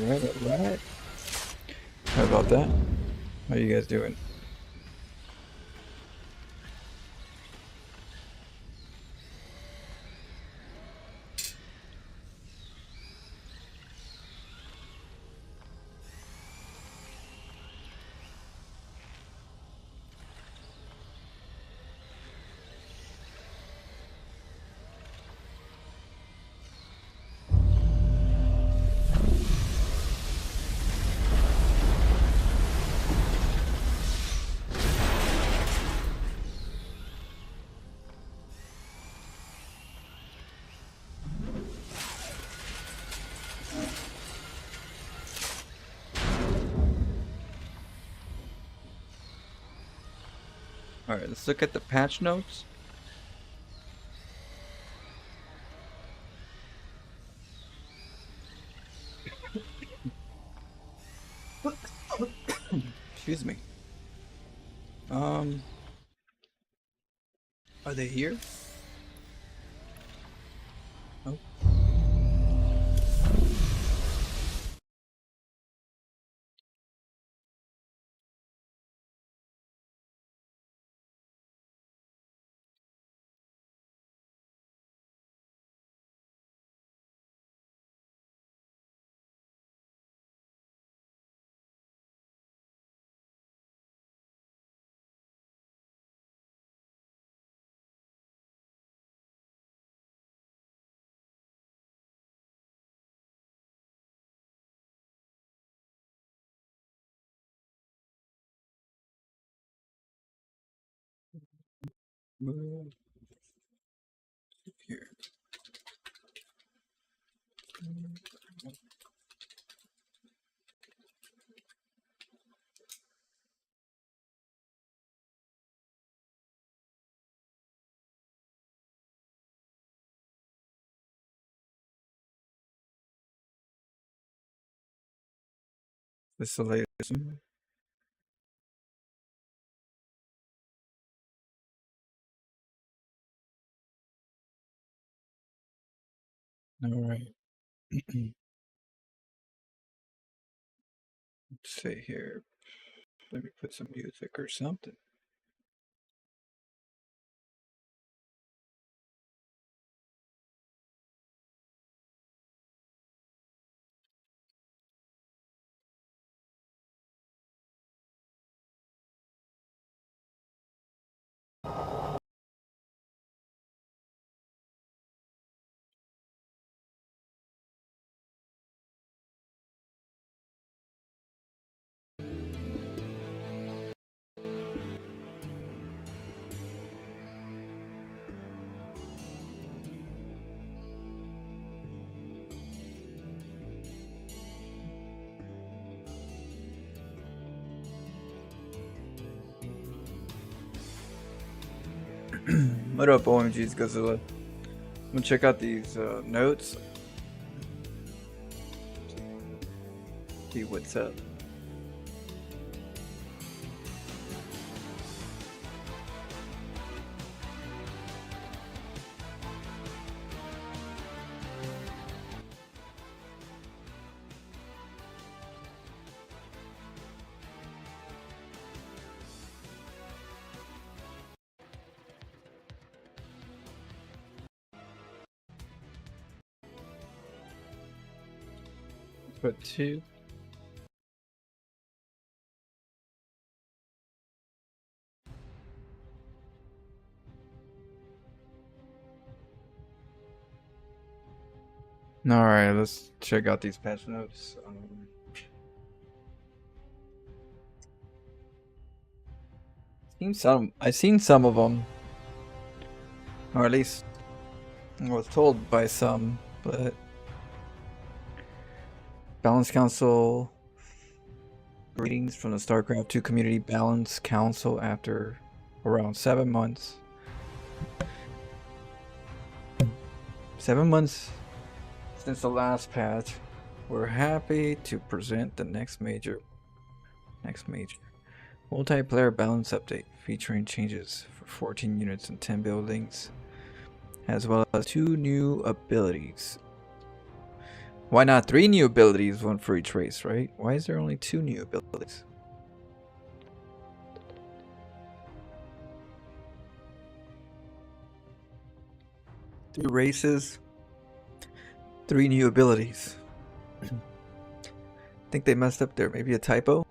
Alright. How about that? How you guys doing? Alright, let's look at the patch notes. Excuse me. Are they here? Oh. Move here. This is the latest. Alright. Let's see here. Let me put some music or something. What up, OMG's Godzilla? I'm gonna check out these notes. See what's up. Put 2. Alright, let's check out these patch notes. I've seen some of them, or at least I was told by some, but Balance Council greetings from the StarCraft 2 Community Balance Council after around 7 months. 7 months since the last patch. We're happy to present the next major multiplayer balance update featuring changes for 14 units and 10 buildings, as well as 2 new abilities. Why not 3 new abilities, 1 for each race, right? Why is there only 2 new abilities? Two races, 3 new abilities. I think they messed up there. Maybe a typo?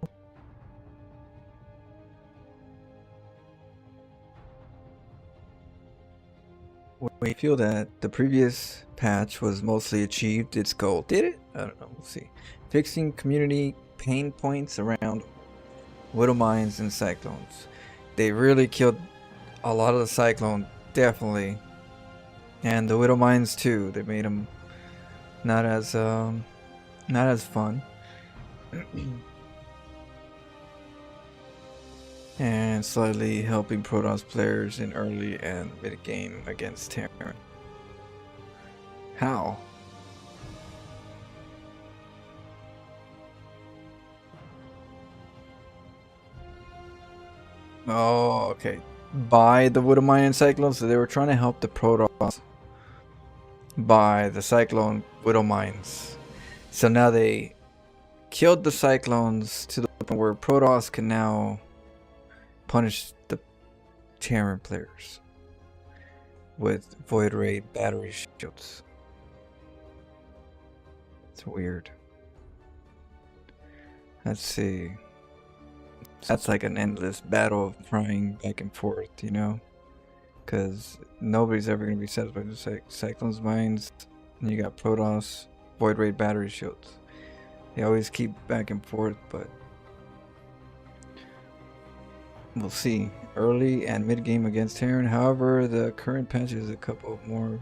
We feel that the previous patch was mostly achieved its goal. Did it? I don't know. We'll see. Fixing community pain points around Widow Mines and Cyclones. They really killed a lot of the Cyclone, definitely. And the Widow Mines too. They made them not as fun. And slightly helping Protoss players in early and mid game against Terran. How? Oh, okay. By the Widow Mine and Cyclone, so they were trying to help the Protoss by the Cyclone Widow Mines. So now they killed the Cyclones to the point where Protoss can now punish the Terran players with Void Ray battery shields. It's weird. Let's see. That's like an endless battle of trying back and forth, you know? Because nobody's ever going to be satisfied with Cyclone's Mines. And you got Protoss, Void Ray battery shields. They always keep back and forth, but we'll see. Early and mid game against Terran. However, the current patch is a couple of more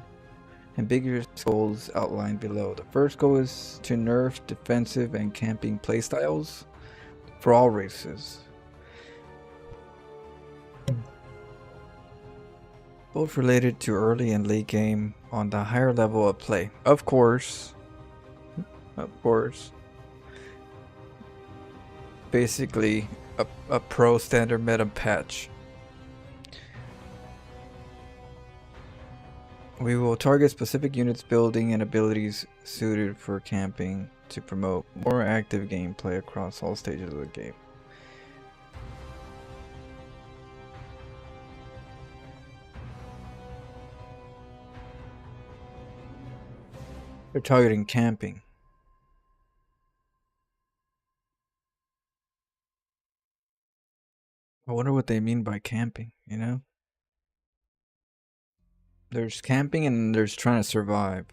ambiguous goals outlined below. The first goal is to nerf defensive and camping playstyles for all races. Both related to early and late game on the higher level of play. Of course. Basically, a pro standard meta patch. We will target specific units, building, and abilities suited for camping to promote more active gameplay across all stages of the game. They're targeting camping. I wonder what they mean by camping, you know? There's camping and there's trying to survive.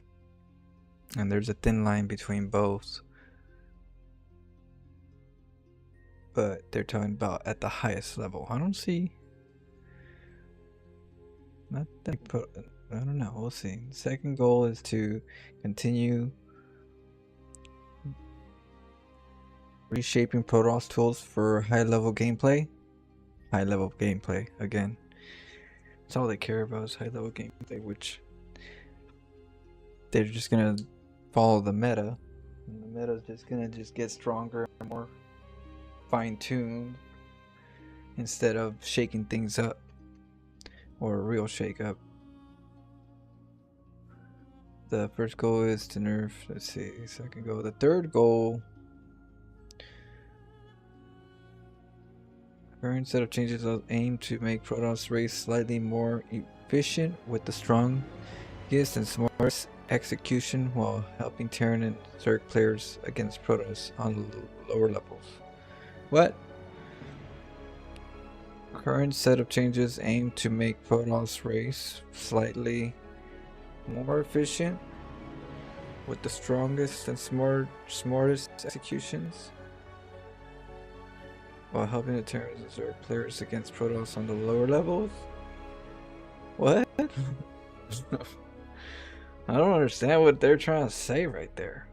And there's a thin line between both. But they're talking about at the highest level. I don't see... Not that... I don't know, we'll see. The second goal is to continue reshaping Protoss tools for high-level gameplay. High-level gameplay, again. That's all they care about is high-level gameplay, which they're just gonna follow the meta. And the meta's just gonna get stronger and more fine-tuned instead of shaking things up or a real shake-up. The first goal is to nerf, let's see, second goal. The third goal, current set of changes will aim to make Protoss race slightly more efficient with the strongest and smartest execution while helping Terran and Zerg players against Protoss on lower levels. What? Current set of changes aim to make Protoss race slightly more efficient with the strongest and smartest executions while helping the Terrans and Zerg players against Protoss on the lower levels? What? I don't understand what they're trying to say right there.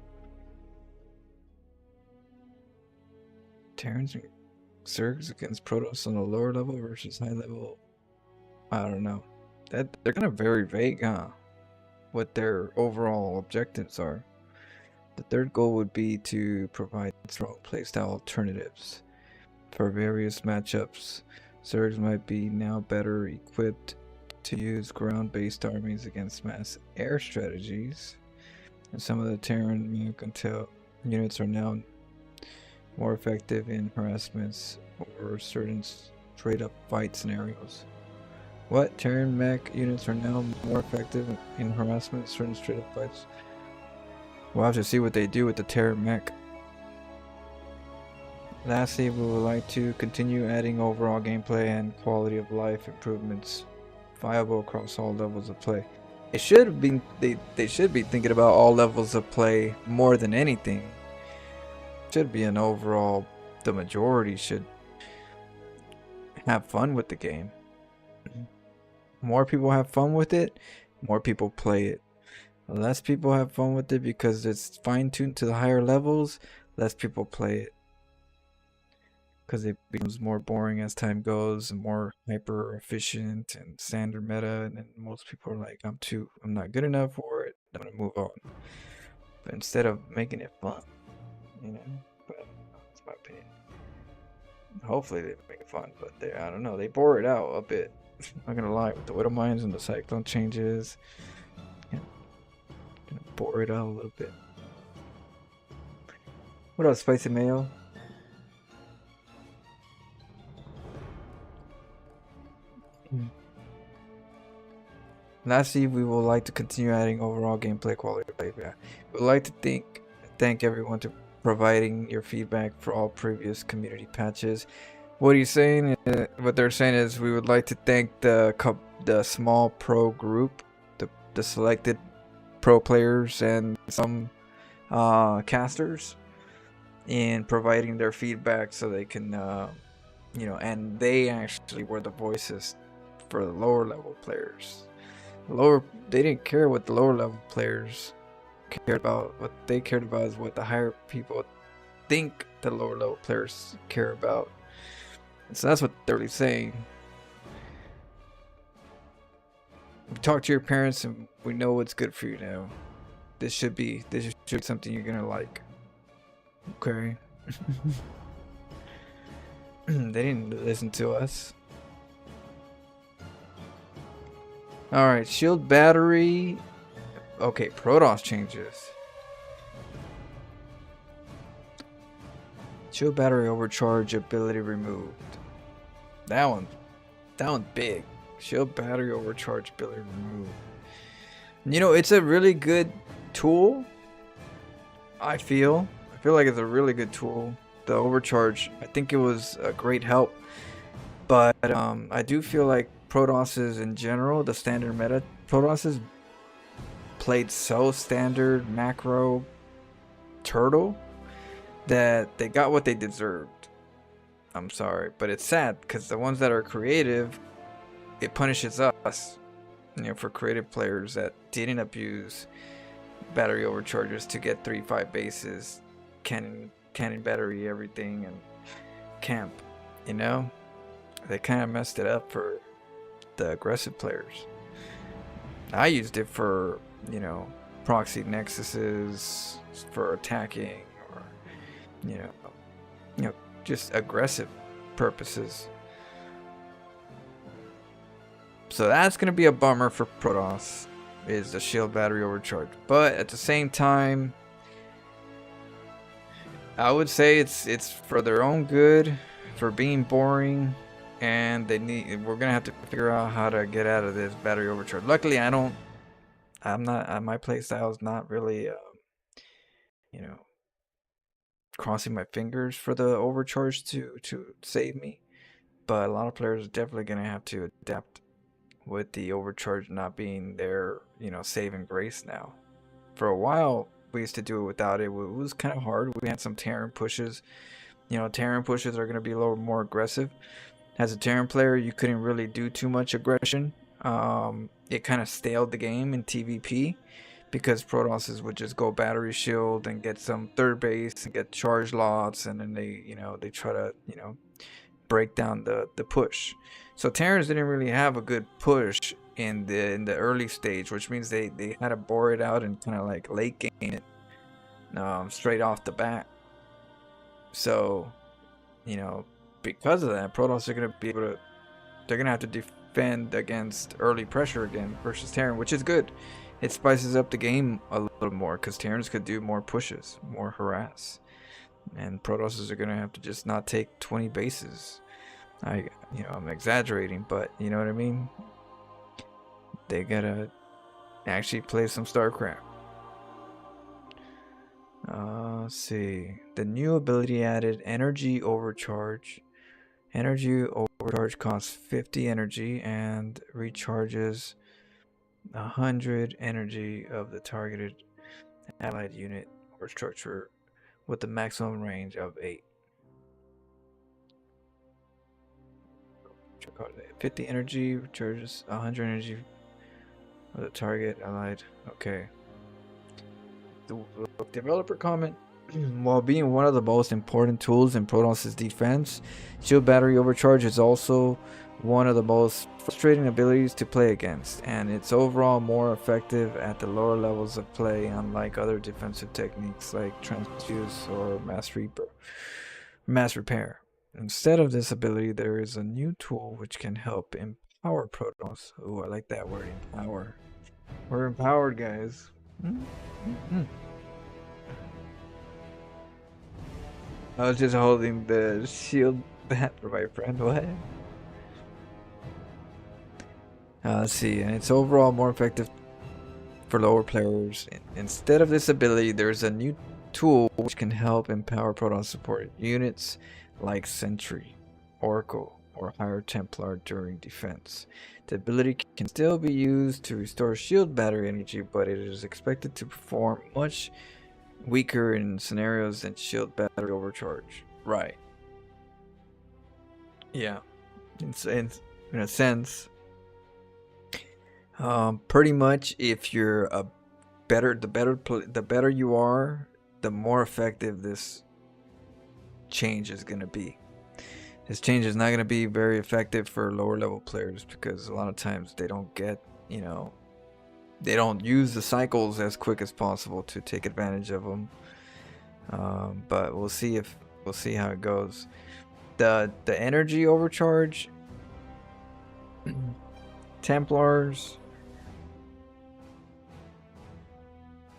Terrans and Zergs against Protoss on the lower level versus high level. I don't know. They're kind of very vague, huh? What their overall objectives are. The third goal would be to provide strong playstyle alternatives for various matchups. Zergs might be now better equipped to use ground-based armies against mass air strategies, and some of the Terran mech until units are now more effective in harassments or certain straight up fight scenarios. What? Terran mech units are now more effective in harassment certain straight up fights? We'll have to see what they do with the Terran mech. Lastly, we would like to continue adding overall gameplay and quality of life improvements viable across all levels of play. It should be they should be thinking about all levels of play more than anything. Should be an overall, the majority should have fun with the game. More people have fun with it, more people play it. Less people have fun with it because it's fine-tuned to the higher levels, less people play it. Because it becomes more boring as time goes and more hyper efficient and standard meta, and then most people are like, I'm not good enough for it, I'm gonna move on. But instead of making it fun, you know, but that's my opinion. Hopefully they make it fun, but I don't know, they bore it out a bit. I'm not gonna lie, with the Widow Mines and the Cyclone changes, you know, gonna bore it out a little bit. What else, Spicy Mayo? Lastly, we would like to continue adding overall gameplay quality. We would like to thank everyone to providing your feedback for all previous community patches. What he's saying, what they're saying is, we would like to thank the small pro group, the selected pro players and some casters, in providing their feedback so they can, you know, and they actually were the voices for the lower level players. They didn't care what the lower level players cared about. What they cared about is what the higher people think the lower level players care about. And so that's what they're really saying. Talk to your parents and we know what's good for you now. This should be something you're gonna like. Okay. They didn't listen to us. Alright, shield battery. Okay, Protoss changes. Shield battery overcharge ability removed. That one's big. Shield battery overcharge ability removed. You know, it's a really good tool. I feel like it's a really good tool. The overcharge, I think it was a great help. But I do feel like Protosses in general, the standard meta, Protosses played so standard macro turtle that they got what they deserved. I'm sorry, but it's sad because the ones that are creative, it punishes us, you know, for creative players that didn't abuse battery overcharges to get 3-5 bases, cannon battery everything, and camp. You know, they kind of messed it up for the aggressive players. I used it for, you know, proxy nexuses, for attacking, or you know, just aggressive purposes. So that's gonna be a bummer for Protoss, is the shield battery overcharge. But at the same time, I would say it's for their own good, for being boring, and we're gonna have to figure out how to get out of this battery overcharge. Luckily, my playstyle is not really, you know, crossing my fingers for the overcharge to save me. But a lot of players are definitely gonna have to adapt with the overcharge not being their, you know, saving grace now. For a while, we used to do it without it. It was kind of hard. We had some Terran pushes. You know, Terran pushes are gonna be a little more aggressive. As a Terran player, you couldn't really do too much aggression. It kind of staled the game in TVP because Protosses would just go battery shield and get some third base and get charge lots, and then they try to, you know, break down the push. So Terrans didn't really have a good push in the early stage, which means they had to bore it out and kind of like late game it straight off the bat. So, you know, because of that, Protoss are gonna be able to, they're gonna have to defend against early pressure again versus Terran, which is good. It spices up the game a little more because Terrans could do more pushes, more harass, and Protosses are gonna have to just not take 20 bases. I'm exaggerating, but you know what I mean. They gotta actually play some StarCraft. Let's see. The new ability added Energy Overcharge. Energy Overcharge costs 50 energy and recharges 100 energy of the targeted allied unit or structure with a maximum range of 8. 50 energy recharges 100 energy of the target allied. Okay. The developer comment: while being one of the most important tools in Protoss' defense, Shield Battery Overcharge is also one of the most frustrating abilities to play against, and it's overall more effective at the lower levels of play, unlike other defensive techniques like Transfuse or Mass Repair. Instead of this ability, there is a new tool which can help empower Protoss. Ooh, I like that word, empower. We're empowered, guys. I was just holding the shield bat for my friend. What? Let's see, and it's overall more effective for lower players. Instead of this ability, there's a new tool which can help empower Protoss support units like Sentry, Oracle, or Higher Templar during defense. The ability can still be used to restore shield battery energy, but it is expected to perform much weaker in scenarios than shield battery overcharge. Right. Yeah. In a sense. Pretty much, if you're the better you are, the more effective this change is gonna be. This change is not gonna be very effective for lower level players because a lot of times they don't get, they don't use the cycles as quick as possible to take advantage of them. But we'll see how it goes. The energy overcharge, Templars,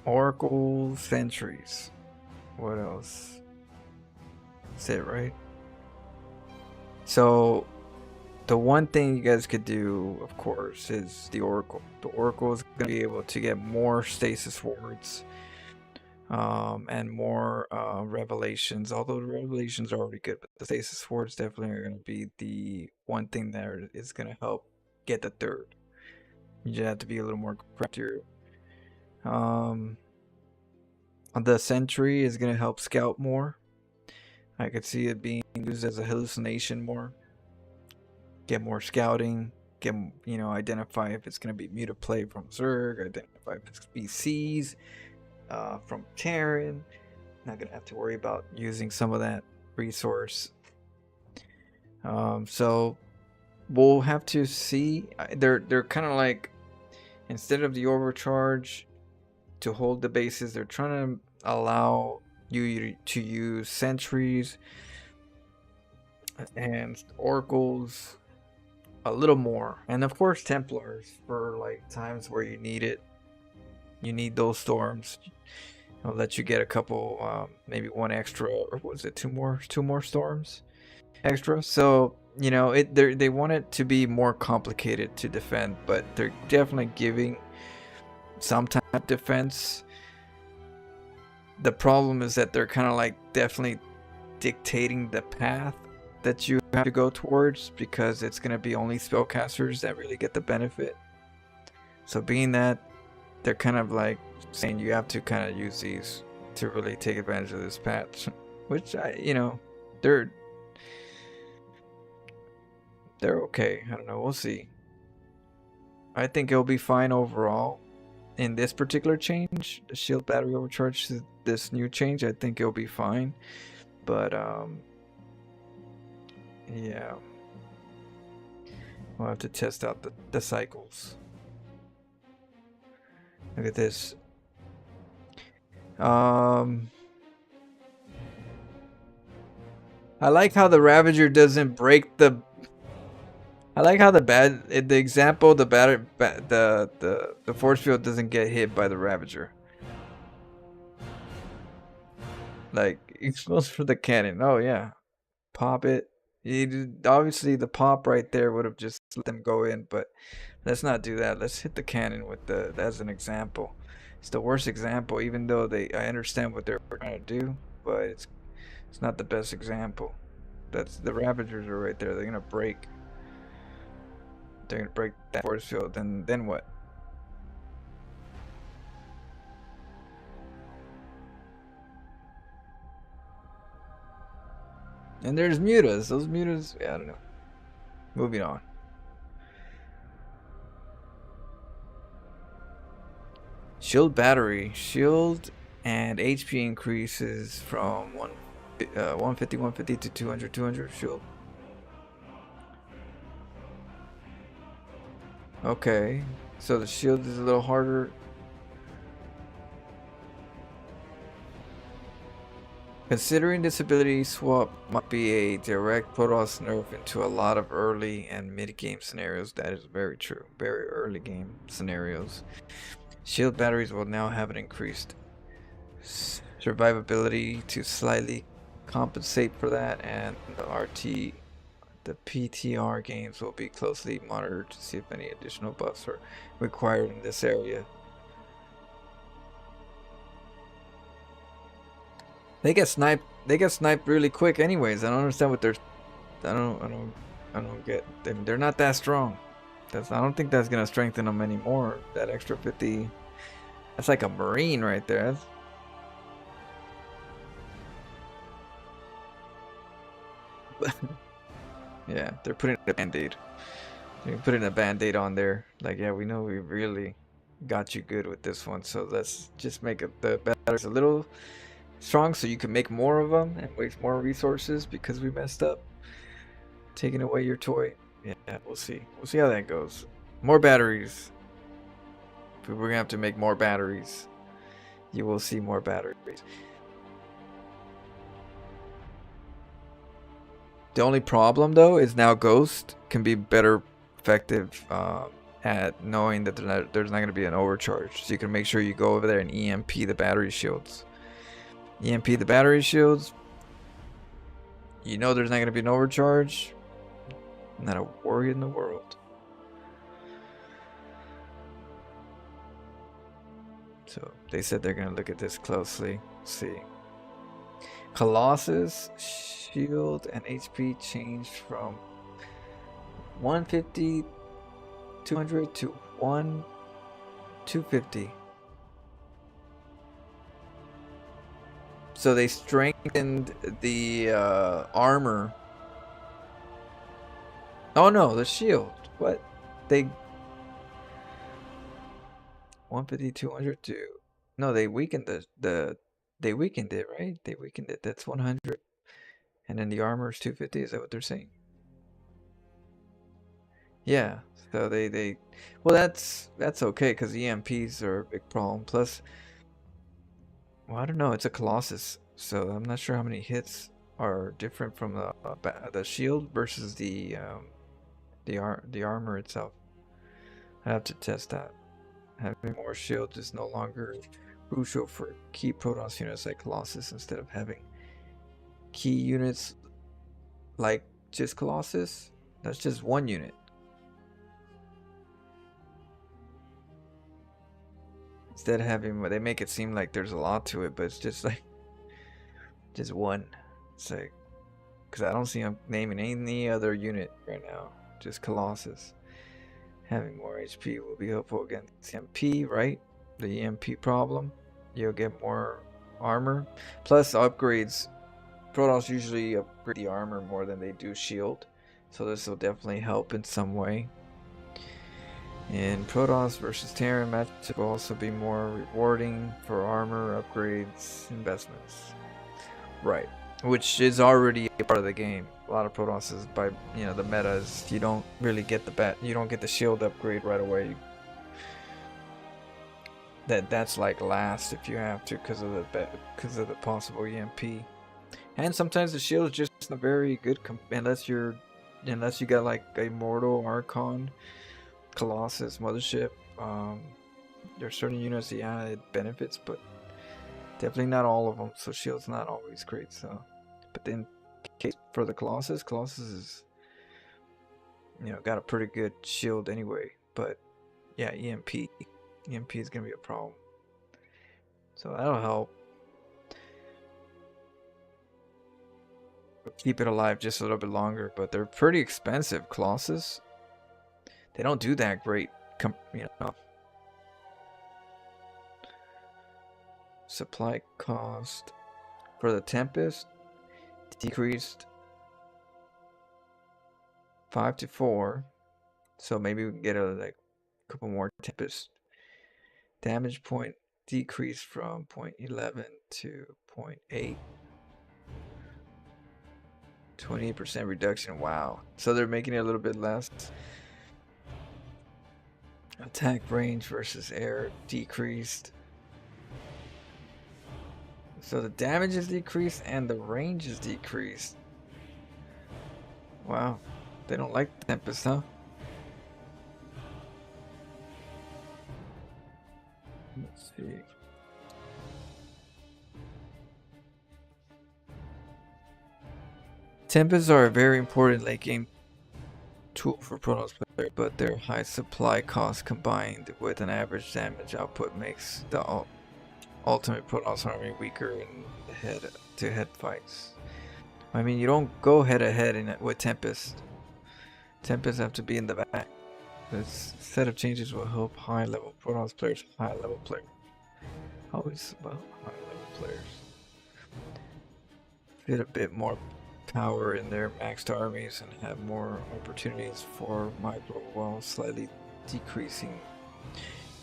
Oracle, Sentries. What else? That's it, right? So the one thing you guys could do, of course, is the Oracle. The Oracle is going to be able to get more stasis wards and more revelations. Although the revelations are already good, but the stasis wards definitely are going to be the one thing that is going to help get the third. You just have to be a little more craftier. The Sentry is going to help scout more. I could see it being used as a hallucination more. Get more scouting. Get, identify if it's going to be mutaplay from Zerg. Identify if it's BCs from Terran. Not going to have to worry about using some of that resource. So we'll have to see. They're kind of like, instead of the overcharge to hold the bases, they're trying to allow you to use sentries and oracles a little more, and of course Templars for like times where you need it. You need those storms. I'll let you get a couple, maybe one extra, or was it two more storms extra. So they want it to be more complicated to defend, but they're definitely giving some type of defense. The problem is that they're kind of like definitely dictating the path that you have to go towards, because it's going to be only spellcasters that really get the benefit. So being that they're kind of like saying you have to kind of use these to really take advantage of this patch, which they're okay. I don't know, we'll see. I think it'll be fine overall. In this particular change, the shield battery overcharge, this new change, I think it'll be fine. But yeah, we'll have to test out the cycles. Look at this. I like how the Ravager doesn't break the I like how the example the force field doesn't get hit by the Ravager. Like it goes for the cannon. Oh yeah, pop it. Obviously the pop right there would have just let them go in, but let's not do that. Let's hit the cannon with the as an example. It's the worst example, even though I understand what they're trying to do, but it's not the best example. That's the Ravagers are right there. They're gonna break. They're gonna break that force field. Then what? And there's mutas. Those mutas, yeah, I don't know. Moving on. Shield battery. Shield and HP increases from 150 to 200 shield. Okay. So the shield is a little harder. Considering this ability swap might be a direct Protoss nerf into a lot of early and mid-game scenarios, that is very true. Very early game scenarios. Shield batteries will now have an increased survivability to slightly compensate for that, and the PTR games will be closely monitored to see if any additional buffs are required in this area. They get sniped. They get sniped really quick, anyways. I don't understand what they're. I don't get. They're not that strong. I don't think that's gonna strengthen them anymore. That extra 50. That's like a Marine right there. Yeah, they're putting a band-aid. They're putting a band-aid on there. Like, yeah, we know we really got you good with this one, so let's just make the batteries a little strong so you can make more of them and waste more resources because we messed up. Taking away your toy. Yeah, we'll see. We'll see how that goes. More batteries. We're gonna have to make more batteries. You will see more batteries. The only problem though is now Ghost can be better effective at knowing that there's not going to be an overcharge. So you can make sure you go over there and EMP the battery shields. EMP the battery shields. You know there's not going to be an overcharge. Not a worry in the world. So they said they're going to look at this closely. Let's see. Colossus shield and HP changed from 150 200 to 250. So they strengthened the armor. Oh no, the shield. What? They 150 200 to no, they weakened they weakened it, right? They weakened it. That's 100. And then the armor is 250. Is that what they're saying? Yeah. So they well, that's okay because EMPs are a big problem. Plus, well, I don't know. It's a Colossus, so I'm not sure how many hits are different from the shield versus the armor itself. I have to test that. Having more shields is no longer crucial for key Protoss units like Colossus instead of having key units like just Colossus. That's just one unit. Instead of having, they make it seem like there's a lot to it, but it's just like just one. It's like, because I don't see them naming any other unit right now, just Colossus. Having more HP will be helpful against EMP, right? The EMP problem. You'll get more armor. Plus upgrades. Protoss usually upgrade the armor more than they do shield. So this will definitely help in some way. And Protoss versus Terran matchup will also be more rewarding for armor upgrades investments. Right. Which is already a part of the game. A lot of Protosses, by the metas, you don't really get you don't get the shield upgrade right away. That's like last if you have to because of the possible EMP. And sometimes the shield is just a very good unless you're unless you got like Immortal, Archon, Colossus, Mothership. There are certain units, yeah, it benefits, but definitely not all of them. So shield's not always great. So, but then case for the Colossus, Colossus is, you know, got a pretty good shield anyway. But yeah, EMP is gonna be a problem. So that'll help keep it alive just a little bit longer. But they're pretty expensive, Colossus. They don't do that great, you know. Supply cost for the Tempest decreased 5 to 4, so maybe we can get a couple more Tempest. Damage point decreased from 0.11 to 0.8. 28% reduction. Wow. So they're making it a little bit less. Attack range versus air decreased. So the damage is decreased and the range is decreased. Wow. They don't like Tempest, huh? Let's see. Tempests are a very important late game tool for Protoss players, but their high supply cost combined with an average damage output makes the ultimate Protoss army weaker in head-to-head fights. I mean, you don't go head-to-head with Tempest. Tempests have to be in the back. This set of changes will help high-level Protoss players, high-level players. Always about high-level players. Get a bit more power in their maxed armies and have more opportunities for micro while slightly decreasing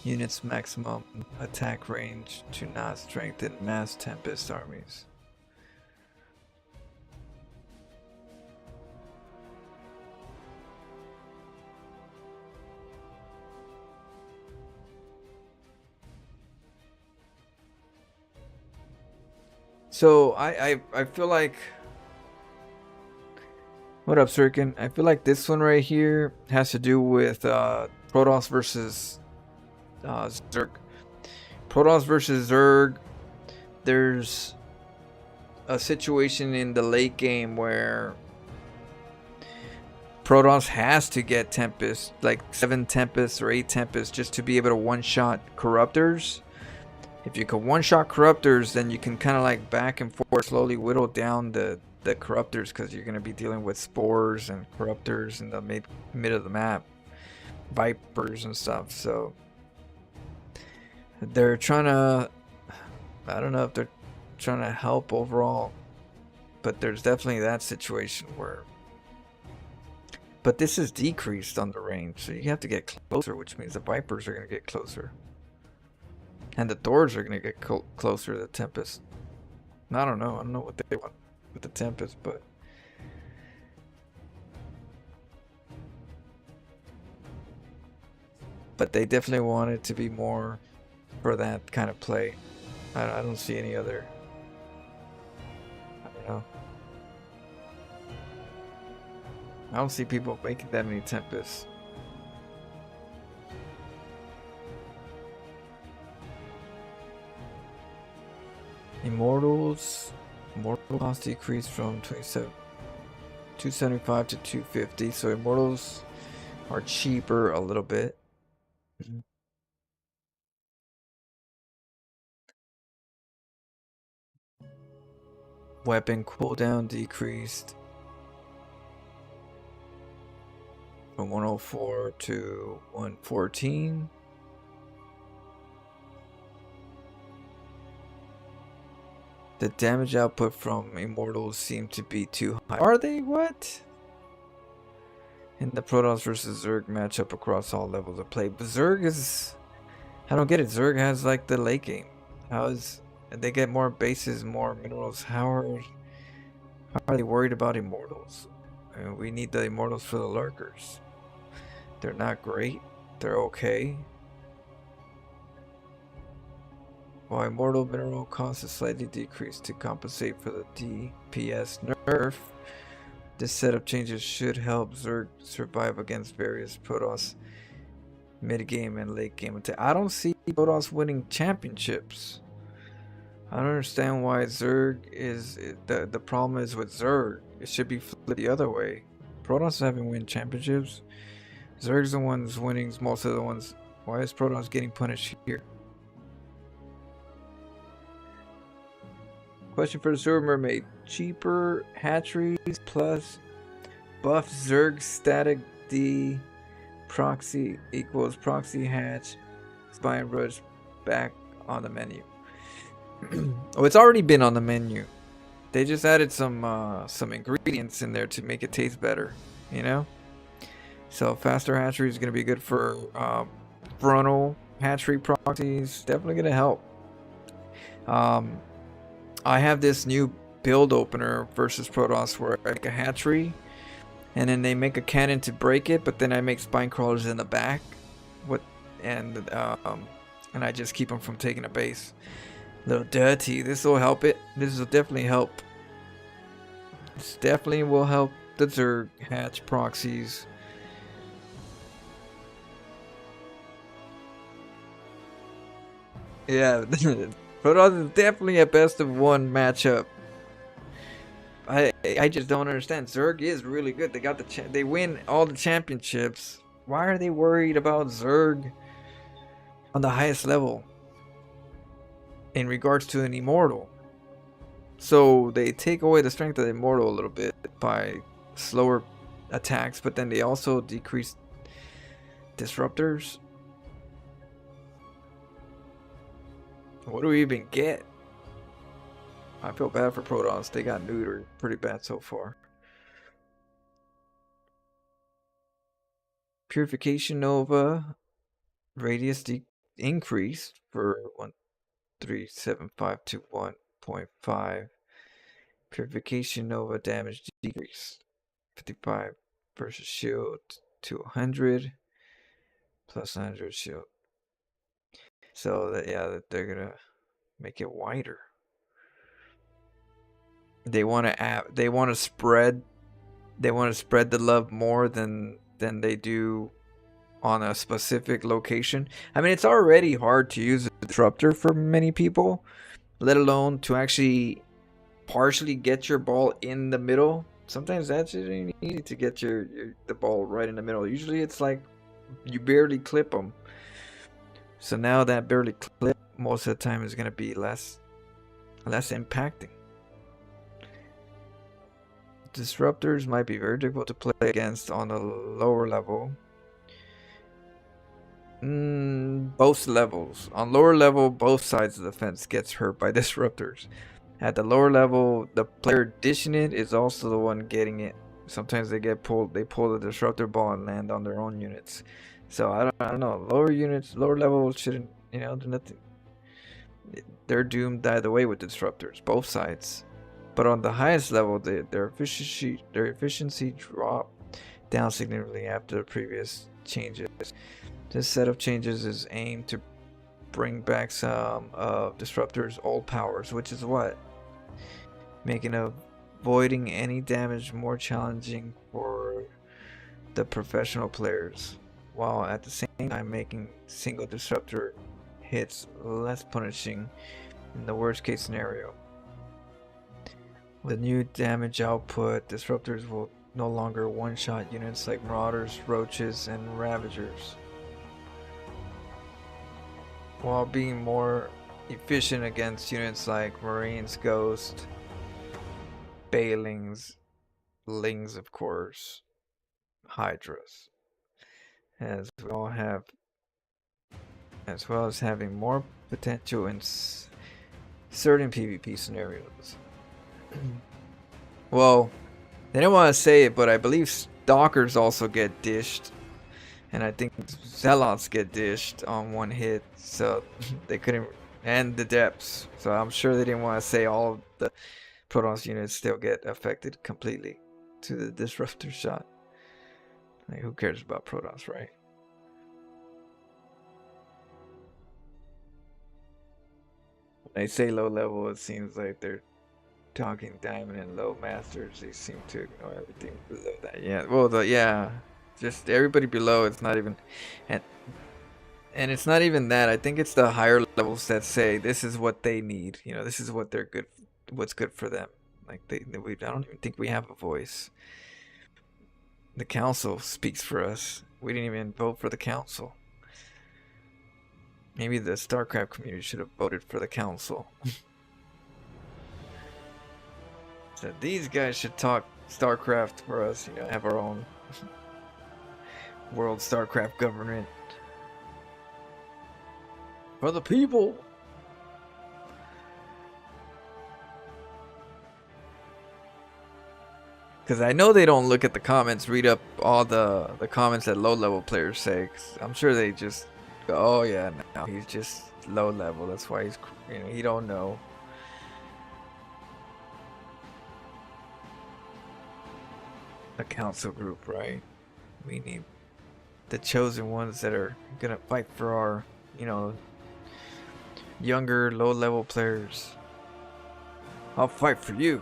units' maximum attack range to not strengthen mass Tempest armies. So I feel like, what up, Sirkin? I feel like this one right here has to do with Protoss versus Zerg. Protoss versus Zerg. There's a situation in the late game where Protoss has to get Tempest, like 7 Tempests or 8 Tempests, just to be able to one-shot Corruptors. If you can one-shot Corruptors, then you can kind of like back and forth slowly whittle down the Corruptors, because you're going to be dealing with Spores and Corruptors in the mid of the map, Vipers and stuff. So they're trying to, I don't know if they're trying to help overall, but there's definitely that situation where, but this is decreased on the range, so you have to get closer, which means the Vipers are going to get closer. And the Thors are going to get closer to the Tempest. I don't know what they want with the Tempest, but they definitely want it to be more for that kind of play. I don't see any other, I don't know. I don't see people making that many Tempests. Immortal cost decreased from 275 to 250, so Immortals are cheaper a little bit. Weapon cooldown decreased from 104 to 114. The damage output from Immortals seem to be too high. Are they? What? In the Protoss versus Zerg matchup across all levels of play. But Zerg is, I don't get it. Zerg has like the late game. How is, they get more bases, more minerals. How are they worried about Immortals? I mean, we need the Immortals for the lurkers. They're not great. They're okay. While Immortal mineral cost is slightly decreased to compensate for the DPS nerf, This set of changes should help Zerg survive against various Protoss mid-game and late-game attack. I don't see Protoss winning championships. I don't understand why Zerg is the problem is with Zerg. It should be flipped the other way. Protoss haven't won championships. Zerg's the ones winning most of the ones. Why is Protoss getting punished here? Question for the Sewer Mermaid. Cheaper hatcheries plus buff Zerg static D proxy equals proxy hatch spine rush back on the menu. Oh, it's already been on the menu. They just added some ingredients in there to make it taste better, you know? So faster hatchery is going to be good for frontal hatchery proxies. Definitely going to help. I have this new build opener versus Protoss where I make a hatchery and then they make a cannon to break it, but then I make spine crawlers in the back and I just keep them from taking a base. A little dirty. This will help it. This will definitely help. This definitely will help the Zerg hatch proxies. Yeah, Protoss is definitely a best of one matchup. I just don't understand. Zerg is really good. They got they win all the championships. Why are they worried about Zerg on the highest level in regards to an immortal? So they take away the strength of the immortal a little bit by slower attacks, but then they also decrease disruptors. What do we even get? I feel bad for Protoss. They got neutered pretty bad so far. Purification Nova radius increased for 137.5 to 1.5. Purification Nova damage decreased 55 versus shield to 100 plus 100 shield. So that, yeah, they're gonna make it wider. They want to spread the love more than they do on a specific location. I mean, it's already hard to use a disruptor for many people, let alone to actually partially get your ball in the middle. Sometimes that's really easy to get the ball right in the middle. Usually it's like you barely clip them. So now that barely clip most of the time is going to be less impacting. Disruptors might be very difficult to play against on a lower level. Both levels. On lower level, both sides of the fence gets hurt by disruptors. At the lower level, the player dishing it is also the one getting it. Sometimes they pull the disruptor ball and land on their own units. So I don't know. Lower units, lower level shouldn't, nothing. They're doomed either way with disruptors, both sides. But on the highest level, their efficiency dropped down significantly after the previous changes. This set of changes is aimed to bring back some of Disruptor's old powers, which is what? Making avoiding any damage more challenging for the professional players, while at the same time making single Disruptor hits less punishing in the worst case scenario. With new damage output, Disruptors will no longer one-shot units like Marauders, Roaches, and Ravagers, while being more efficient against units like Marines, Ghost, Bailings, Lings, of course, Hydras, as well as having more potential in certain PvP scenarios. Well, they didn't want to say it, but I believe Stalkers also get dished, and I think Zealots get dished on one hit, so they couldn't, and the Depths, so I'm sure they didn't want to say all of the Protoss units still get affected completely to the Disruptor shot. Like, who cares about Protoss, right? When they say low level, it seems like they're Talking diamond and low masters, they seem to ignore everything below that. Yeah, well, yeah, just everybody below. It's not even, and it's not even that. I think it's the higher levels that say this is what they need. You know, this is what they're good, what's good for them. Like I don't even think we have a voice. The council speaks for us. We didn't even vote for the council. Maybe the StarCraft community should have voted for the council. So these guys should talk StarCraft for us, you know, have our own world StarCraft government. For the people! Because I know they don't look at the comments, read up all the comments that low-level players say. 'Cause I'm sure they just go, oh yeah, no, he's just low-level. That's why he's, you know, he don't know. A council group, right? We need the chosen ones that are gonna fight for our, you know, younger, low-level players. I'll fight for you.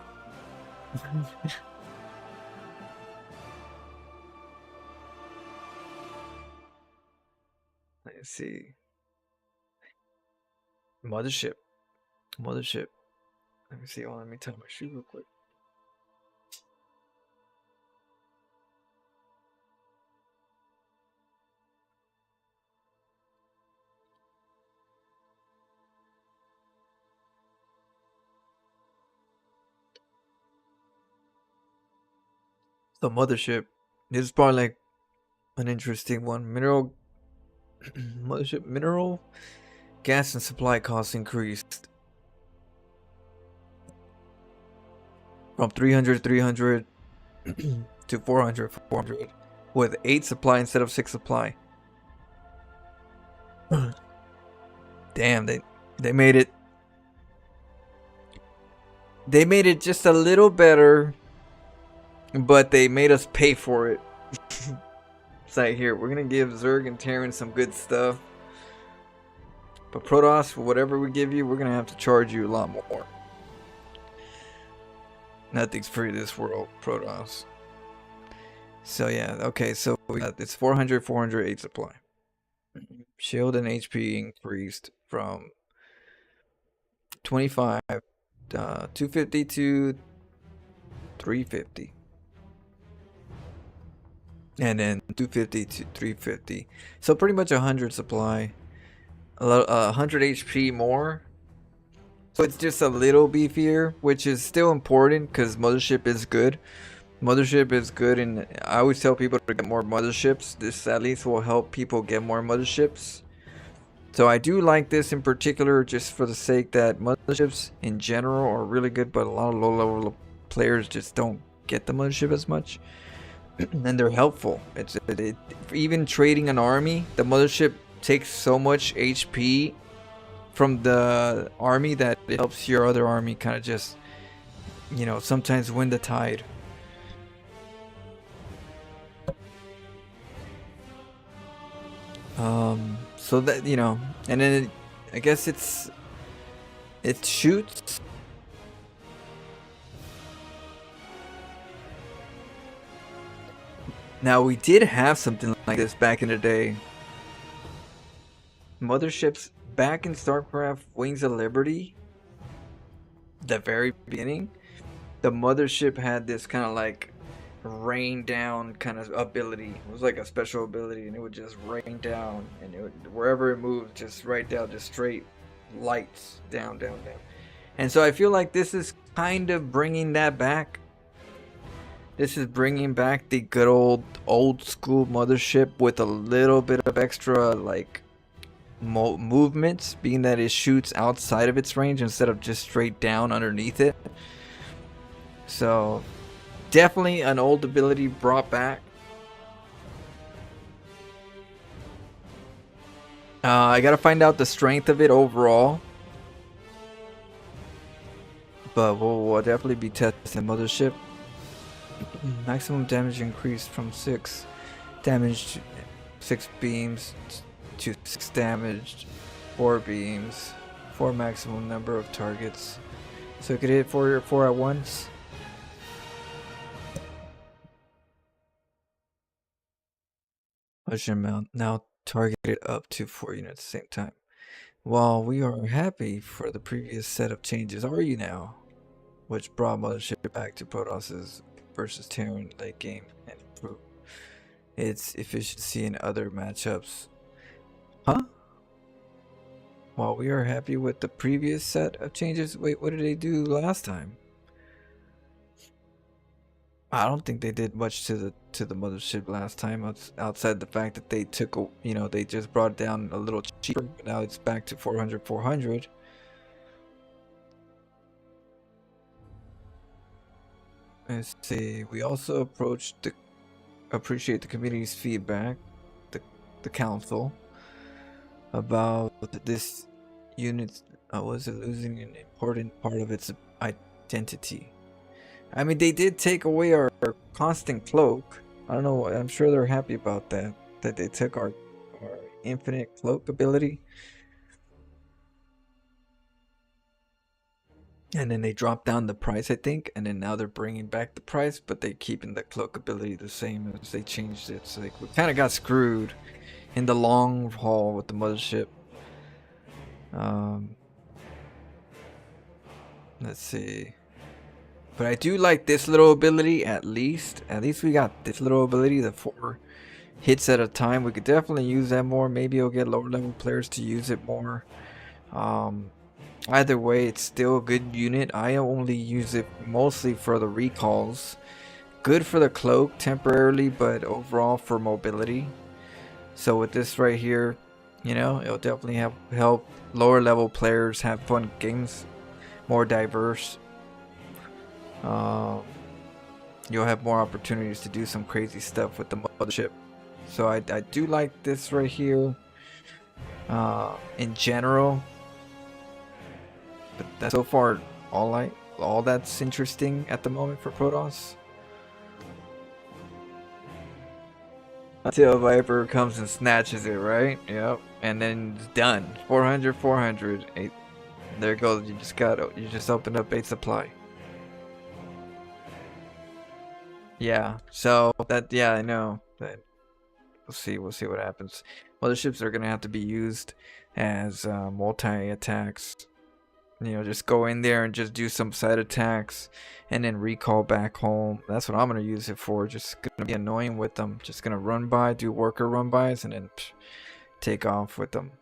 Let's see. Mothership. Mothership. Let me see. Oh, let me tie my shoe real quick. The mothership. This is probably like an interesting one. Mineral. Mothership. Mineral. Gas and supply costs increased from 300 to 400 with 8 supply instead of 6 supply. Damn, they made it. They made it just a little better, but they made us pay for it. It's like, here, we're gonna give Zerg and Terran some good stuff, but Protoss, for whatever we give you, we're gonna have to charge you a lot more. Nothing's free this world, Protoss. So yeah, okay, so we got it's 400, 408 supply. Shield and HP increased from 25, 250 to 350. And then 250 to 350. So pretty much 100 supply. 100 HP more. So it's just a little beefier, which is still important because Mothership is good. Mothership is good, and I always tell people to get more motherships. This at least will help people get more motherships. So I do like this in particular just for the sake that motherships in general are really good, but a lot of low-level players just don't get the mothership as much. And they're helpful. Even trading an army, the mothership takes so much HP from the army that it helps your other army kind of just, you know, sometimes win the tide. So that, you know, and then I guess it shoots. Now we did have something like this back in the day. Motherships back in StarCraft Wings of Liberty, the very beginning, the mothership had this kind of like rain down kind of ability. It was like a special ability, and it would just rain down, and it would, wherever it moved, just right down, just straight lights down. And so I feel like this is kind of bringing that back. This is bringing back the good old school mothership with a little bit of extra like movements, being that it shoots outside of its range instead of just straight down underneath it. So definitely an old ability brought back. I gotta find out the strength of it overall, but we'll definitely be testing the mothership. Maximum damage increased from 6 damage, 6 beams to 6 damage, 4 beams, 4 maximum number of targets. So it could hit four at once. Push amount now targeted up to 4 units at the same time. While we are happy for the previous set of changes, are you now? Which brought Mothership back to Protos's versus Terran late game and improved its efficiency in other matchups. Huh? While we are happy with the previous set of changes, wait, what did they do last time? I don't think they did much to the mothership last time, outside the fact that they took, they just brought it down a little cheaper. But now it's back to 400, 400. Let's see. We also appreciate the community's feedback, the council, about this unit. Was it losing an important part of its identity? I mean, they did take away our constant cloak. I don't know. I'm sure they're happy about that. That they took our infinite cloak ability. And then they dropped down the price, I think. And then now they're bringing back the price, but they're keeping the cloak ability the same as they changed it. So like, we kind of got screwed in the long haul with the mothership. Let's see. But I do like this little ability at least. At least we got this little ability, the 4 hits at a time. We could definitely use that more. Maybe it'll get lower level players to use it more. Either way, it's still a good unit. I only use it mostly for the recalls. Good for the cloak temporarily, but overall for mobility. So with this right here, it'll definitely help lower level players have fun games, more diverse. You'll have more opportunities to do some crazy stuff with the mothership. So I do like this right here in general. But that's so far all that's interesting at the moment for Protoss. Until Viper comes and snatches it, right? Yep. And then it's done. 400, 400. There it goes. You just opened up 8 supply. Yeah. So yeah, I know. But we'll see what happens. Motherships are gonna have to be used as multi-attacks. Just go in there and just do some side attacks and then recall back home. That's what I'm going to use it for. Just going to be annoying with them. Just going to run by, do worker run bys, and then take off with them.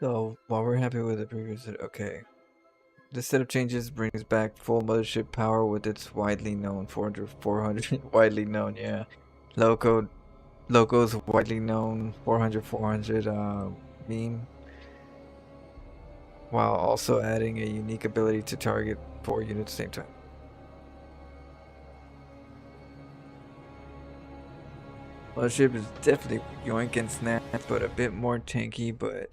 So, while we're happy with the previous, okay. This set of changes brings back full mothership power with its widely known 400, 400, widely known, yeah. Loco's widely known 400 400 meme, while also adding a unique ability to target 4 units at the same time. Mothership is definitely yoink and snap, but a bit more tanky, but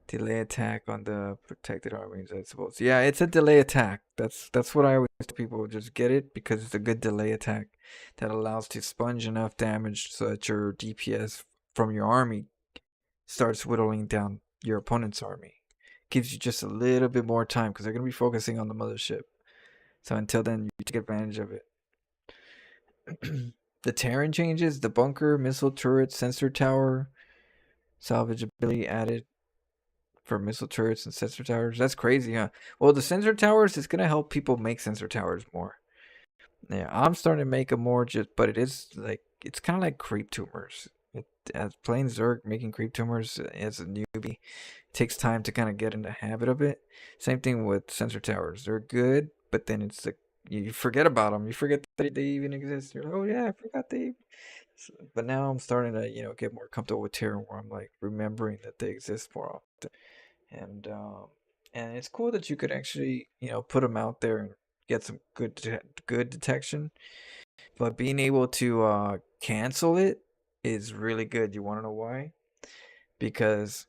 delay attack on the protected armies, I suppose. Yeah, it's a delay attack. That's what I always tell people. Just get it because it's a good delay attack that allows to sponge enough damage so that your DPS from your army starts whittling down your opponent's army. Gives you just a little bit more time because they're going to be focusing on the mothership. So until then, you take advantage of it. The Terran changes, the bunker, missile turret, sensor tower, salvage ability added for missile turrets and sensor towers. That's crazy, huh? Well, the sensor towers is going to help people make sensor towers more. Yeah, I'm starting to make them more but it's kind of like creep tumors. As playing Zerg, making creep tumors as a newbie takes time to kind of get in the habit of it. Same thing with sensor towers. They're good, but then it's like you forget about them. You forget that they even exist. You're like, oh yeah, I forgot they. But now I'm starting to get more comfortable with Terra, where I'm like remembering that they exist more often, and it's cool that you could actually put them out there and get some good detection. But being able to cancel it is really good. You want to know why? Because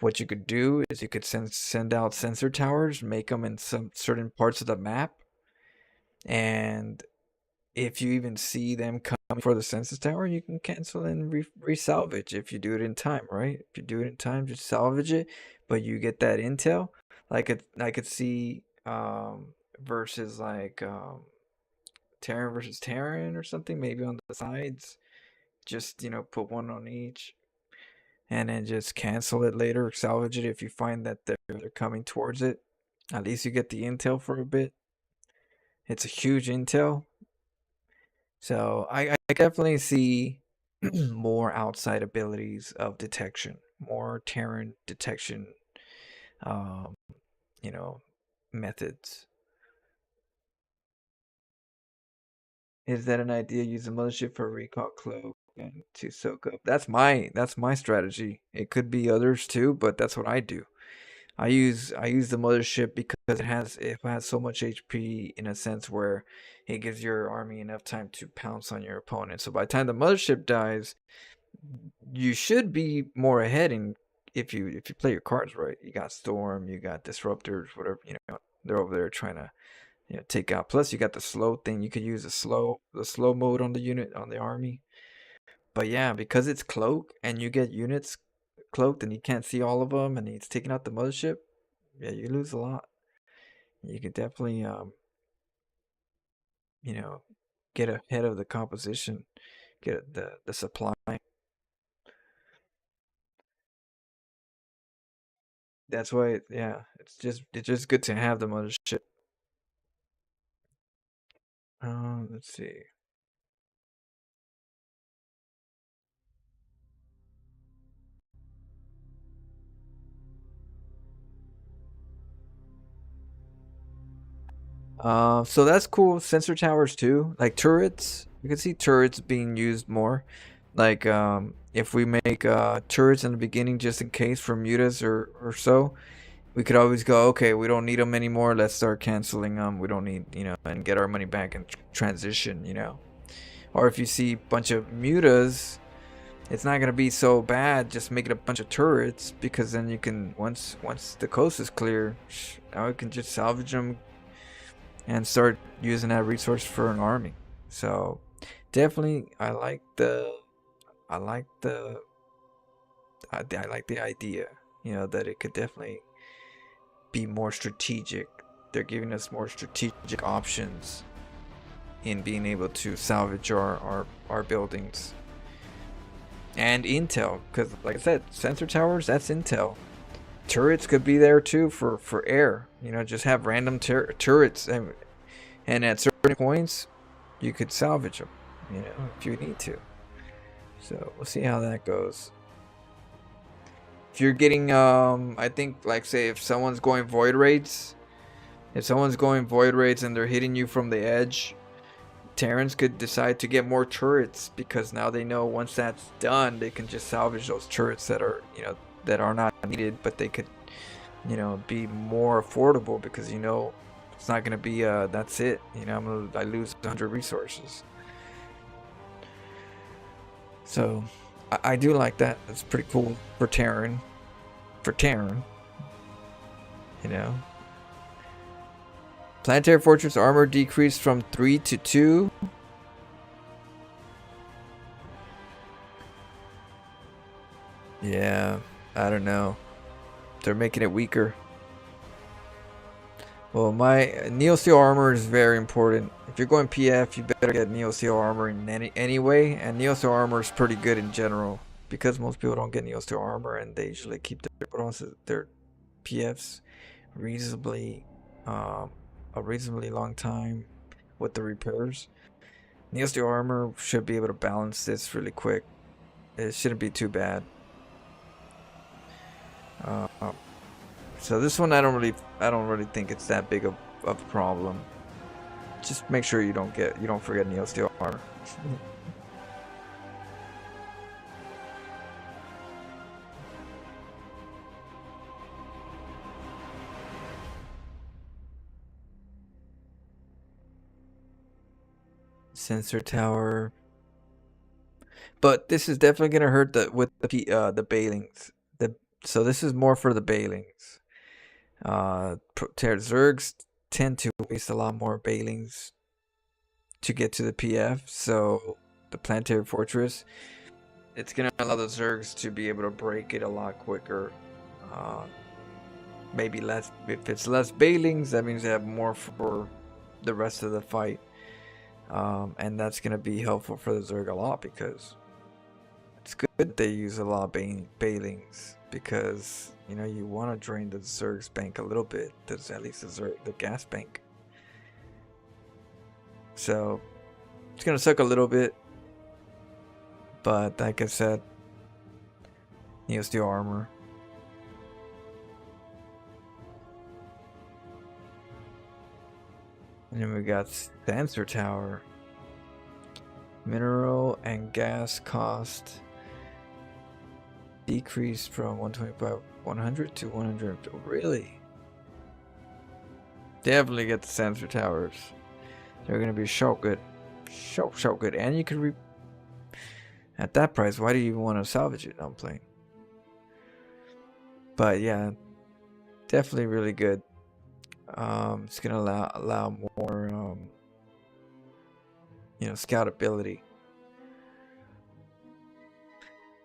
what you could do is you could send out sensor towers, make them in some certain parts of the map, and if you even see them coming for the census tower, you can cancel and resalvage if you do it in time, right? If you do it in time, just salvage it, but you get that intel. I could see versus like Terran versus Terran or something, maybe on the sides. Just put one on each, and then just cancel it later, salvage it if you find that they're coming towards it. At least you get the intel for a bit. It's a huge intel. So I definitely see more outside abilities of detection, more Terran detection, um, you know, methods. Is that an idea? Use the mothership for a recall cloak and to soak up. That's my strategy. It could be others too, but that's what I do. I use the mothership because it has so much HP in a sense where it gives your army enough time to pounce on your opponent. So by the time the mothership dies, you should be more ahead in if you play your cards right. You got Storm, you got Disruptors, whatever, they're over there trying to take out. Plus you got the slow thing. You could use the slow mode on the unit on the army. But yeah, because it's cloak and you get units cloaked and you can't see all of them and it's taking out the mothership, yeah, you lose a lot. You could definitely you know, get ahead of the composition, get the supply. That's why, yeah, it's just good to have the mothership. Let's see. So that's cool. Sensor towers too, like turrets. You can see turrets being used more. Like if we make turrets in the beginning just in case for mutas or so, we could always go, okay, we don't need them anymore. Let's start canceling them. We don't need, and get our money back and transition. Or if you see a bunch of mutas, it's not gonna be so bad. Just make it a bunch of turrets because then you can once the coast is clear, now we can just salvage them and start using that resource for an army. So definitely, I like the I like the idea. That it could definitely be more strategic. They're giving us more strategic options in being able to salvage our buildings and intel. Because, like I said, sensor towers, that's intel. Turrets could be there too for air. Just have random turrets, and at certain points, you could salvage them. If you need to. So we'll see how that goes. If you're getting, I think, like, say, if someone's going void raids, and they're hitting you from the edge, Terrans could decide to get more turrets because now they know once that's done, they can just salvage those turrets that are not needed, but they could, be more affordable because it's not gonna be that's it. I lose 100 resources. So I do like that. It's pretty cool for Terran. For Terran, you know. Planetary Fortress armor decreased from 3 to 2. Yeah, I don't know. They're making it weaker. Well, my Neo Steel armor is very important. If you're going PF, you better get Neo Steel armor in anyway. And Neo Steel armor is pretty good in general because most people don't get Neo Steel armor, and they usually keep their PFs reasonably a reasonably long time with the repairs. Neo Steel armor should be able to balance this really quick. It shouldn't be too bad. Uh, so this one, I don't really think it's that big of a problem. Just make sure you don't forget Neo Steel armor. Sensor tower, but this is definitely gonna hurt with the Bailings. So this is more for the Bailings. Zergs tend to waste a lot more Bailings to get to the PF. So the planetary fortress, it's gonna allow the Zergs to be able to break it a lot quicker. Uh, Maybe less. If it's less Bailings, that means they have more for the rest of the fight. And that's gonna be helpful for the Zerg a lot, because it's good they use a lot of Bailings, because you know you want to drain the Zerg's bank a little bit. There's at least the gas bank. So it's gonna suck a little bit, but like I said, Neo Steel armor. And then we got Sensor Tower. Mineral and gas cost decreased from 100 to 100. Really? Definitely get the Sensor Towers. They're gonna be so good. So good. And you could at that price, why do you even want to salvage it on plane? But yeah, definitely really good. It's gonna allow more scout ability.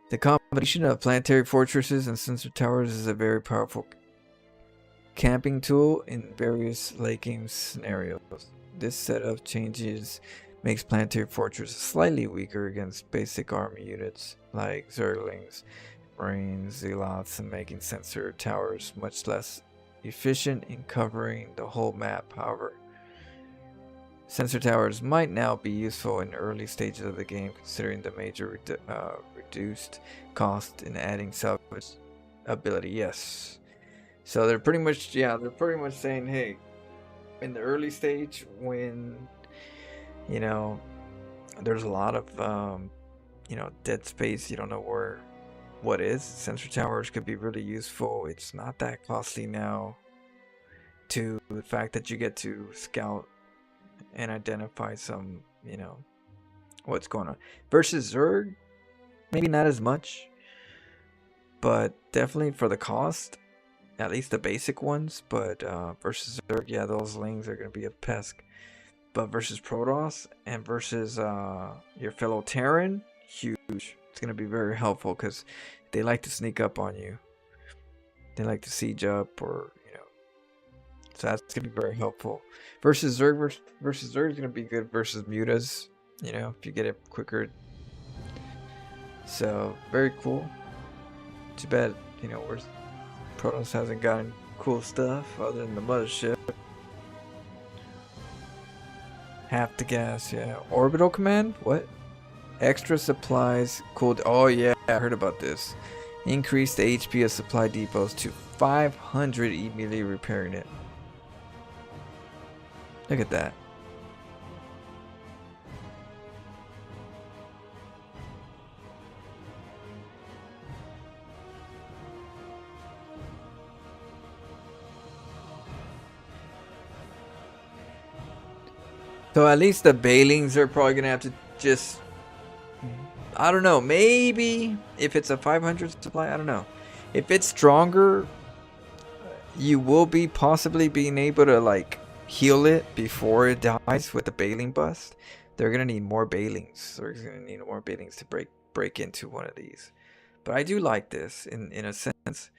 The combination of planetary fortresses and sensor towers is a very powerful camping tool in various late game scenarios. This setup makes planetary fortresses slightly weaker against basic army units like Zerglings, Marines, Zealots, and making sensor towers much less efficient in covering the whole map. However, sensor towers might now be useful in early stages of the game, considering the major reduced cost in adding salvage ability. Yes, so they're pretty much saying, hey, in the early stage, when there's a lot of dead space, you don't know what is, sensor towers could be really useful. It's not that costly now, to the fact that you get to scout and identify some, what's going on. Versus Zerg, maybe not as much, but definitely for the cost, at least the basic ones. But versus Zerg, yeah, those lings are going to be a pest. But versus Protoss and versus your fellow Terran, huge. It's going to be very helpful, because they like to sneak up on you. They like to siege up, or so that's going to be very helpful. Versus Zerg, versus Zerg is going to be good versus Mutas, if you get it quicker. So, very cool. Too bad, where Protoss hasn't gotten cool stuff other than the mothership. Half the gas, yeah. Orbital command? What? Extra supplies cooled. Oh yeah, I heard about this. Increase the HP of supply depots to 500 immediately repairing it. Look at that. So at least the Bailings are probably gonna have to just, I don't know, maybe if it's a 500 supply, I don't know. If it's stronger, you will be possibly being able to like heal it before it dies with the Bailing bust. They're gonna need more Bailings. They're gonna need more Bailings to break into one of these. But I do like this in a sense,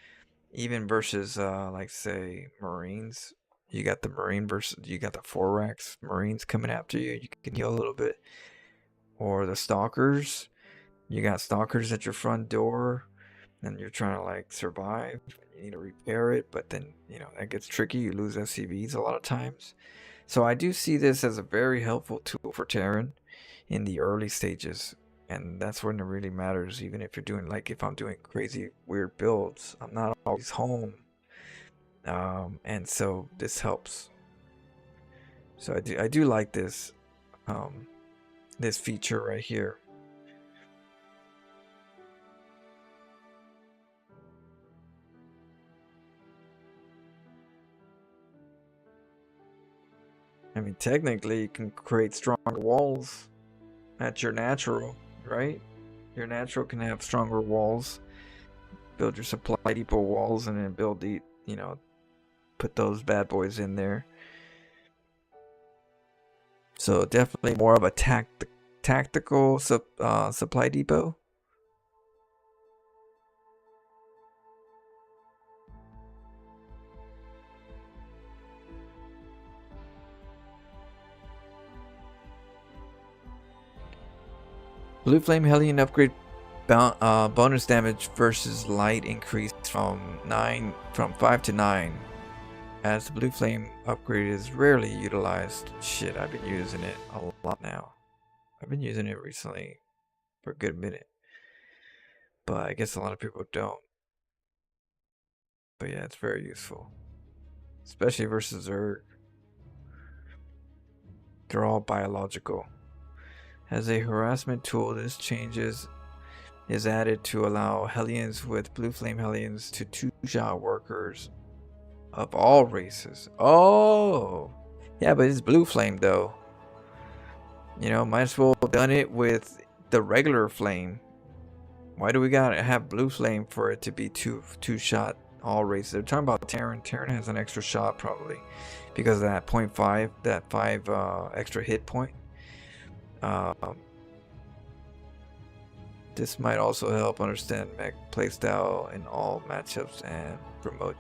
even versus like say Marines. You got the Marine versus you got the Forax Marines coming after you. You can heal a little bit. Or the Stalkers. You got Stalkers at your front door, and you're trying to like survive. You need to repair it, but then that gets tricky. You lose SCVs a lot of times. So I do see this as a very helpful tool for Terran in the early stages, and that's when it really matters. Even if you're doing, like, if I'm doing crazy weird builds, I'm not always home, and so this helps. So I do like this this feature right here. I mean, technically, you can create stronger walls at your natural, right? Your natural can have stronger walls. Build your supply depot walls, and then build the, put those bad boys in there. So definitely more of a tactical supply depot. Blue Flame Hellion upgrade bonus damage versus light increased from 5 to 9. As the Blue Flame upgrade is rarely utilized. Shit, I've been using it a lot now. I've been using it recently for a good minute. But I guess a lot of people don't. But yeah, it's very useful. Especially versus Zerg. They're all biological. As a harassment tool, this changes is added to allow Hellions with Blue Flame Hellions to two-shot workers of all races. Oh! Yeah, but it's Blue Flame though. You know, might as well have done it with the regular flame. Why do we gotta have Blue Flame for it to be two-shot all races? They're talking about Terran. Terran has an extra shot probably because of that 0.5, that 5 extra hit point. This might also help understand mech playstyle in all matchups and promote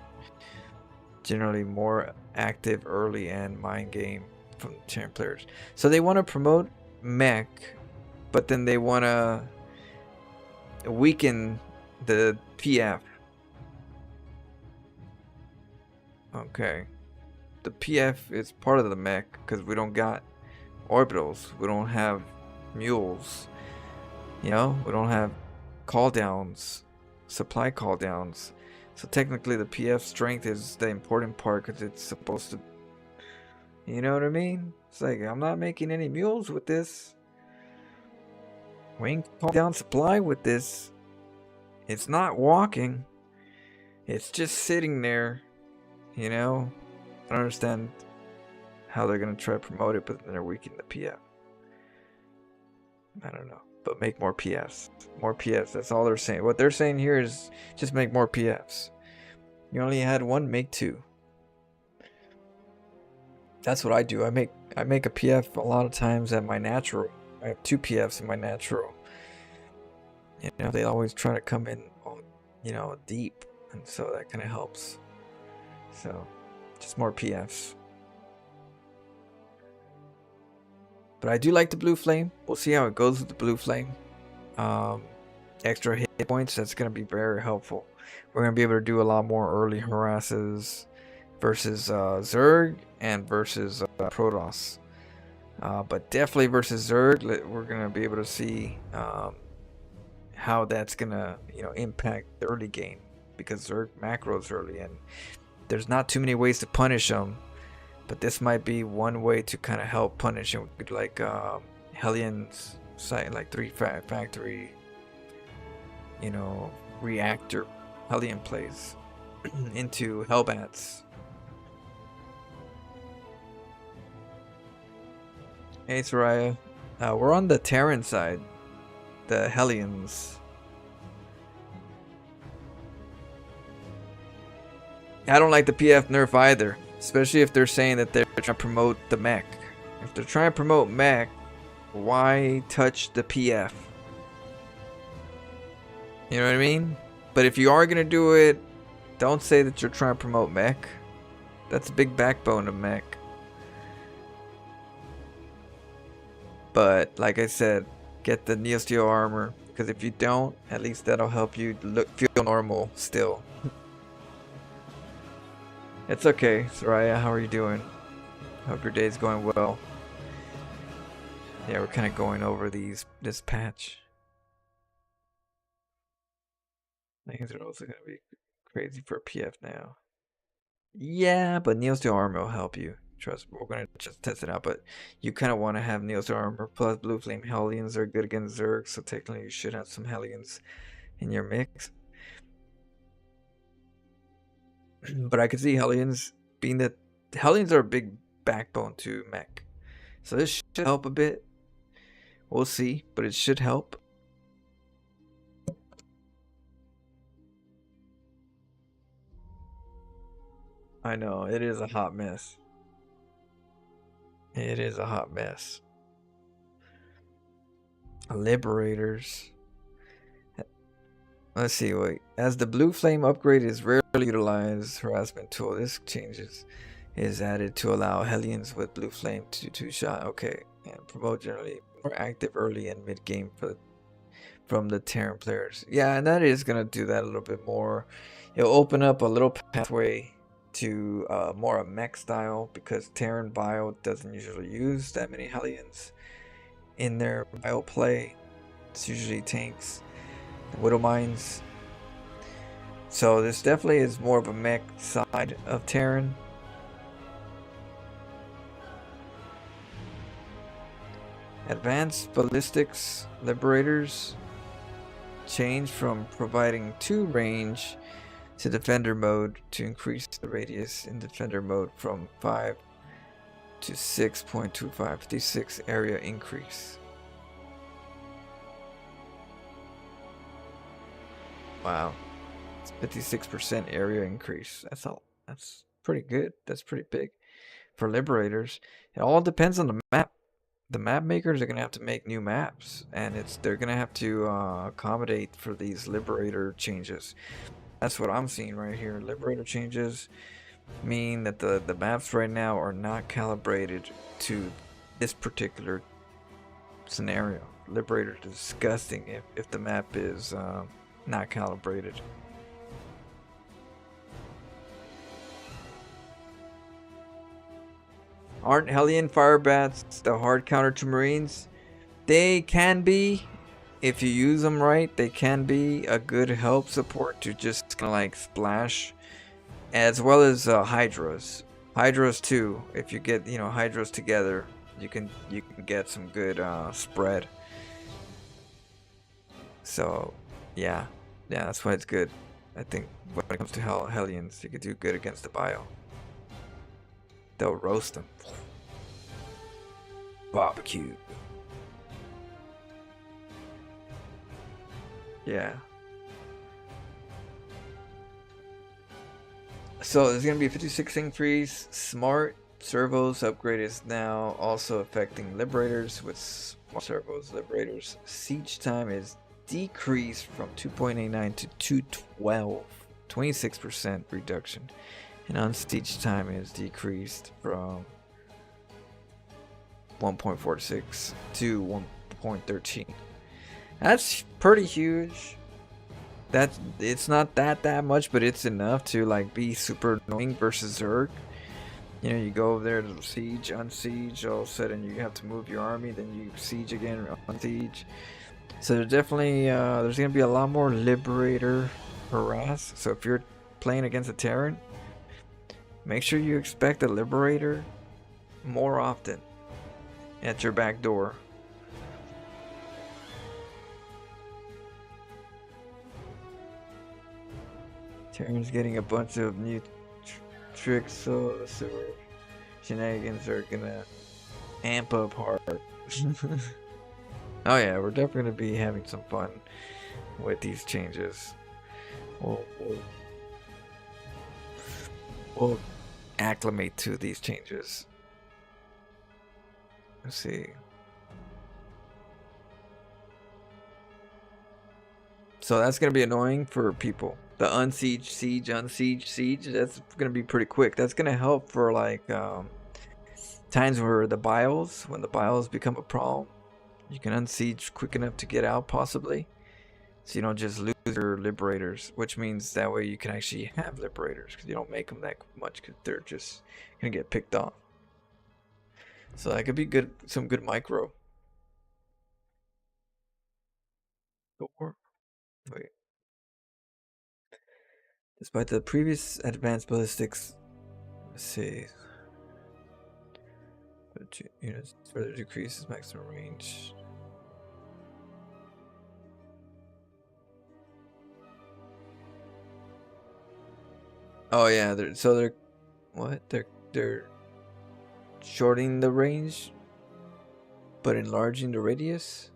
generally more active early and mind game from Terran players. So they want to promote mech, but then they want to weaken the PF. Okay. The PF is part of the mech because we don't got orbitals. We don't have mules. You know, we don't have call downs, supply call downs. So technically the PF strength is the important part because it's supposed to, you know what I mean? It's like, I'm not making any mules with this. We ain't call down supply with this. It's not walking. It's just sitting there, you know? I don't understand how they're going to try to promote it, but then they're weakening the PF. I don't know. But make more PFs. More PFs. That's all they're saying. What they're saying here is just make more PFs. You only had one, make two. That's what I do. I make a PF a lot of times at my natural. I have 2 PFs in my natural. You know, they always try to come in, you know, deep, and so that kind of helps. So, just more PFs. But I do like the Blue Flame. We'll see how it goes with the Blue Flame. Extra hit points, that's going to be very helpful. We're going to be able to do a lot more early harasses versus Zerg and versus Protoss. But definitely versus Zerg, we're going to be able to see how that's going to, you know, impact the early game. Because Zerg macros early, and there's not too many ways to punish them. But this might be one way to kind of help punish him, like Hellions site, like 3 factory, you know, reactor Hellion plays into Hellbats. Hey Soraya, we're on the Terran side, the Hellions. I don't like the PF nerf either. Especially if they're saying that they're trying to promote the mech. If they're trying to promote mech, why touch the PF? You know what I mean? But if you are going to do it, don't say that you're trying to promote mech. That's a big backbone of mech. But like I said, get the Neosteel armor. Because if you don't, at least that'll help you feel normal still. It's okay, Soraya, how are you doing? Hope your day's going well. Yeah, we're kind of going over this patch. Things are also going to be crazy for PF now. Yeah, but Neosteel armor will help you. Trust me, we're going to just test it out. But you kind of want to have Neosteel armor plus Blue Flame Hellions are good against Zerg, so technically you should have some Hellions in your mix. But I could see Hellions being that Hellions are a big backbone to mech. So this should help a bit. We'll see, but it should help. I know, it is a hot mess. It is a hot mess. Liberators. Let's see, wait. As the blue flame upgrade is rarely utilized harassment tool, this changes is added to allow Hellions with blue flame to two-shot. Okay. And promote generally more active early and mid game from the Terran players. Yeah, and that is gonna do that a little bit more. It'll open up a little pathway to more a mech style because Terran bio doesn't usually use that many Hellions in their bio play. It's usually tanks, Widow Mines. So this definitely is more of a mech side of Terran. Advanced ballistics liberators change from providing 2 range to defender mode to increase the radius in defender mode from 5 to 6.25, 56 area increase. Wow, it's 56% area increase. That's pretty good. That's pretty big for liberators. It all depends on the map. The map makers are gonna have to make new maps, and they're gonna have to accommodate for these liberator changes. That's what I'm seeing right here. Liberator changes mean that the maps right now are not calibrated to this particular scenario. Liberator is disgusting if the map is not calibrated. Aren't Hellion fire bats the hard counter to Marines? They can be, if you use them right. They can be a good help support to just kind of like splash, as well as Hydras. Hydras too. If you get Hydras together, you can get some good spread. So yeah, that's why it's good. I think when it comes to Hellions, you could do good against the bio. They'll roast them. Barbecue. Yeah. So there's gonna be a 56 increase. Smart servos upgrade is now also affecting liberators with smart servos. Liberators siege time is decreased from 2.89 to 212, 26% reduction, and unsiege time is decreased from 1.46 to 1.13. That's pretty huge. It's not that much, but it's enough to like be super annoying versus Zerg. You go over there to siege, unsiege, all of a sudden you have to move your army, then you siege again, unsiege. So there's definitely there's gonna be a lot more liberator harass. So if you're playing against a Terran, make sure you expect a liberator more often at your back door. Terran's getting a bunch of new tricks, so the shenanigans are gonna amp up hard. Oh yeah, we're definitely gonna be having some fun with these changes. We'll acclimate to these changes. Let's see. So that's gonna be annoying for people. The unsiege, siege, unsiege, siege. That's gonna be pretty quick. That's gonna help for like times where when the bios become a problem. You can unsiege quick enough to get out, possibly, so you don't just lose your liberators. Which means that way you can actually have liberators because you don't make them that much because they're just gonna get picked off. So that could be good. Some good micro. Wait. Despite the previous advanced ballistics, let's see. Units further decreases maximum range. Oh yeah, they're what? They're shortening the range, but enlarging the radius.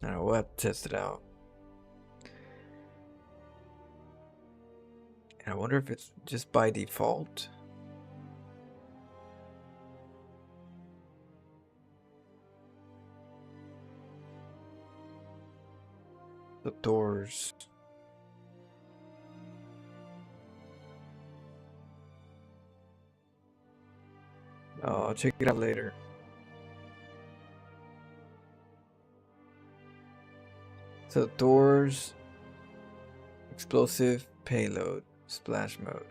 I don't know. We'll have to test it out. And I wonder if it's just by default. The doors. Oh, I'll check it out later. So doors, explosive payload, splash mode.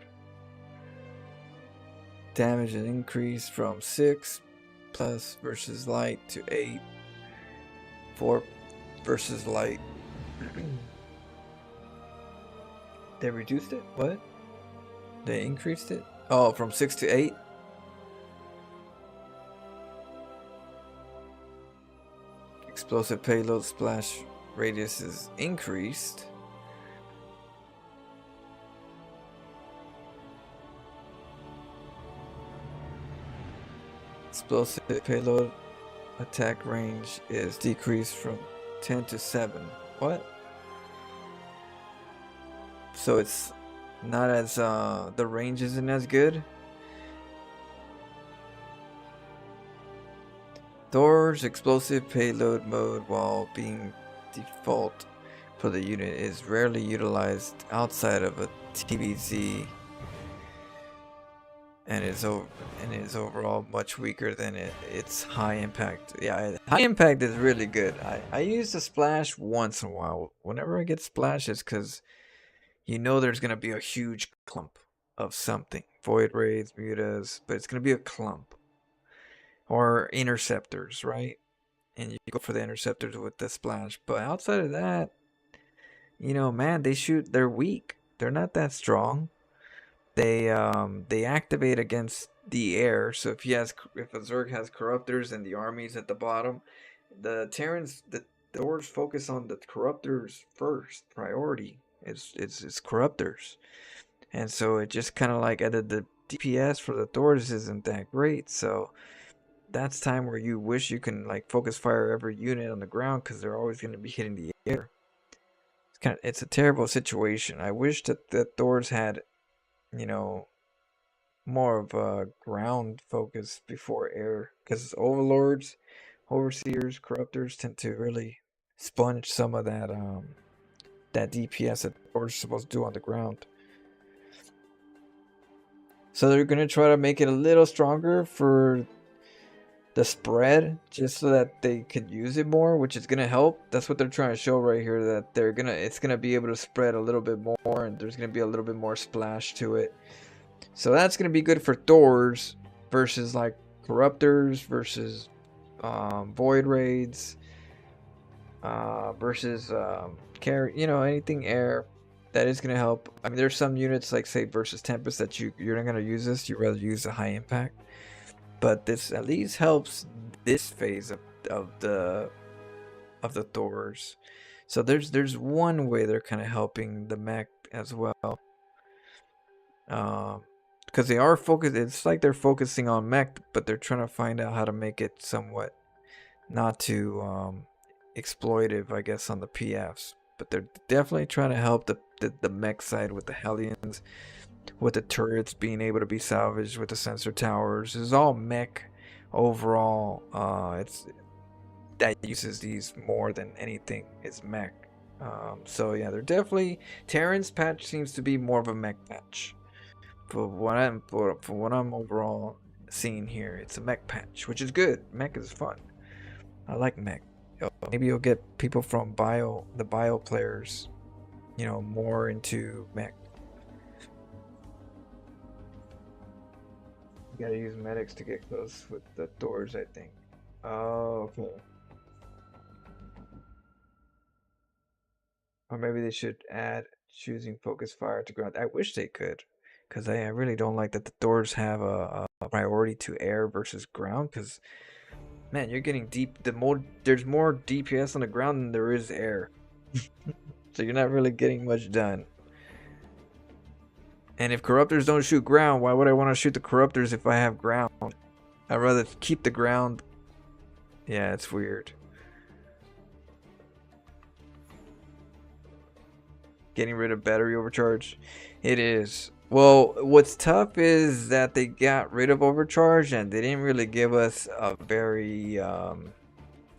Damage is increased from 6 plus versus light to 8. 4 versus light. They reduced it? What? They increased it? Oh, from 6 to 8? Explosive payload splash radius is increased. Explosive payload attack range is decreased from 10 to 7. What? So it's not as the range isn't as good. Doors explosive payload mode, while being default for the unit, is rarely utilized outside of a TBZ and is overall much weaker than its high impact. Yeah, high impact is really good. I use the splash once in a while. Whenever I get splashes, because you know there's gonna be a huge clump of something. Void raids, mutas, but it's gonna be a clump. Or interceptors, right? And you go for the interceptors with the splash. But outside of that, you know, man, they're weak. They're not that strong. They activate against the air. So if a Zerg has corruptors and the armies at the bottom, the Terrans, the doors focus on the corruptors first. Priority. It's corruptors. And so it just kind of like added the DPS for the doors isn't that great. So that's time where you wish you can like focus fire every unit on the ground, because they're always going to be hitting the air. It's a terrible situation. I wish that the doors had, you know, more of a ground focus before air, because overlords, overseers, corruptors tend to really sponge some of that that DPS that the doors are supposed to do on the ground. So they're gonna try to make it a little stronger for the spread, just so that they could use it more, which is gonna help. That's what they're trying to show right here, that it's gonna be able to spread a little bit more, and there's gonna be a little bit more splash to it. So that's gonna be good for doors versus like corruptors versus void raids versus carry, you know, anything air. That is gonna help. I mean, there's some units like say versus Tempest that you're not gonna use this. You rather use a high impact. But this at least helps this phase of the doors. So there's one way they're kind of helping the mech as well. Because they are focused. It's like they're focusing on mech, but they're trying to find out how to make it somewhat not too exploitive, I guess, on the PFs. But they're definitely trying to help the mech side with the Hellions, with the turrets being able to be salvaged, with the sensor towers. It's all mech overall. It's that uses these more than anything is mech. So yeah, they're definitely, Terran's patch seems to be more of a mech patch. For what I'm overall seeing here, it's a mech patch, which is good. Mech is fun. I like mech. Maybe you'll get people from the bio players, you know, more into mech. You gotta use medics to get close with the doors, I think. Oh, okay. Or maybe they should add choosing focus fire to ground. I wish they could, because I really don't like that the doors have a priority to air versus ground. Because man, you're getting deep. There's more DPS on the ground than there is air, so you're not really getting much done. And if corruptors don't shoot ground, why would I want to shoot the corruptors if I have ground? I'd rather keep the ground. Yeah, it's weird. Getting rid of battery overcharge. It is. Well, what's tough is that they got rid of overcharge and they didn't really give us a very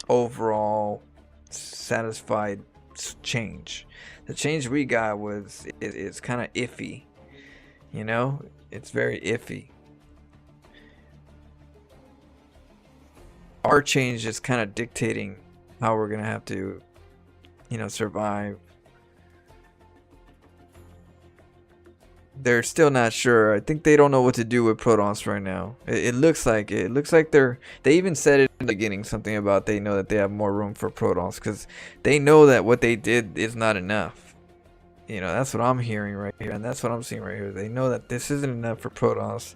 overall satisfied change. The change we got was it's kind of iffy. You know, it's very iffy. Our change is kind of dictating how we're gonna have to, survive. They're still not sure. I think they don't know what to do with Protons right now. It looks like it. It looks like they even said it in the beginning, something about they know that they have more room for Protons because they know that what they did is not enough. That's what I'm hearing right here, and that's what I'm seeing right here. They know that this isn't enough for Protons.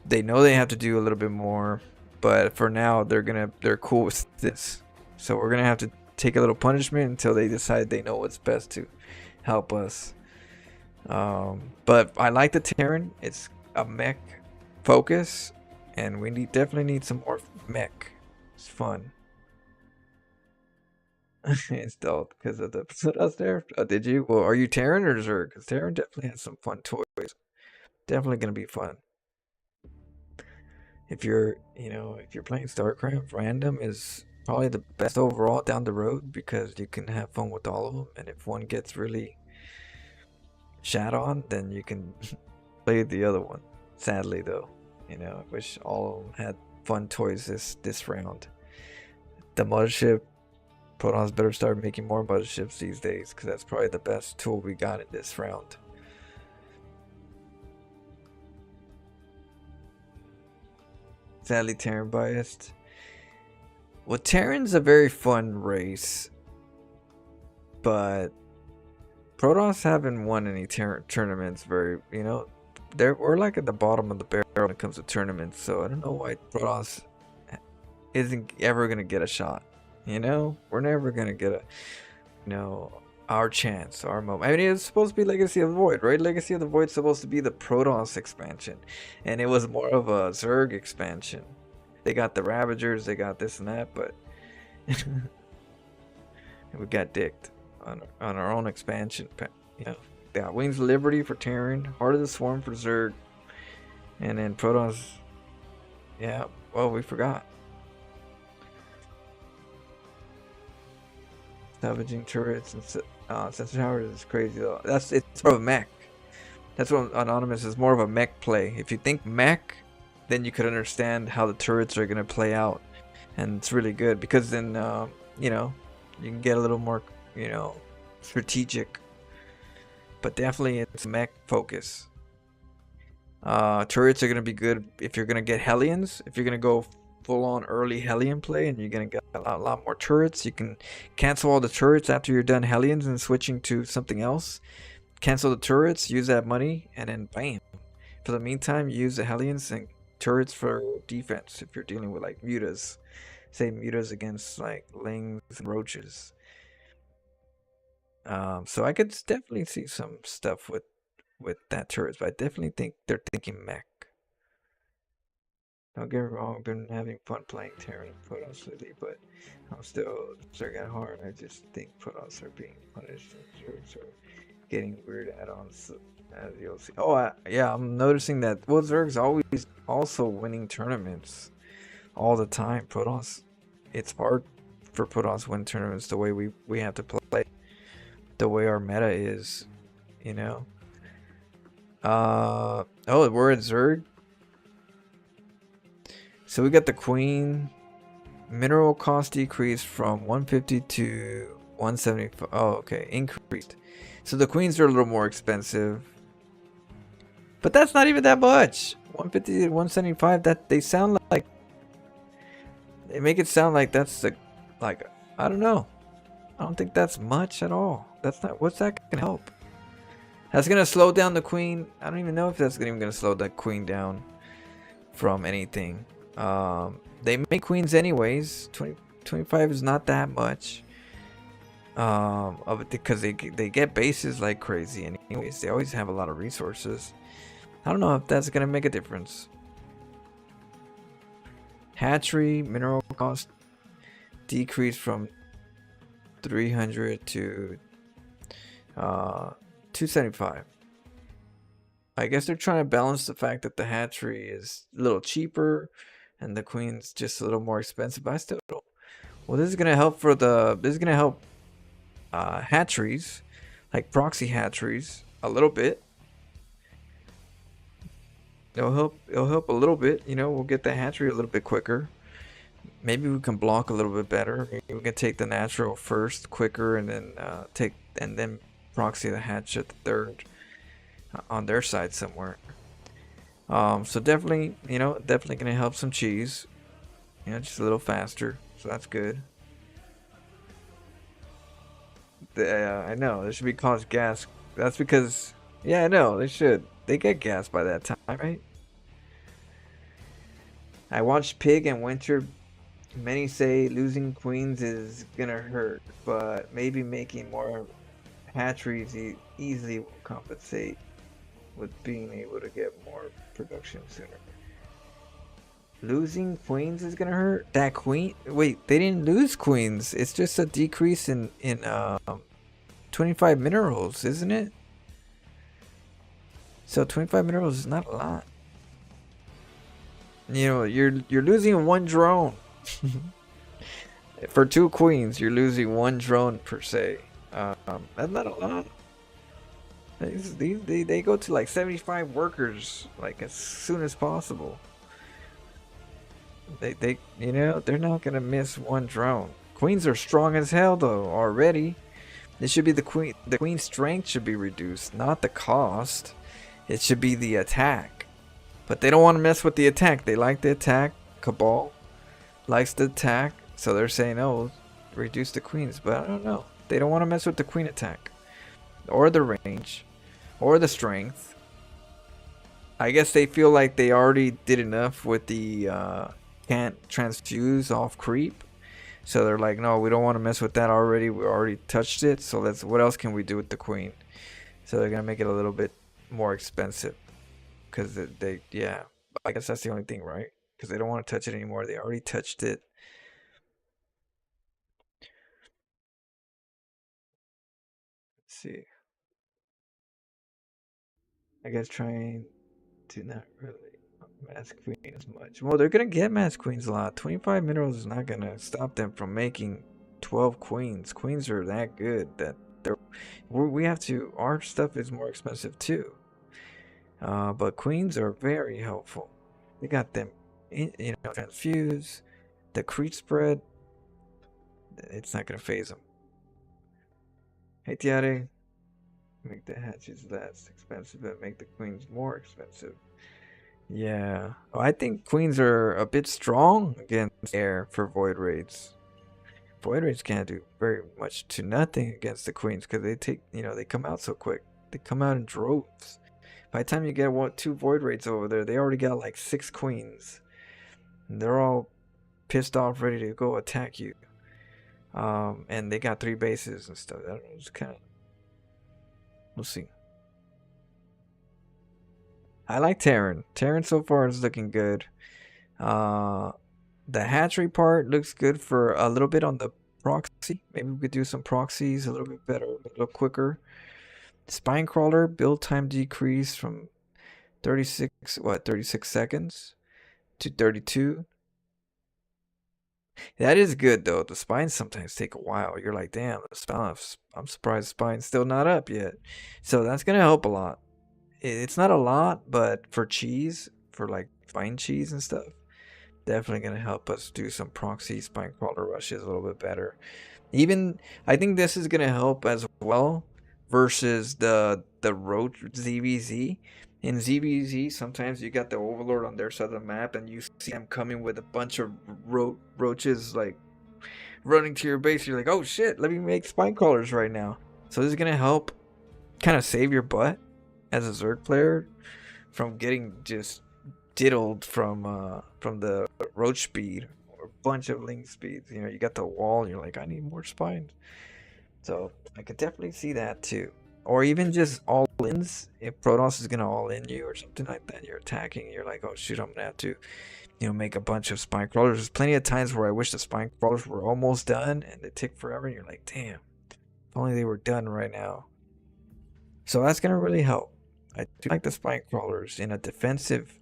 They know they have to do a little bit more, but for now they're cool with this. So we're gonna have to take a little punishment until they decide they know what's best to help us. But I like the Terran. It's a mech focus, and we definitely need some more mech. It's fun. It's dull because of the us there. Did you? Well, are you Terran or Zerg? Because Terran definitely has some fun toys. Definitely gonna be fun. If you're playing StarCraft, random is probably the best overall down the road because you can have fun with all of them, and if one gets really shat on, then you can play the other one. Sadly, though, I wish all of them had fun toys this round. The mothership, Protons better start making more motherships these days because that's probably the best tool we got in this round. Sadly, Terran biased. Well, Terran's a very fun race, but Protons haven't won any tournaments we're like at the bottom of the barrel when it comes to tournaments, so I don't know why Protons isn't ever gonna get a shot. We're never gonna get our chance, our moment. I mean, it's supposed to be Legacy of the Void, right? Legacy of the Void's supposed to be the Protons expansion, and it was more of a Zerg expansion. They got the Ravagers, they got this and that, but we got dicked on our own expansion. They got Wings of Liberty for Terran, Heart of the Swarm for Zerg, and then Protons. Yeah, well, we forgot. Salvaging turrets and sensor towers is crazy though. It's more of a mech. That's what Anonymous is, more of a mech play. If you think mech, then you could understand how the turrets are gonna play out, and it's really good because then you can get a little more strategic. But definitely it's mech focus. Turrets are gonna be good if you're gonna get Hellions. If you're gonna go full on early Hellion play and you're gonna get a lot more turrets, you can cancel all the turrets after you're done Hellions and switching to something else. Cancel the turrets, use that money, and then bam. For the meantime, use the Hellions and turrets for defense if you're dealing with like mutas. Say mutas against like lings and roaches. So I could definitely see some stuff with that turrets, but I definitely think they're thinking mech. Don't get me wrong, I've been having fun playing Terran and Protoss lately, but I'm still circuit hard. I just think Protoss are being punished and Zergs are getting weird add-ons, as you'll see. Oh, yeah, I'm noticing that, well, Zerg's always also winning tournaments all the time. Protoss, it's hard for Protoss win tournaments the way we have to play, the way our meta is, Oh, we're at Zerg. So we got the Queen. Mineral cost decreased from 150 to 175. Oh, okay, increased. So the Queens are a little more expensive, but that's not even that much. 150 to 175. That they sound like they make it sound like that's like I don't know. I don't think that's much at all. That's not. What's that gonna help? That's gonna slow down the Queen. I don't even know if that's even gonna slow that Queen down from anything. They make Queens anyways. 25 is not that much. Of it because they get bases like crazy anyways. They always have a lot of resources. I don't know if that's gonna make a difference. Hatchery mineral cost decreased from 300 to 275. I guess they're trying to balance the fact that the hatchery is a little cheaper and the Queen's just a little more expensive, but I still don't. Well, this is gonna help hatcheries, like proxy hatcheries, a little bit. It'll help. It'll help a little bit. You know, we'll get the hatchery a little bit quicker. Maybe we can block a little bit better. Maybe we can take the natural first quicker, and then proxy the hatch at the third on their side somewhere. So definitely, definitely gonna help some cheese. Just a little faster. So that's good. I know there should be caused gas. That's because, yeah, I know they should. They get gas by that time, right? I watched Pig and Winter. Many say losing queens is gonna hurt, but maybe making more hatcheries easily will compensate with being able to get more production sooner. Losing queens is gonna hurt? That queen? Wait, they didn't lose queens. It's just a decrease in 25 minerals, isn't it? So 25 minerals is not a lot. You're losing one drone. For 2 queens, you're losing 1 drone per se. That's not a lot. They go to like 75 workers like as soon as possible. They're not gonna miss 1 drone. Queens are strong as hell though already. It should be the queen's strength should be reduced, not the cost. It should be the attack. But they don't want to mess with the attack. They like the attack. Cabal likes the attack, so they're saying, oh, reduce the queens. But I don't know. They don't want to mess with the queen attack, or the range, or the strength. I guess they feel like they already did enough with the can't transfuse off creep. So they're like, no, we don't want to mess with that already. We already touched it. So what else can we do with the queen? So they're going to make it a little bit more expensive. Because yeah. I guess that's the only thing, right? Because they don't want to touch it anymore. They already touched it. Let's see. I guess trying to not really mass queen as much. Well, they're going to get mass queens a lot. 25 minerals is not going to stop them from making 12 queens. Queens are that good that we have to. Our stuff is more expensive too. But queens are very helpful. They got them, transfuse, the creep spread. It's not gonna phase them. Hey Tiare, make the hatches less expensive, but make the queens more expensive. Yeah, I think queens are a bit strong against air for void raids. Void raids can't do very much to nothing against the queens because they come out so quick. They come out in droves. By the time you get 2 void raids over there, they already got like 6 queens. And they're all pissed off, ready to go attack you. And they got 3 bases and stuff. I don't know, it's kind of... We'll see. I like Terran. Terran so far is looking good. The hatchery part looks good for a little bit on the proxy. Maybe we could do some proxies a little bit better, a little quicker. Spine crawler build time decrease from 36 seconds to 32. That is good though. The spines sometimes take a while. You're like, damn, I'm surprised the spine's still not up yet. So that's gonna help a lot. It's not a lot, but for cheese, for like spine cheese and stuff, definitely gonna help us do some proxy spine crawler rushes a little bit better. Even I think this is gonna help as well versus the roach ZVZ. In ZVZ, sometimes you got the Overlord on their side of the map, and you see them coming with a bunch of roaches like running to your base. You're like, oh shit, let me make spine crawlers right now. So this is gonna help kind of save your butt as a Zerg player from getting just diddled from the roach speed or a bunch of link speeds. You got the wall, and you're like, I need more spines. So I could definitely see that too. Or even just all-ins. If Protoss is gonna all-in you or something like that, you're attacking, you're like, oh shoot, I'm gonna have to, make a bunch of spine crawlers. There's plenty of times where I wish the spine crawlers were almost done and they take forever, and you're like, damn, if only they were done right now. So that's gonna really help. I do like the spine crawlers in a defensive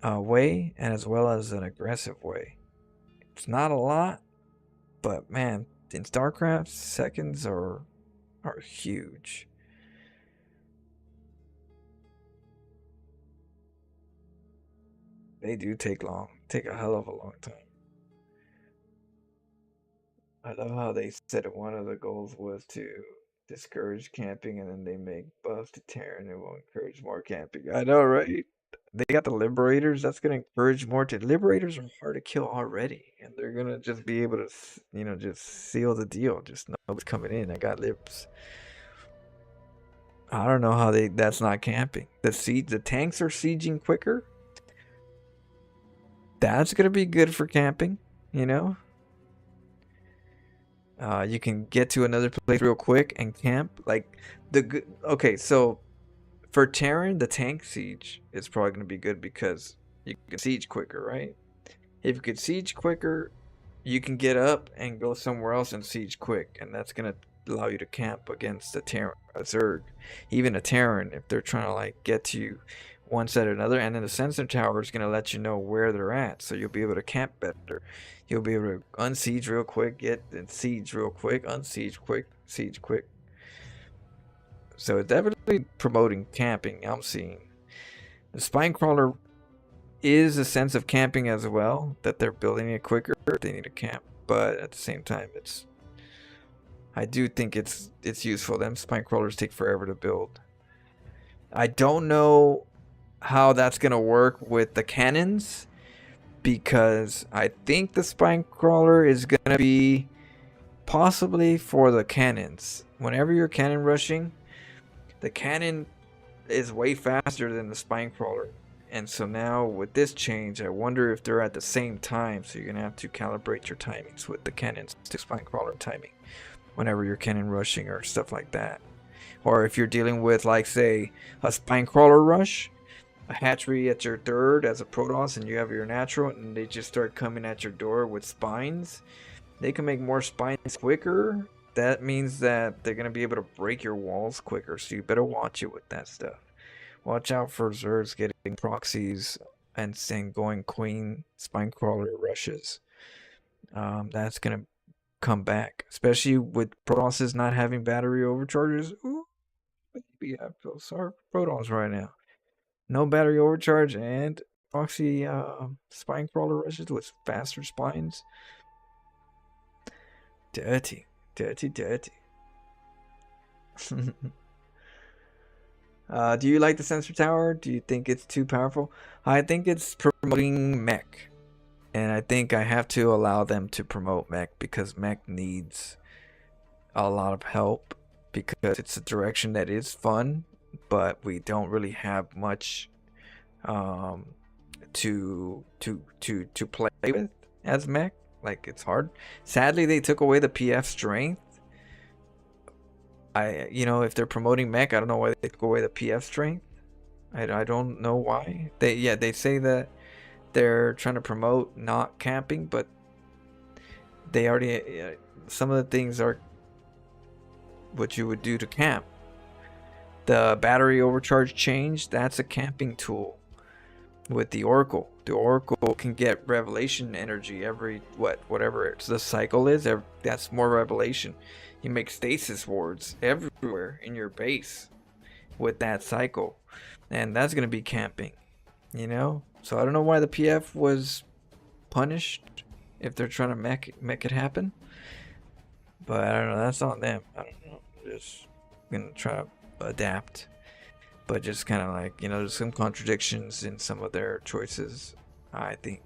way and as well as an aggressive way. It's not a lot, but man, in StarCraft, seconds are huge. They do take a hell of a long time. I love how they said one of the goals was to discourage camping, and then they make buffs to Terran and will encourage more camping. I know, right? They got the Liberators. That's gonna encourage more. To Liberators are hard to kill already, and they're gonna just be able to, just seal the deal. Just know what's coming in. I got libs. I don't know how that's not camping. The tanks are sieging quicker. That's gonna be good for camping, you know. You can get to another place real quick and camp. Like okay, so for Terran, the tank siege is probably gonna be good because you can siege quicker, right? If you could siege quicker, you can get up and go somewhere else and siege quick, and that's gonna allow you to camp against a Zerg, even a Terran if they're trying to like get to you one side or another. And then the sensor tower is gonna let you know where they're at, so you'll be able to camp better. You'll be able to unsiege real quick, get and siege real quick, unsiege quick, siege quick. So it's definitely promoting camping. I'm seeing the Spinecrawler is a sense of camping as well, that they're building it quicker. They need to camp, but at the same time, I do think it's useful. Them spine crawlers take forever to build. I don't know how that's gonna work with the cannons, because I think the spine crawler is gonna be possibly for the cannons. Whenever you're cannon rushing, the cannon is way faster than the spine crawler. And so now with this change, I wonder if they're at the same time. So you're going to have to calibrate your timings with the cannons to spine crawler timing whenever you're cannon rushing or stuff like that. Or if you're dealing with, like, say, a spine crawler rush, a hatchery at your third as a Protoss, and you have your natural, and they just start coming at your door with spines, they can make more spines quicker. That means that they're going to be able to break your walls quicker. So you better watch it with that stuff. Watch out for Zergs getting proxies and going queen spine crawler rushes. That's gonna come back, especially with Protosses not having battery overcharges. Ooh, maybe I feel sorry for Protoss right now. No battery overcharge and proxy spine crawler rushes with faster spines. Dirty, dirty, dirty. Do you like the sensor tower? Do you think it's too powerful? I think it's promoting mech. And I think I have to allow them to promote mech, because mech needs a lot of help, because it's a direction that is fun, but we don't really have much to play with as mech. Like, it's hard. Sadly, they took away the PF strength. If they're promoting mech, I don't know why they took away the PF strength. I don't know why. They say that they're trying to promote not camping, but they already some of the things are what you would do to camp. The battery overcharge change, that's a camping tool. With the Oracle, can get revelation energy every whatever the cycle is. That's more revelation. You make stasis wards everywhere in your base with that cycle, and that's gonna be camping, So I don't know why the PF was punished if they're trying to make it happen, but I don't know. That's on them. I don't know. Just gonna try to adapt, but just kind of like, there's some contradictions in some of their choices. I think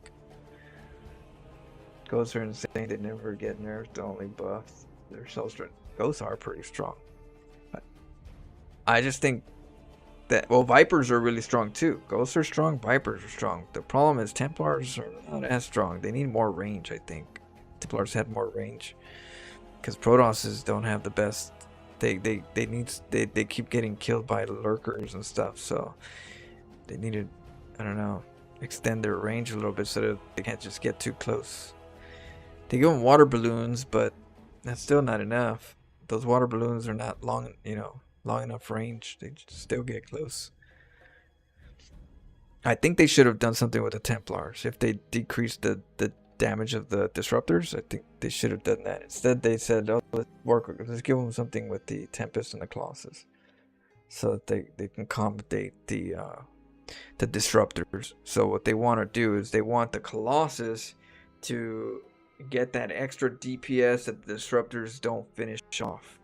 ghosts are insane. They never get nerfed. Only buffs. They're so strong. Ghosts are pretty strong. I just think that, Vipers are really strong too. Ghosts are strong. Vipers are strong. The problem is Templars are not as strong. They need more range, I think. Templars had more range because Protosses don't have the best. They keep getting killed by lurkers and stuff. So they need to, I don't know, extend their range a little bit so that they can't just get too close. They go in water balloons, but that's still not enough. Those water balloons are not long enough range. They still get close. I think they should have done something with the Templars. If they decreased the damage of the disruptors. I think they should have done that. Instead, they said, "Oh, let's give them something with the Tempest and the Colossus, so that they can accommodate the disruptors." So what they want to do is they want the Colossus to get that extra DPS that the disruptors don't finish off.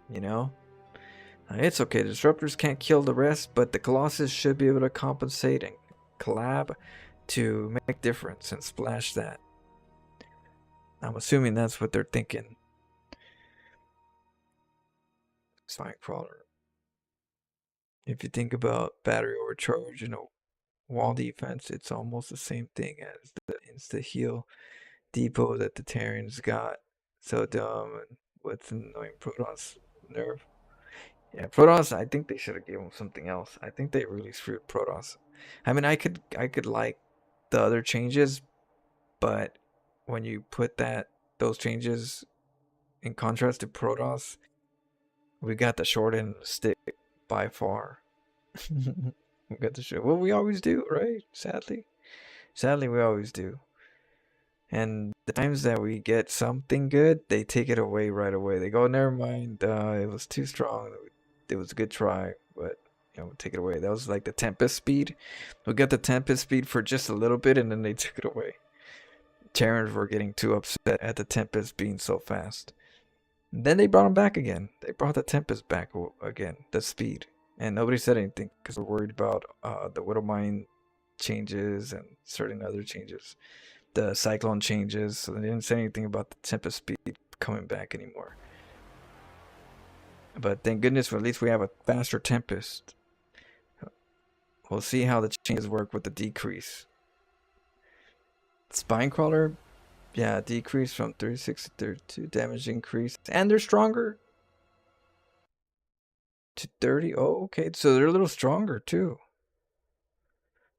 It's okay. The disruptors can't kill the rest, but the Colossus should be able to compensate and collab to make a difference and splash that. I'm assuming that's what they're thinking. Spine Crawler. If you think about battery overcharge, wall defense, it's almost the same thing as the insta heal depot that the Terrans got. So dumb. And what's annoying Protoss nerf? Yeah, Protoss. I think they should have given him something else. I think they really screwed Protoss. I mean, I could like the other changes, but when you put those changes in contrast to Protoss, we got the short end of the stick by far. We got the short. Well, we always do, right? Sadly, we always do. And the times that we get something good, they take it away right away. They go, never mind, it was too strong. It was a good try, but take it away. That was like the Tempest speed. We got the Tempest speed for just a little bit, and then they took it away. Terrans were getting too upset at the Tempest being so fast. And then they brought him back again. They brought the Tempest back again, the speed. And nobody said anything because we're worried about the Widowmine changes and certain other changes. The Cyclone changes, so they didn't say anything about the Tempest speed coming back anymore. But thank goodness, at least we have a faster Tempest. We'll see how the changes work with the decrease. Spinecrawler, yeah, decrease from 36 to 32, damage increase, and they're stronger to 30. Oh, okay, so they're a little stronger too.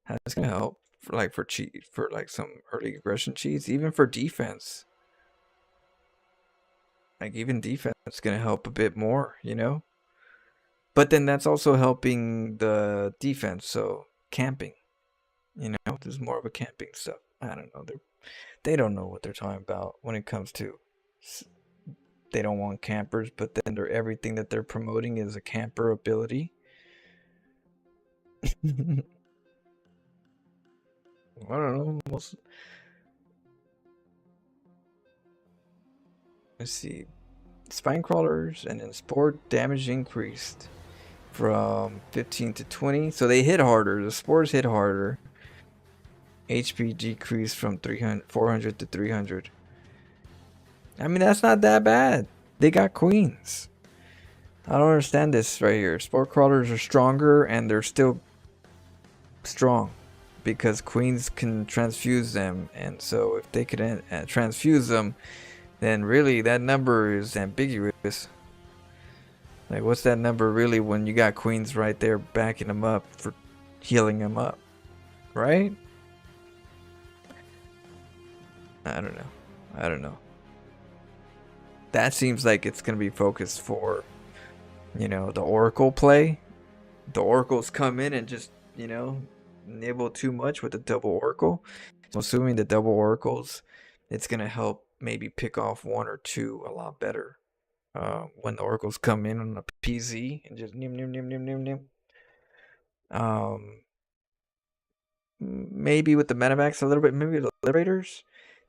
That's gonna help for like some early aggression cheats, even for defense. Like even defense is gonna help a bit more, But then that's also helping the defense, so camping, there's more of a camping stuff. I don't know. They don't know what they're talking about when it comes to. They don't want campers, but then everything that they're promoting is a camper ability. I don't know. Let's see. Spine crawlers and then spore damage increased from 15 to 20. So they hit harder. The spores hit harder. HP decreased from 400 to 300. I mean, that's not that bad. They got queens. I don't understand this right here. Spore crawlers are stronger and they're still strong because queens can transfuse them. And so if they can transfuse them, then really that number is ambiguous. Like, what's that number really when you got queens right there backing them up for healing them up, right? I don't know. That seems like it's going to be focused for, the Oracle play. The Oracles come in and just, nibble too much with the double Oracle. So assuming the double Oracles, it's going to help maybe pick off one or two a lot better. When the Oracles come in on a PZ and just nim. Maybe with the Medivacs a little bit, maybe the Liberators,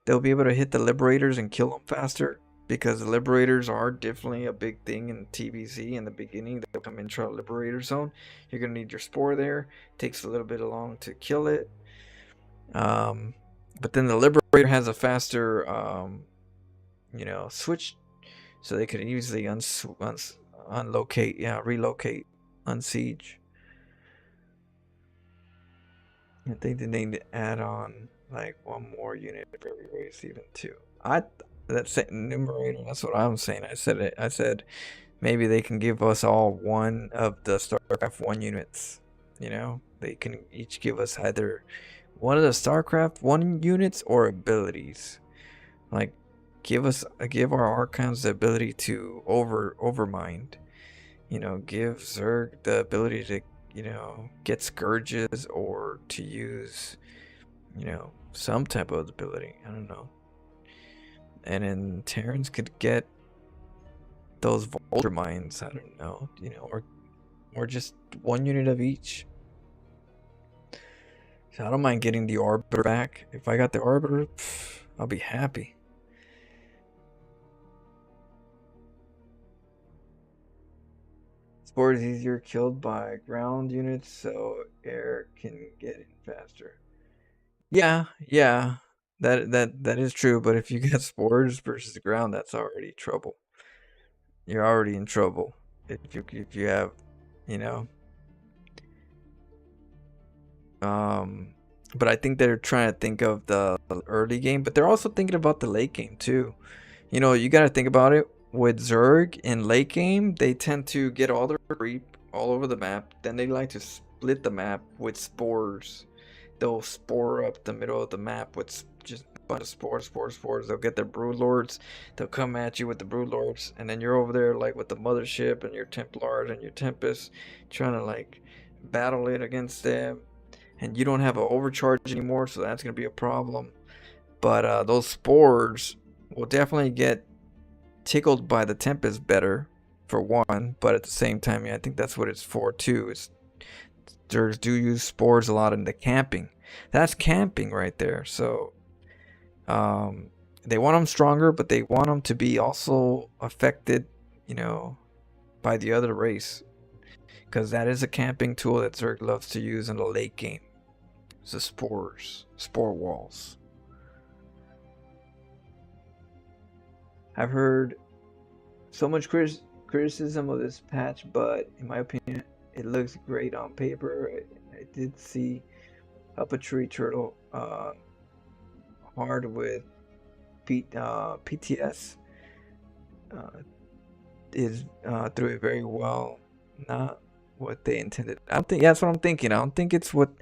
they'll be able to hit the Liberators and kill them faster. Because the Liberators are definitely a big thing in TVZ in the beginning. They'll come into a Liberator zone. You're going to need your Spore there. Takes a little bit long to kill it. But then the Liberator has a faster, switch. So they could easily relocate, unsiege. I think they need to add on like one more unit for every race, even two. That's numerator. That's what I'm saying. I said maybe they can give us all one of the StarCraft 1 units. They can each give us either one of the StarCraft 1 units or abilities. Like give our Archons the ability to overmind. Give Zerg the ability to get scourges or to use some type of ability. I don't know. And then Terrans could get those Vulture Mines, I don't know, or just one unit of each. So I don't mind getting the Arbiter back. If I got the Arbiter, I'll be happy. Spore is easier killed by ground units, so air can get in faster. Yeah, that is true. But if you get spores versus the ground, that's already trouble. You're already in trouble if you have, you know. But I think they're trying to think of the early game, but they're also thinking about the late game too. You got to think about it. With Zerg in late game, they tend to get all their creep all over the map. Then they like to split the map with spores. They'll spore up the middle of the map with just a bunch of spores. They'll get their broodlords. They'll come at you with the broodlords, and then you're over there like with the mothership and your Templars and your Tempest, trying to like battle it against them. And you don't have an overcharge anymore, so that's gonna be a problem. But those spores will definitely get tickled by the Tempest better, for one. But at the same time, yeah, I think that's what it's for too. Zergs do use spores a lot in the camping. That's camping right there. So they want them stronger, but they want them to be also affected, by the other race, because that is a camping tool that Zerg loves to use in the late game. It's the spore walls. I've heard so much criticism of this patch, but in my opinion, it looks great on paper. I did see Puppetry Turtle hard with PTS is through it very well. Not what they intended. I don't think that's what I'm thinking. I don't think it's what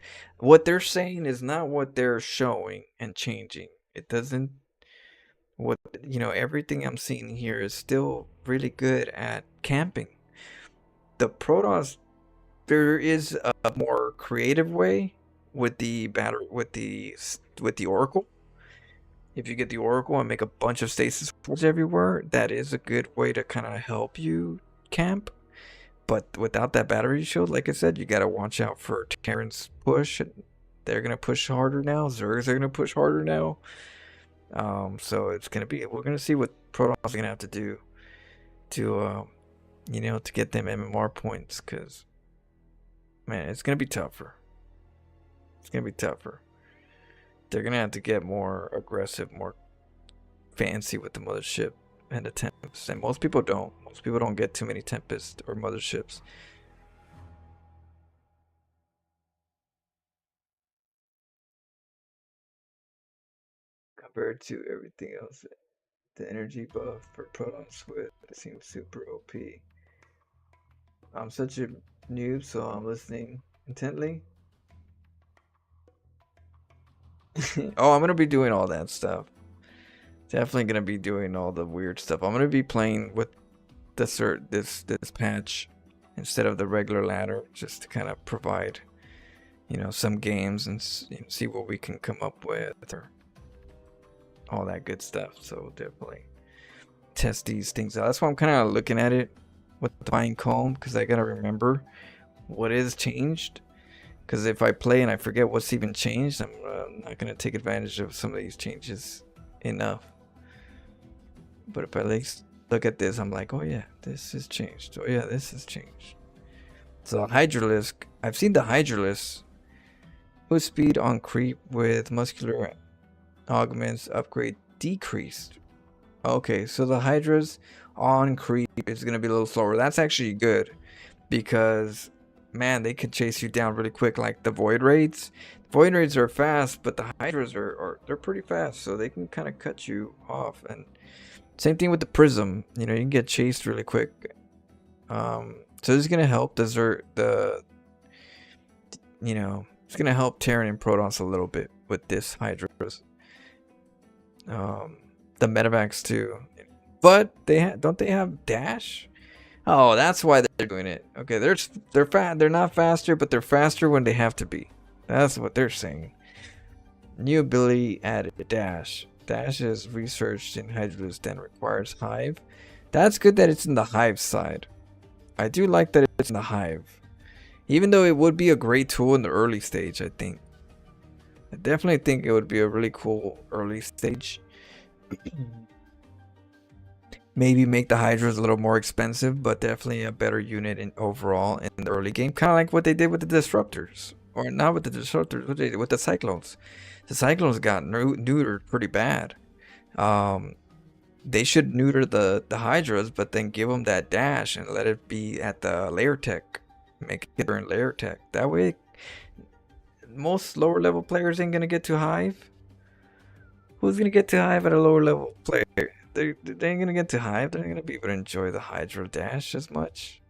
they're saying is not what they're showing and changing. It doesn't. Everything I'm seeing here is still really good at camping. The Protoss, there is a more creative way with the Oracle. If you get the Oracle and make a bunch of stasis forts everywhere, that is a good way to kind of help you camp. But without that battery shield, like I said, you got to watch out for Terran's push. They're going to push harder now. Zergs are going to push harder now. So we're gonna see what Protoss are gonna have to do to to get them MMR points, because man, it's gonna be tougher. They're gonna have to get more aggressive, more fancy with the mothership and the Tempest, and most people don't get too many Tempest or motherships. Compared to everything else, the energy buff for Protoss seems super OP. I'm such a noob, so I'm listening intently. Oh, I'm gonna be doing all that stuff. Definitely gonna be doing all the weird stuff. I'm gonna be playing with this patch instead of the regular ladder, just to kind of provide, some games and see what we can come up with, or all that good stuff. So definitely test these things out. That's why I'm kind of looking at it with the Divine Comb, because I gotta remember what is changed. Because if I play and I forget what's even changed, I'm not gonna take advantage of some of these changes enough. But if I look at this, I'm like, oh yeah, this has changed. Oh yeah, this has changed. So Hydralisk, I've seen the Hydralisk boost speed on creep with muscular augments upgrade decreased. Okay, so the Hydras on creep is going to be a little slower. That's actually good, because man, they can chase you down really quick, like the Void Raids. Void Raids are fast, but the Hydras they're pretty fast, so they can kind of cut you off. And same thing with the Prism. You can get chased really quick. So this is going to help it's going to help Terran and Protoss a little bit with this Hydras. The Medivacs too, but don't they have dash? Oh, that's why they're doing it. Okay, they're not faster, but they're faster when they have to be. That's what they're saying. New ability added dash. Dash is researched in Hydras then requires Hive. That's good that it's in the Hive side. I do like that it's in the Hive. Even though it would be a great tool in the early stage, I think. I definitely think it would be a really cool early stage. Maybe make the Hydras a little more expensive, but definitely a better unit in overall in the early game. Kind of like what they did with the Disruptors. Or not with the Disruptors, what they did with the Cyclones. The Cyclones got neutered pretty bad. Um, they should neuter the Hydras, but then give them that dash and let it be at the layer tech. Make it in layer tech. That way, most lower level players ain't gonna get to Hive. Who's gonna get to Hive at a lower level player? They ain't gonna get to Hive. They're not gonna be able to enjoy the Hydra dash as much.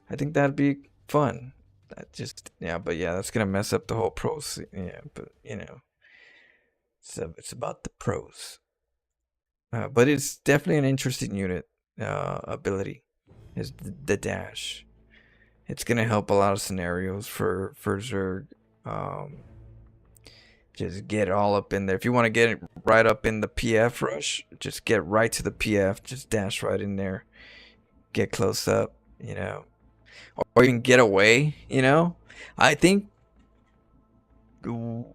I think that'd be fun. That just yeah, but yeah, that's gonna mess up the whole pros. Yeah, but you know, it's about the pros. But it's definitely an interesting unit ability. Is the dash. It's gonna help a lot of scenarios for Zerg. Um, just get it all up in there. If you want to get it right up in the PF rush, just get right to the PF. Just dash right in there. Get close up, you know. Or you can get away, you know. I think the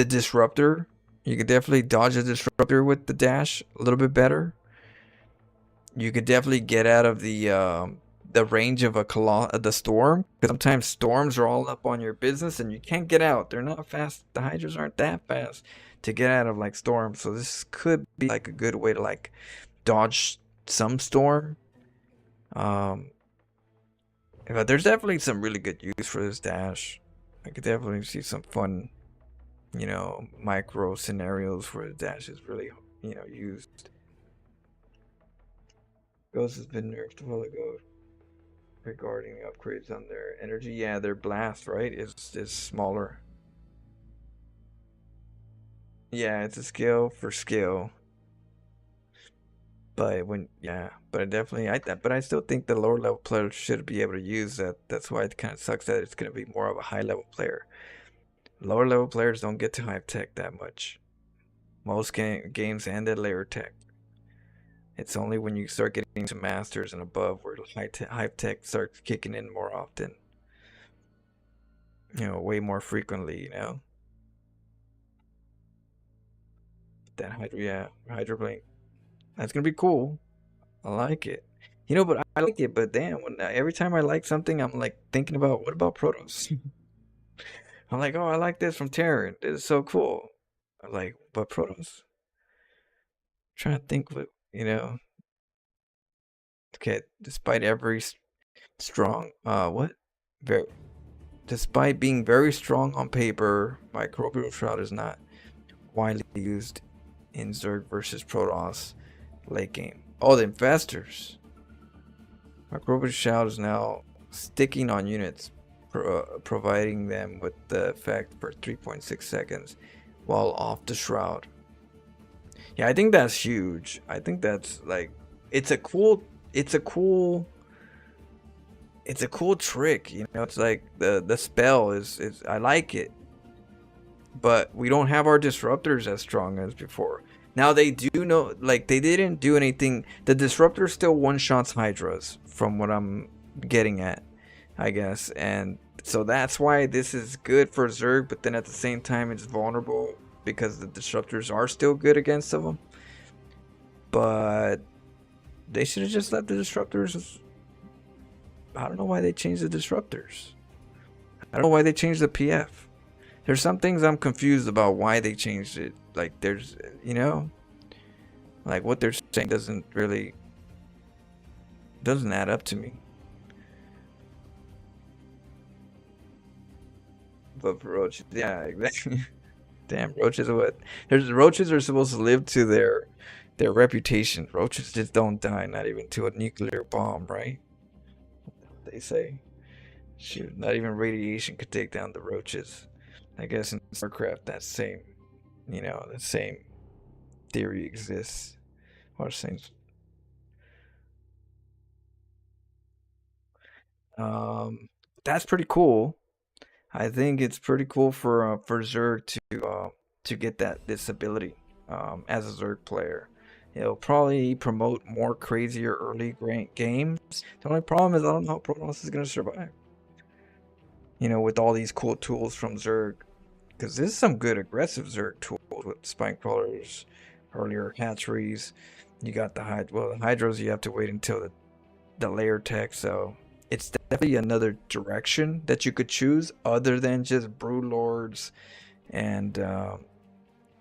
disruptor, you could definitely dodge a disruptor with the dash a little bit better. You could definitely get out of the range of the storm, because sometimes storms are all up on your business and you can't get out. They're not fast. The hydras aren't that fast to get out of like storms. So this could be like a good way to like dodge some storm. Um, but there's definitely some really good use for this dash. I could definitely see some fun, you know, micro scenarios where the dash is really, you know, used. Ghost has been nerfed a while ago regarding upgrades on their energy. Yeah, their blast, right, is smaller. Yeah, it's a scale for skill. But when yeah, but I definitely but I still think the lower level players should be able to use that. That's why it kind of sucks that it's gonna be more of a high level player. Lower level players don't get to high tech that much. Most games end at layer tech. It's only when you start getting to masters and above where high tech starts kicking in more often. You know, way more frequently. You know that hydroblink. That's gonna be cool. I like it. You know, but I like it. But damn, when every time I like something, I'm like thinking about what about Protoss? I'm like, oh, I like this from Terran. This is so cool. I'm like, but Protoss. Trying to think what you know. Okay, despite every strong, what? Very, despite being very strong on paper, Microbial Shroud is not widely used in Zerg versus Protoss late game. Oh, the investors. Microbial Shroud is now sticking on units, providing them with the effect for 3.6 seconds while off the shroud. Yeah, I think that's huge. I think that's like it's a cool it's a cool it's a cool trick, you know. It's like the spell is I like it. But we don't have our disruptors as strong as before. Now they do know, like they didn't do anything. The disruptor still one shots hydras, from what I'm getting at, I guess, and so that's why this is good for Zerg. But then at the same time, it's vulnerable because the disruptors are still good against them. But they should have just let the disruptors. I don't know why they changed the disruptors. I don't know why they changed the PF. There's some things I'm confused about why they changed it. Like there's, you know, like what they're saying doesn't add up to me. But for roaches, yeah, exactly. Damn, roaches are what? There's roaches are supposed to live to their reputation. Roaches just don't die, not even to a nuclear bomb, right? They say. Shoot, not even radiation could take down the roaches. I guess in StarCraft that same, you know, the same theory exists. Or same. Um, that's pretty cool. I think it's pretty cool for Zerg to get this ability as a Zerg player. It'll probably promote more crazier early games. The only problem is I don't know how Protoss is gonna survive. You know, with all these cool tools from Zerg, because there's some good aggressive Zerg tools with spine crawlers, earlier hatcheries. You got the the hydros. You have to wait until the layer tech. So it's definitely another direction that you could choose other than just brood lords and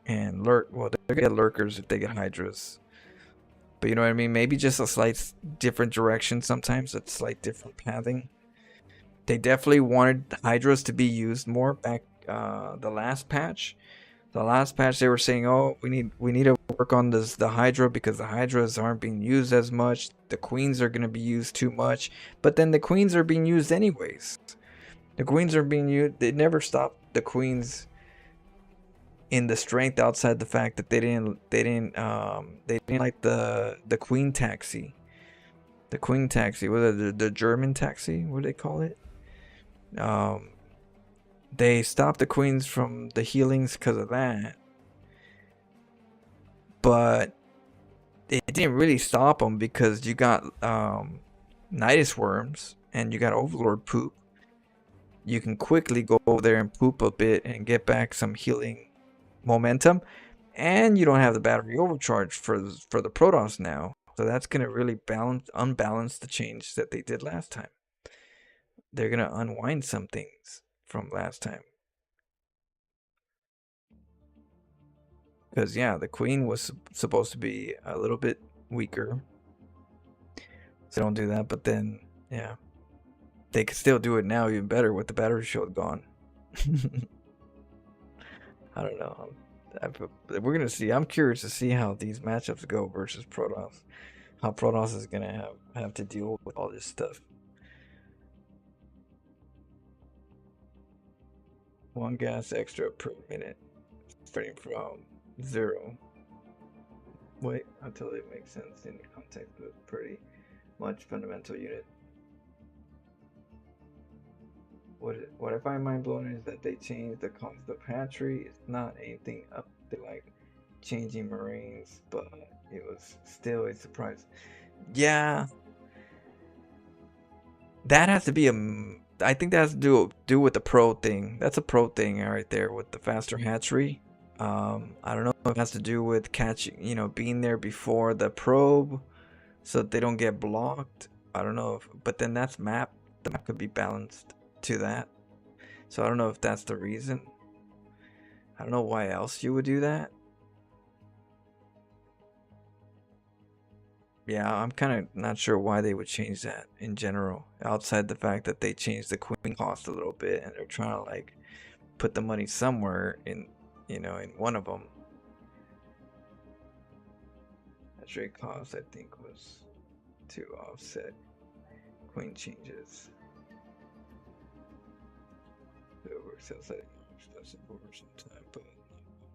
lurk. Well, they get lurkers if they get hydras. But you know what I mean? Maybe just a slight different direction sometimes, a slight different pathing. They definitely wanted hydras to be used more back the last patch. The last patch they were saying, "Oh, we need to work on the Hydra because the Hydras aren't being used as much. The Queens are going to be used too much." But then the Queens are being used anyways. The Queens are being used. They never stopped the Queens in the strength outside the fact that they didn't like the Queen taxi. The Queen taxi, was it the German taxi? What do they call it? They stopped the Queens from the healings because of that. But it didn't really stop them because you got Nidus worms and you got Overlord poop. You can quickly go over there and poop a bit and get back some healing momentum, and you don't have the battery overcharge for the Protoss now. So that's gonna really unbalance the change that they did last time. They're gonna unwind some things from last time. Because yeah, the Queen was supposed to be a little bit weaker. So don't do that, but then yeah. They could still do it now even better with the battery shield gone. I don't know. We're gonna see. I'm curious to see how these matchups go versus Protoss. How Protoss is gonna have to deal with all this stuff. 1 gas extra per minute, starting from 0. Wait until it makes sense in context with pretty much fundamental unit. What I find mind blowing is that they changed the cost of hatchery. It's not anything up to like changing Marines, but it was still a surprise. Yeah, that has to be I think that has to do with the pro thing. That's a pro thing right there with the faster hatchery. I don't know if it has to do with catching, being there before the probe, so that they don't get blocked. I don't know but then the map could be balanced to that. So I don't know if that's the reason. I don't know why else you would do that. Yeah, I'm kind of not sure why they would change that in general, outside the fact that they changed the Queen cost a little bit and they're trying to like put the money somewhere in one of them. That trade cost I think was to offset Queen changes. But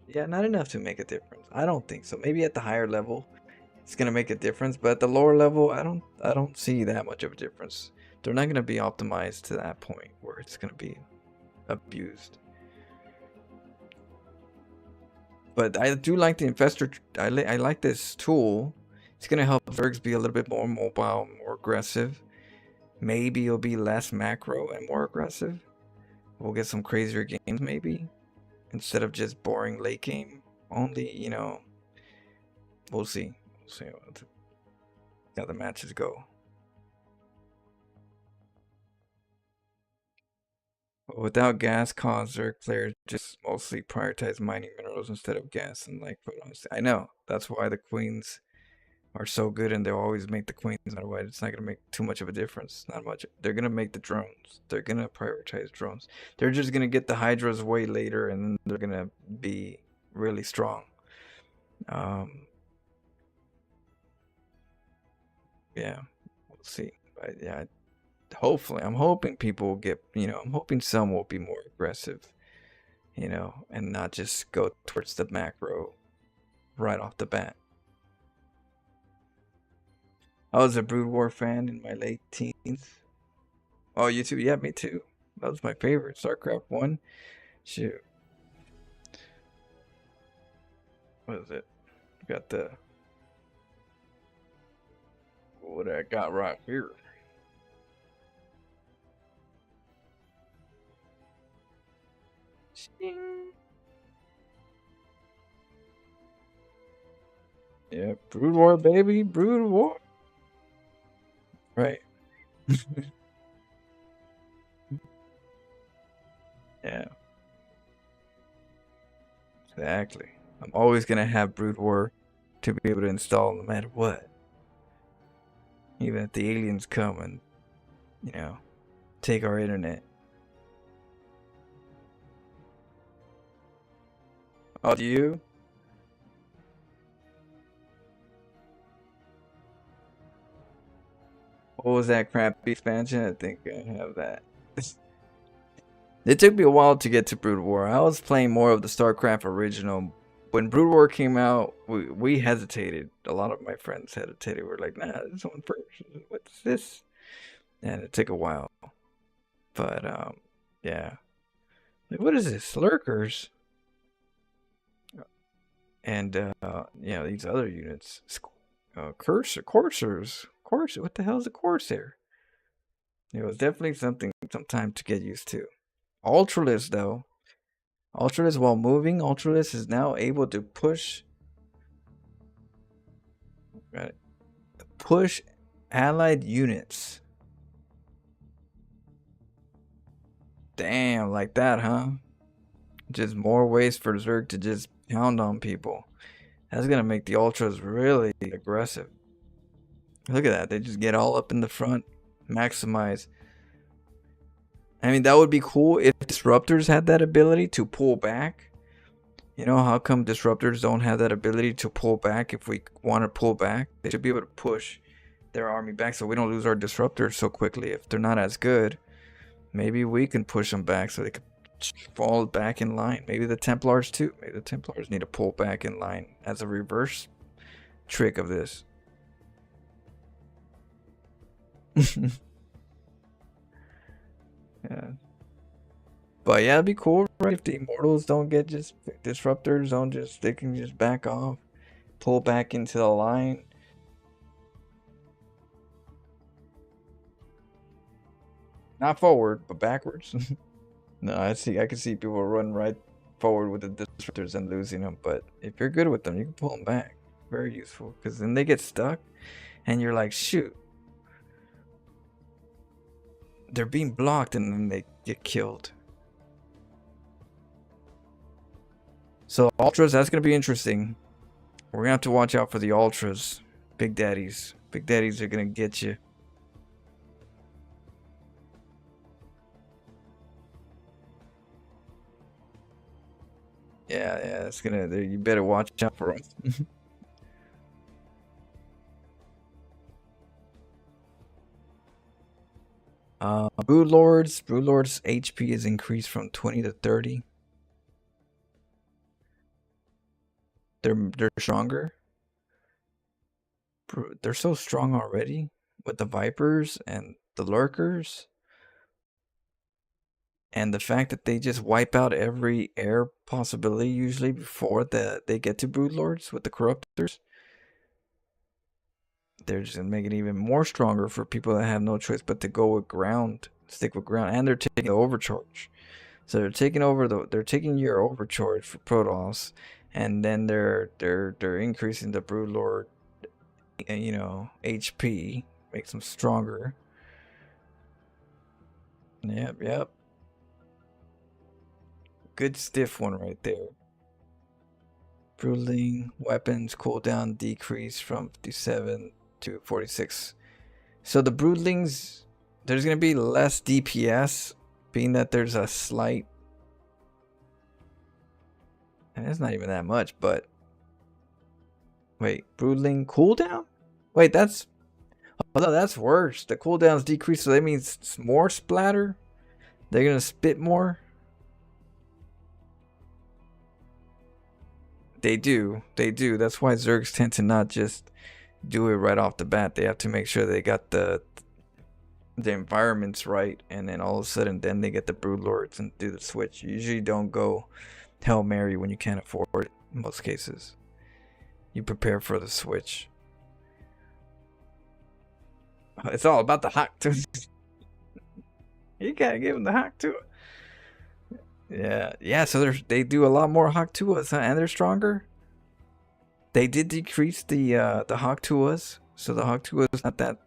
yeah, not enough to make a difference. I don't think so. Maybe at the higher level, it's gonna make a difference, but at the lower level, I don't see that much of a difference. They're not gonna be optimized to that point where it's gonna be abused. But I do like the investor. I like this tool. It's gonna help Zergs be a little bit more mobile, more aggressive. Maybe it'll be less macro and more aggressive. We'll get some crazier games maybe, instead of just boring late game only. We'll see. We'll see how the matches go. Without gas cons, Zerg players just mostly prioritize mining minerals instead of gas and like Protoss. I know. That's why the Queens are so good and they'll always make the Queens. Otherwise, it's not going to make too much of a difference. Not much. They're going to make the drones. They're going to prioritize drones. They're just going to get the Hydras way later and then they're going to be really strong. Yeah, we'll see. But yeah, hopefully, I'm hoping people will get, I'm hoping some will be more aggressive, and not just go towards the macro right off the bat. I was a Brood War fan in my late teens. Oh, you too? Yeah, me too. That was my favorite. StarCraft 1. Shoot. What is it? Got the what I got right here. Shing. Yeah, Brood War, baby, Brood War. Right. Yeah, exactly. I'm always gonna have Brood War to be able to install no matter what. Even if the aliens come and, you know, take our internet. Oh, do you? What was that crappy expansion? I think I have that. It took me a while to get to Brood War. I was playing more of the StarCraft original. When Brood War came out, we hesitated. A lot of my friends hesitated. We're like, nah, this one first. What's this? And it took a while. But, yeah. Like, what is this? Lurkers? And, these other units. Coursers. What the hell is a Corsair? It was definitely some time to get used to. Ultralisk, though. Ultralisk, while moving, Ultralisk is now able to push allied units. Damn, like that, huh? Just more ways for Zerg to just pound on people. That's gonna make the Ultras really aggressive. Look at that. They just get all up in the front, maximize. I mean, that would be cool if disruptors had that ability to pull back. You know, how come disruptors don't have that ability to pull back? If we want to pull back, they should be able to push their army back so we don't lose our disruptors so quickly. If they're not as good, maybe we can push them back so they can fall back in line. Maybe the Templars too. Maybe the Templars need to pull back in line as a reverse trick of this. Yeah. But yeah, it'd be cool, right? If the Immortals don't get just disruptors, they can just back off, pull back into the line. Not forward, but backwards. No, I can see people run right forward with the disruptors and losing them. But if you're good with them, you can pull them back. Very useful, because then they get stuck, and you're like, shoot, they're being blocked, and then they get killed. So Ultras, that's gonna be interesting. We're gonna have to watch out for the Ultras. Big Daddies. Big Daddies are gonna get you. Yeah, it's gonna. You better watch out for them. Brood Lords HP is increased from 20 to 30. They're stronger. They're so strong already with the Vipers and the Lurkers. And the fact that they just wipe out every air possibility usually before they get to Brood Lords with the Corruptors. They're just gonna make it even more stronger for people that have no choice but to go with ground, stick with ground, and they're taking the overcharge. So they're taking your overcharge for Protoss, and then they're increasing the Broodlord, HP, makes them stronger. Yep. Good stiff one right there. Broodling weapons cooldown decrease from 57 to 46. So the Broodlings, there's gonna be less DPS, being that there's a slight, and it's not even that much, but wait, Broodling cooldown? Wait, that's worse. The cooldown's decreased, so that means more splatter. They're gonna spit more. They do. That's why Zergs tend to not just do it right off the bat. They have to make sure they got the environments right, and then all of a sudden then they get the Brood Lords and do the switch. You usually don't go Hail Mary when you can't afford it in most cases. you prepare for the switch. It's all about the Haktua. You gotta give them the Haktua. Yeah. So they do a lot more Haktuas, huh? And they're stronger. They did decrease the Haktuas, so the Haktuas not that.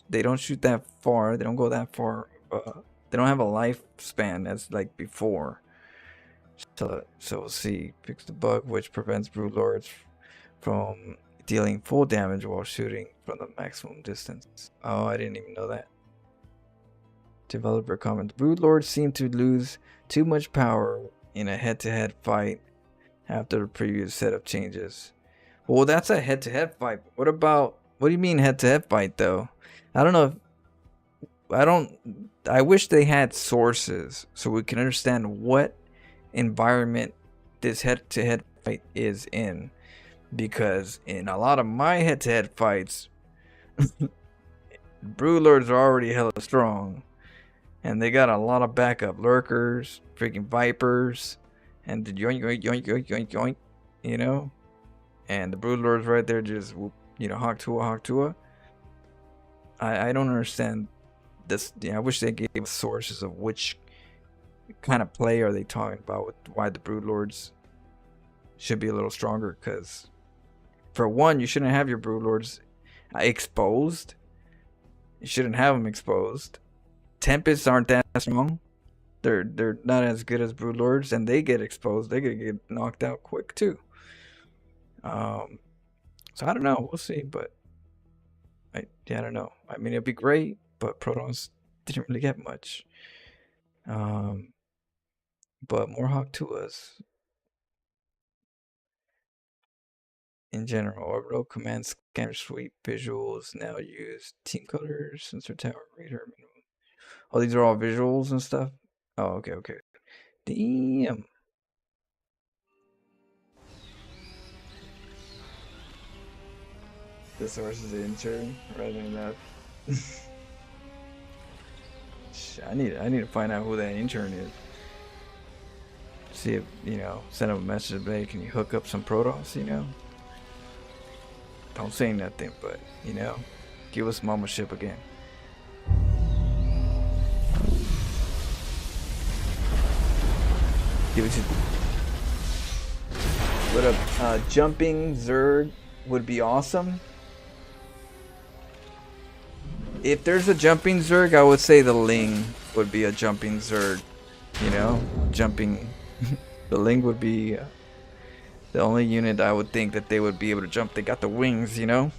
They don't shoot that far. They don't go that far. They don't have a lifespan as like before. So we'll see. Fix the bug which prevents broodlords from dealing full damage while shooting from the maximum distance. Oh, I didn't even know that. Developer comments: broodlords seem to lose too much power in a head-to-head fight after the previous set of changes. Well, that's a head-to-head fight. What do you mean head-to-head fight though? I don't know I wish they had sources so we can understand what environment this head-to-head fight is in, because in a lot of my head-to-head fights broodlords are already hella strong and they got a lot of backup lurkers, freaking vipers, and the yoink yoink yoink yoink yoink yoink, you know, and the broodlords right there just, you know, Haktua. I don't understand this. I wish they gave us sources of which kind of play are they talking about with why the broodlords should be a little stronger. Because for one, you shouldn't have your broodlords exposed. You shouldn't have them exposed. Tempests aren't that strong. They're not as good as broodlords, and they get exposed. They get knocked out quick too. So I don't know. We'll see, but I don't know. I mean, it'd be great, but Protons didn't really get much. But more Haktuas in general. Orbital command scanner suite visuals now use team colors, sensor tower, radar. Oh, these are all visuals and stuff. Oh, okay. Damn. The source is the intern rather than that. I need to find out who that intern is. See if, you know, send him a message today. Can you hook up some Protoss, you know? Don't say nothing, but, you know, give us mama ship again. Give it to. What a jumping Zerg would be awesome. If there's a jumping Zerg, I would say the Ling would be a jumping Zerg. You know, jumping. The Ling would be the only unit I would think that they would be able to jump. They got the wings, you know.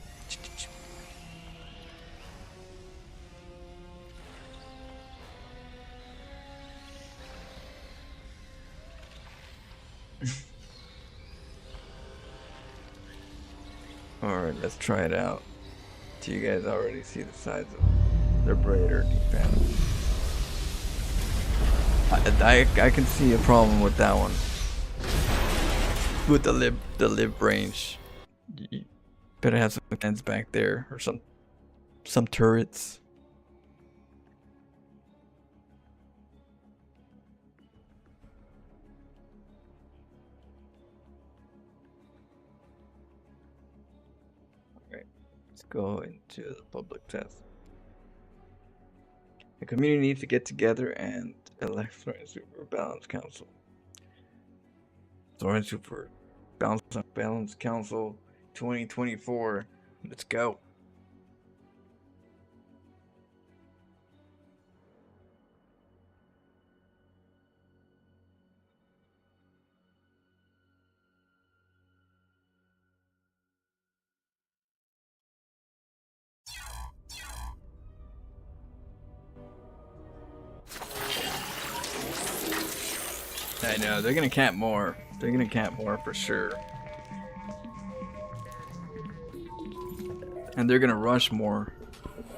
Alright, let's try it out. Do you guys already see the size of their braid or defense? I can see a problem with that one. With the lib range. You better have some fans back there or some turrets. Alright, let's go into the public test. The community needs to get together and elect Thorian Super Balance Council. Thorian Super Balance Council 2024. Let's go. I know, they're gonna camp more. They're gonna camp more for sure. And they're gonna rush more.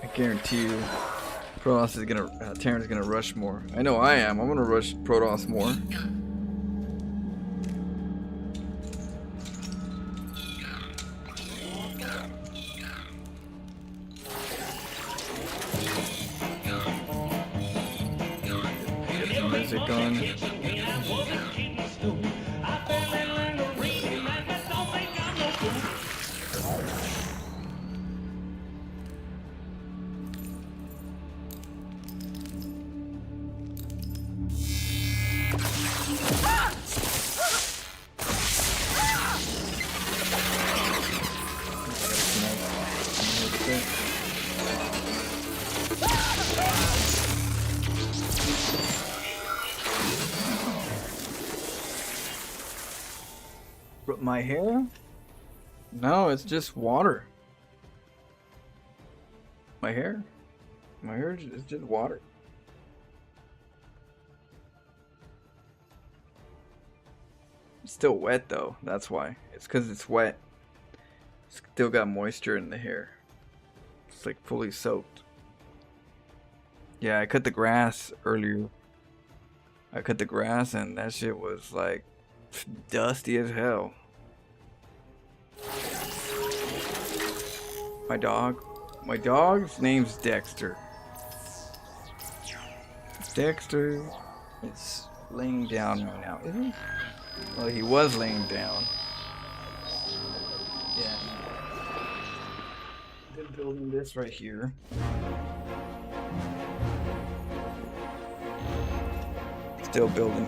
I guarantee you. Protoss is gonna, Terran's gonna rush more. I know I am. I'm gonna rush Protoss more. Get the music on. My hair? No, it's just water. My hair? My hair is just water. It's still wet though, that's why. It's because it's wet. Still got moisture in the hair. It's like fully soaked. Yeah, I cut the grass earlier. I cut the grass and that shit was like dusty as hell. My dog's name's Dexter. Dexter is laying down right now, isn't he? Well, he was laying down. Yeah. Been building this right here. Still building.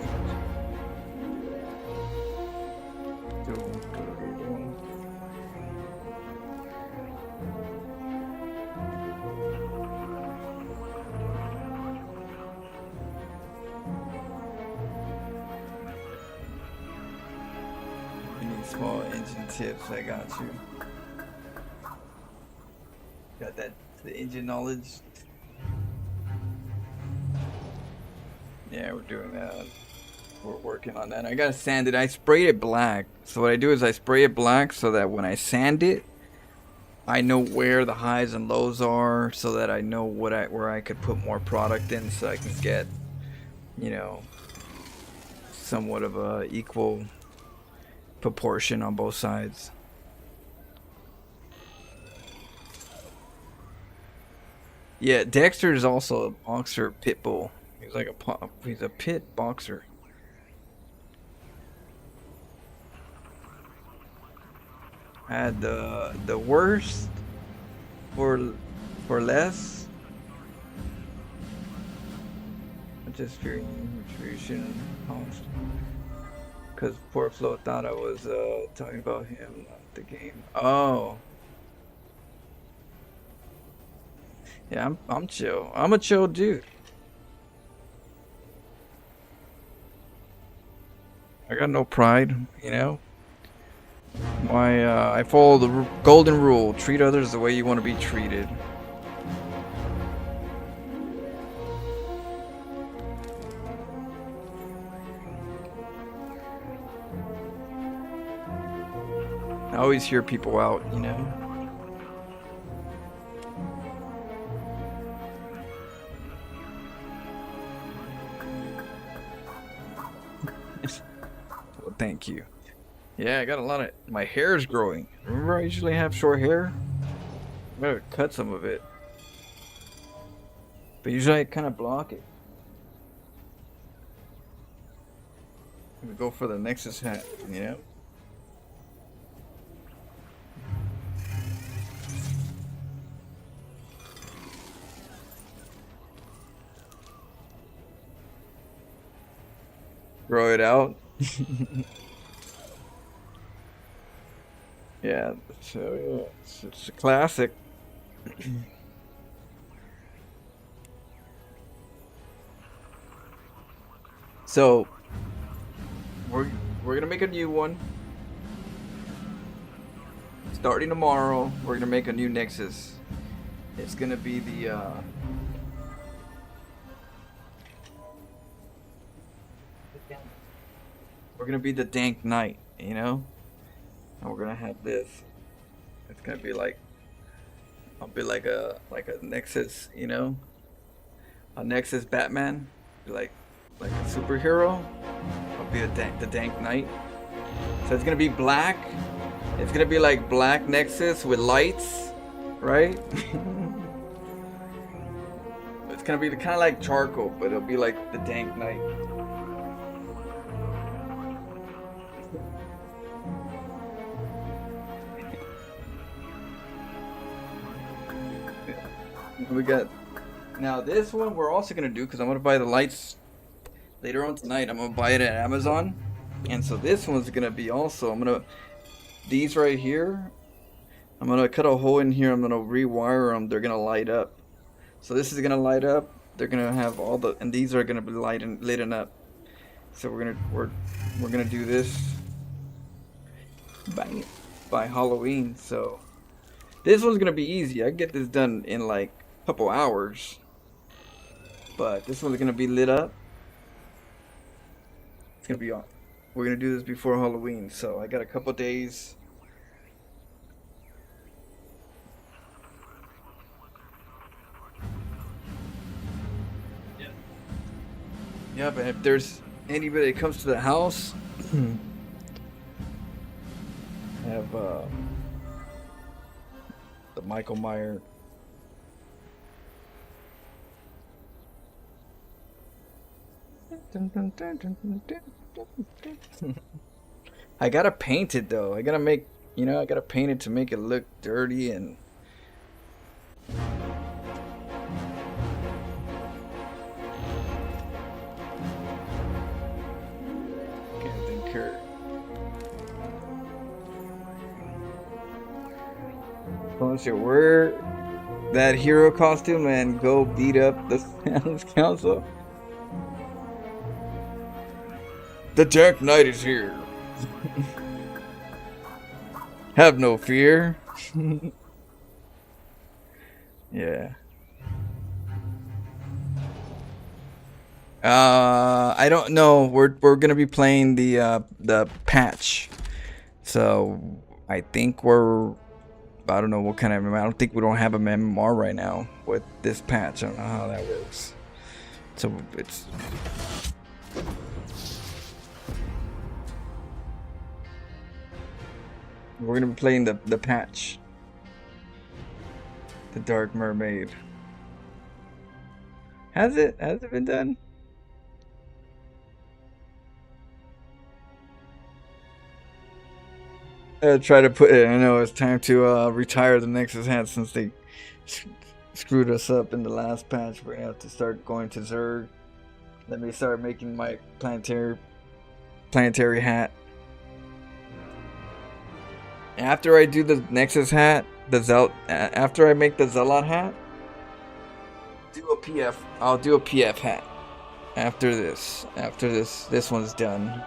Any small engine tips, I got you. Got that, the engine knowledge. Yeah, we're doing that. We're working on that. I gotta sand it. I sprayed it black. So what I do is I spray it black so that when I sand it, I know where the highs and lows are, so that I know where I could put more product in, so I can get, you know, somewhat of a equal proportion on both sides. Yeah, Dexter is also a boxer pit bull. He's like he's a pit boxer. I had the worst for less. I just fearing nutrition cost. Because poor Flo thought I was talking about him, not the game. Oh. Yeah, I'm chill. I'm a chill dude. I got no pride, you know. I follow the golden rule: treat others the way you want to be treated. I always hear people out, you know. Well, thank you. Yeah, I got a lot of... My hair is growing. Remember I usually have short hair? I gotta cut some of it. But usually I kind of block it. We go for the Nexus hat, you know? Grow it out. Yeah, so yeah, it's a classic. So we're gonna make a new one. Starting tomorrow, we're gonna make a new Nexus. It's gonna be the we're gonna be the Dank Knight, you know? And we're gonna have this. It's gonna be like, I'll be like a Nexus, you know? A Nexus Batman. Be like a superhero. I'll be the Dank Knight. So it's gonna be black. It's gonna be like black Nexus with lights, right? It's gonna be kind of like charcoal, but it'll be like the Dank Knight. We got now this one we're also gonna do, because I'm gonna buy the lights later on tonight. I'm gonna buy it at Amazon, and so this one's gonna be also, these right here, I'm gonna cut a hole in here. I'm gonna rewire them. They're gonna light up. So this is gonna light up. They're gonna have all the, and these are gonna be lit up. So we're gonna do this. by Halloween. So this one's gonna be easy. I can get this done in like a couple hours. But this one's gonna be lit up. It's gonna be on. We're gonna do this before Halloween, so I got a couple days. Yeah, but if there's anybody that comes to the house, have the Michael Myers. I gotta paint it though. I gotta make, I gotta paint it to make it look dirty and. Captain Kirk. Once you wear that hero costume and go beat up the Thanos Council. The Dark Knight is here. Have no fear. Yeah. I don't know. We're gonna be playing the patch, so I think I don't know what kind of MMR. I don't think we don't have a MMR right now with this patch. I don't know how that works. So it's. We're gonna be playing the patch. The Dark Mermaid. Has it been done? Try to put it. I know it's time to retire the Nexus hat since they screwed us up in the last patch. We're gonna have to start going to Zerg. Let me start making my planetary hat. After I do the Nexus hat, after I make the Zealot hat, do a PF. I'll do a PF hat. After this one's done.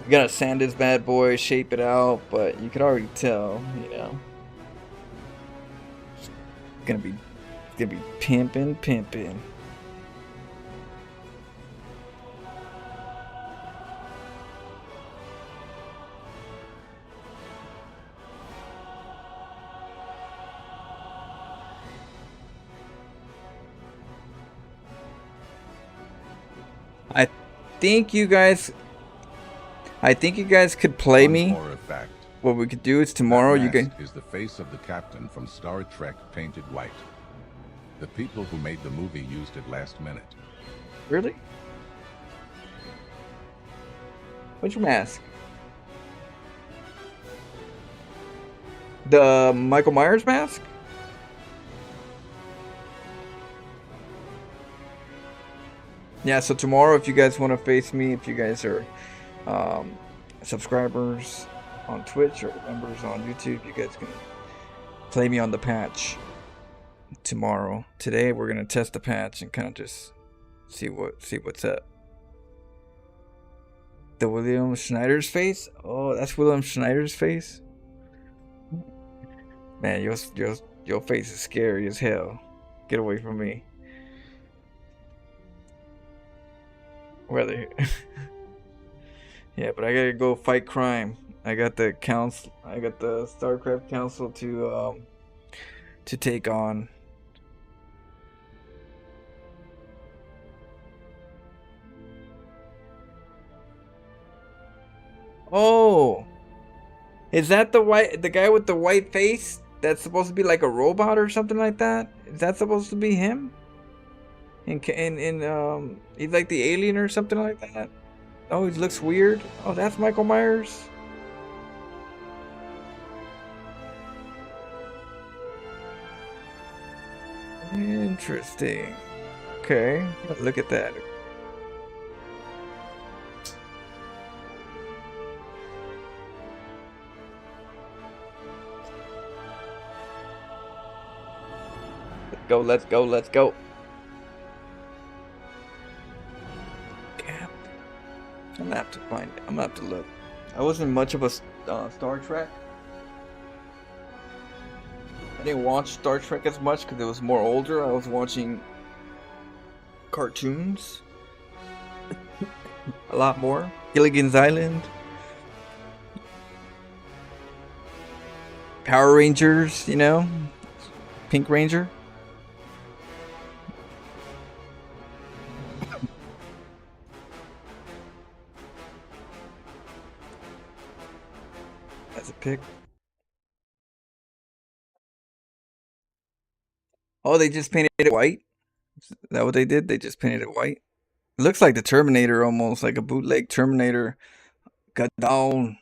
We gotta sand this bad boy, shape it out, but you could already tell, It's gonna be pimpin'. I think you guys could play me. What we could do is tomorrow you can. Is the face of the captain from Star Trek painted white. The people who made the movie used it last minute. Really? Which mask? The Michael Myers mask? Yeah, so tomorrow, if you guys want to face me, if you guys are subscribers on Twitch or members on YouTube, you guys can play me on the patch tomorrow. Today, we're gonna test the patch and kind of just see what's up. The William Schneider's face? Oh, that's William Schneider's face? Man, your face is scary as hell. Get away from me. Whether yeah, but I gotta go fight crime. I got the StarCraft Council to take on. Oh, is that the guy with the white face that's supposed to be like a robot or something like that? Is that supposed to be him? He's like the alien or something like that. Oh, he looks weird. Oh, that's Michael Myers. Interesting. Okay, look at that. Let's go. gonna have to find it. I'm gonna have to look. I wasn't much of a Star Trek. I didn't watch Star Trek as much because it was more older. I was watching cartoons a lot more. Gilligan's Island, Power Rangers, you know, Pink Ranger. That's a pick. Oh, they just painted it white? Is that what they did? They just painted it white? It looks like the Terminator almost, like a bootleg Terminator. Got down.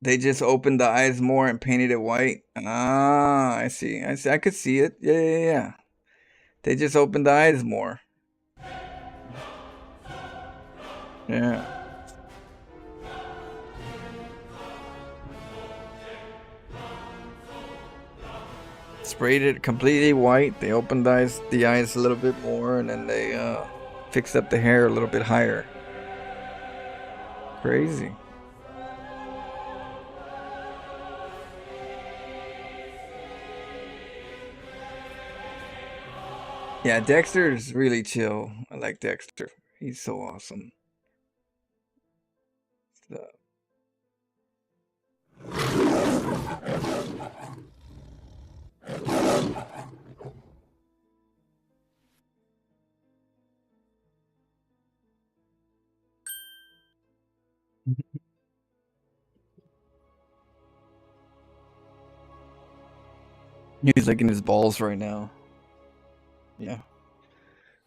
They just opened the eyes more and painted it white. Ah, I see. I see. I could see it. Yeah. They just opened the eyes more. Yeah. Sprayed it completely white. They opened the eyes a little bit more, and then they fixed up the hair a little bit higher. Crazy. Yeah, Dexter is really chill. I like Dexter. He's so awesome. So. He's licking his balls right now. Yeah.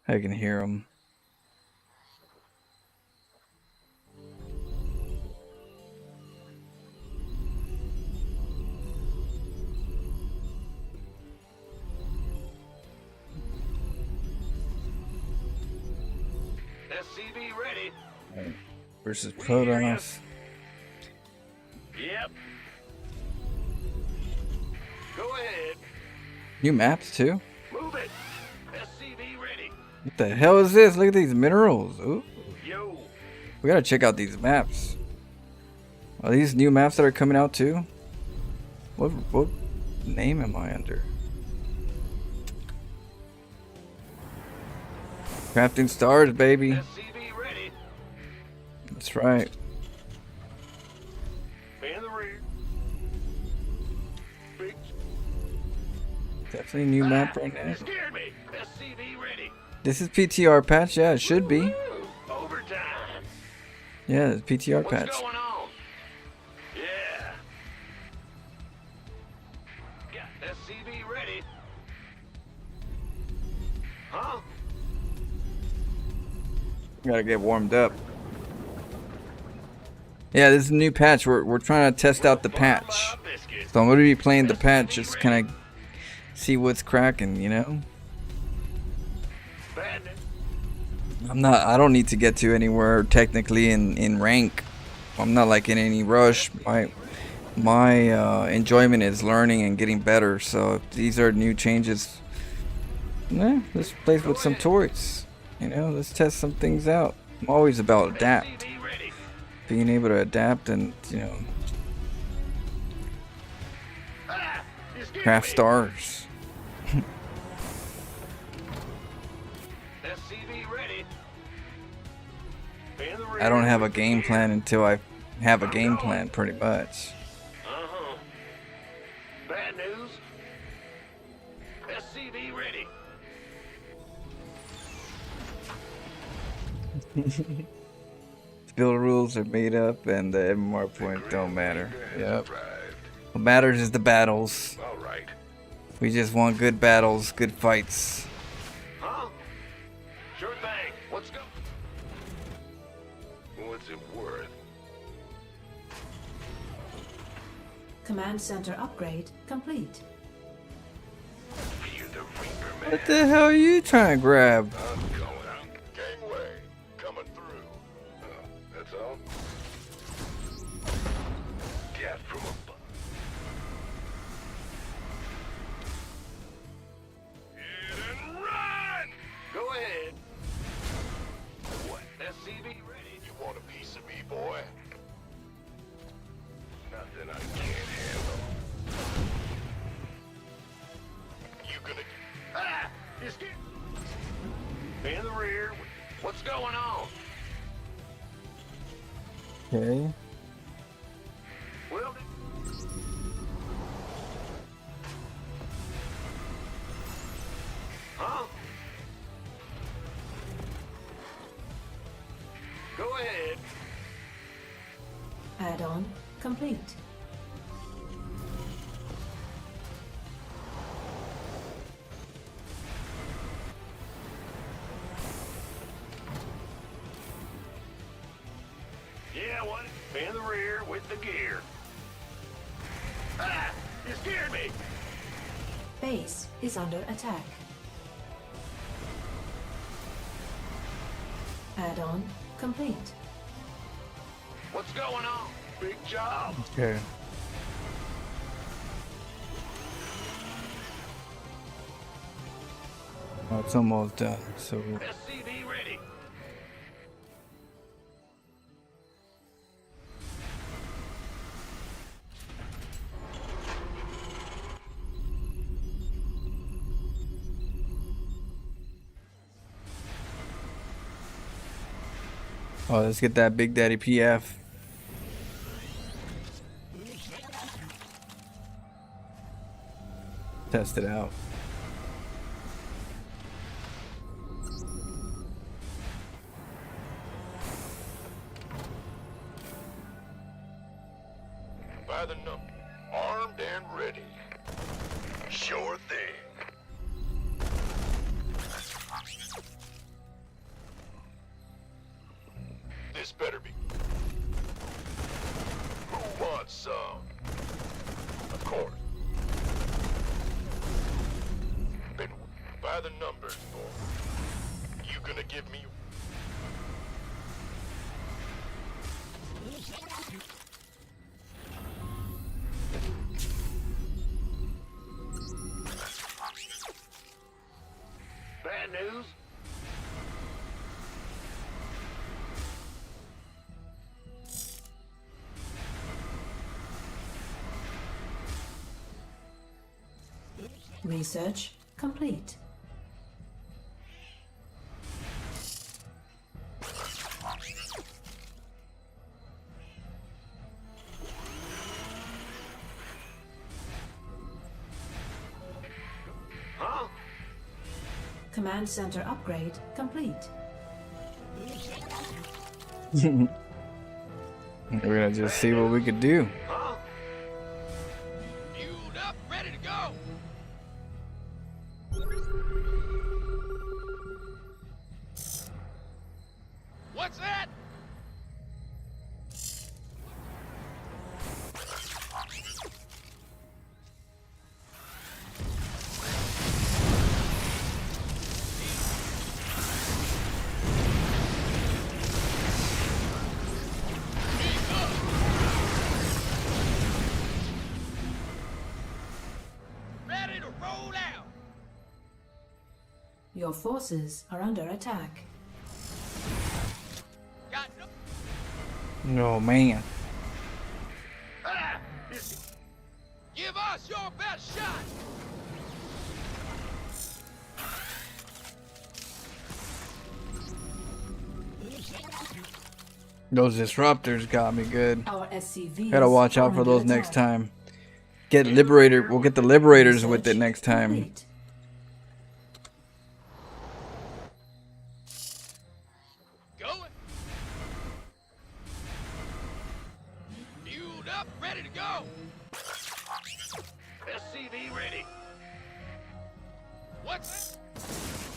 I can hear him. SCV ready. Right. Versus Protoss. Yep. Go ahead. New maps too? Move it. SCV ready. What the hell is this? Look at these minerals. Ooh. Yo. We gotta check out these maps. Are these new maps that are coming out too? What name am I under? Crafting stars, baby. SCV ready. That's right. In the rear. Big. Definitely a new map right now. You scared me. SCV ready. This is PTR patch, yeah, it should be. Woo! Overtime. Yeah, it's PTR patch. What's going on? Yeah. Got SCV ready. Huh? Gotta get warmed up. Yeah, this is a new patch. We're trying to test out the patch. So I'm gonna be playing the patch, just kind of see what's cracking, you know? I don't need to get to anywhere technically in rank. I'm not like in any rush. My enjoyment is learning and getting better. So if these are new changes, let's play with some toys. You know, let's test some things out. I'm always about adapt. Being able to adapt and, you know, craft stars. I don't have a game plan until I have a game plan, pretty much. Bad news. SCV ready. Build rules are made up and the MMR points don't matter. Yep. What matters is the battles. All right. We just want good battles, good fights. Huh? Sure thing. Let's go. What's it worth? Command center upgrade complete. You're the Reaper, man. What the hell are you trying to grab? I'm going out. Gangway. Coming through. That's all. Get from above. Hit and run! Go ahead. gonna... Ah! You scared? In the rear. What's going on? Okay. Well, huh? Go ahead. Add-on complete. Yeah, what? In the rear with the gear. Ah! You scared me! Base is under attack. Add-on complete. What's going on? Big job. Okay. Oh, it's almost done. So SCV ready. oh, let's get that Big Daddy PF. Test it out. By the number. Armed and ready. Sure thing. This better be. Who wants some? Of course. Been by the numbers, boy. You gonna give me... Bad news? Research complete. Huh? Command center upgrade complete. We're gonna just see what we could do. Huh? Fueled up, ready to go. What's that? Ready to roll out. Your forces are under attack. Got no. Oh man. Ah! Give us your best shot. Those disruptors got me good. Our SCV. Gotta watch out for those next time. Get Liberator. We'll get the Liberators with it next time. Complete. Going. Fueled up, ready to go. SCV ready. What's that?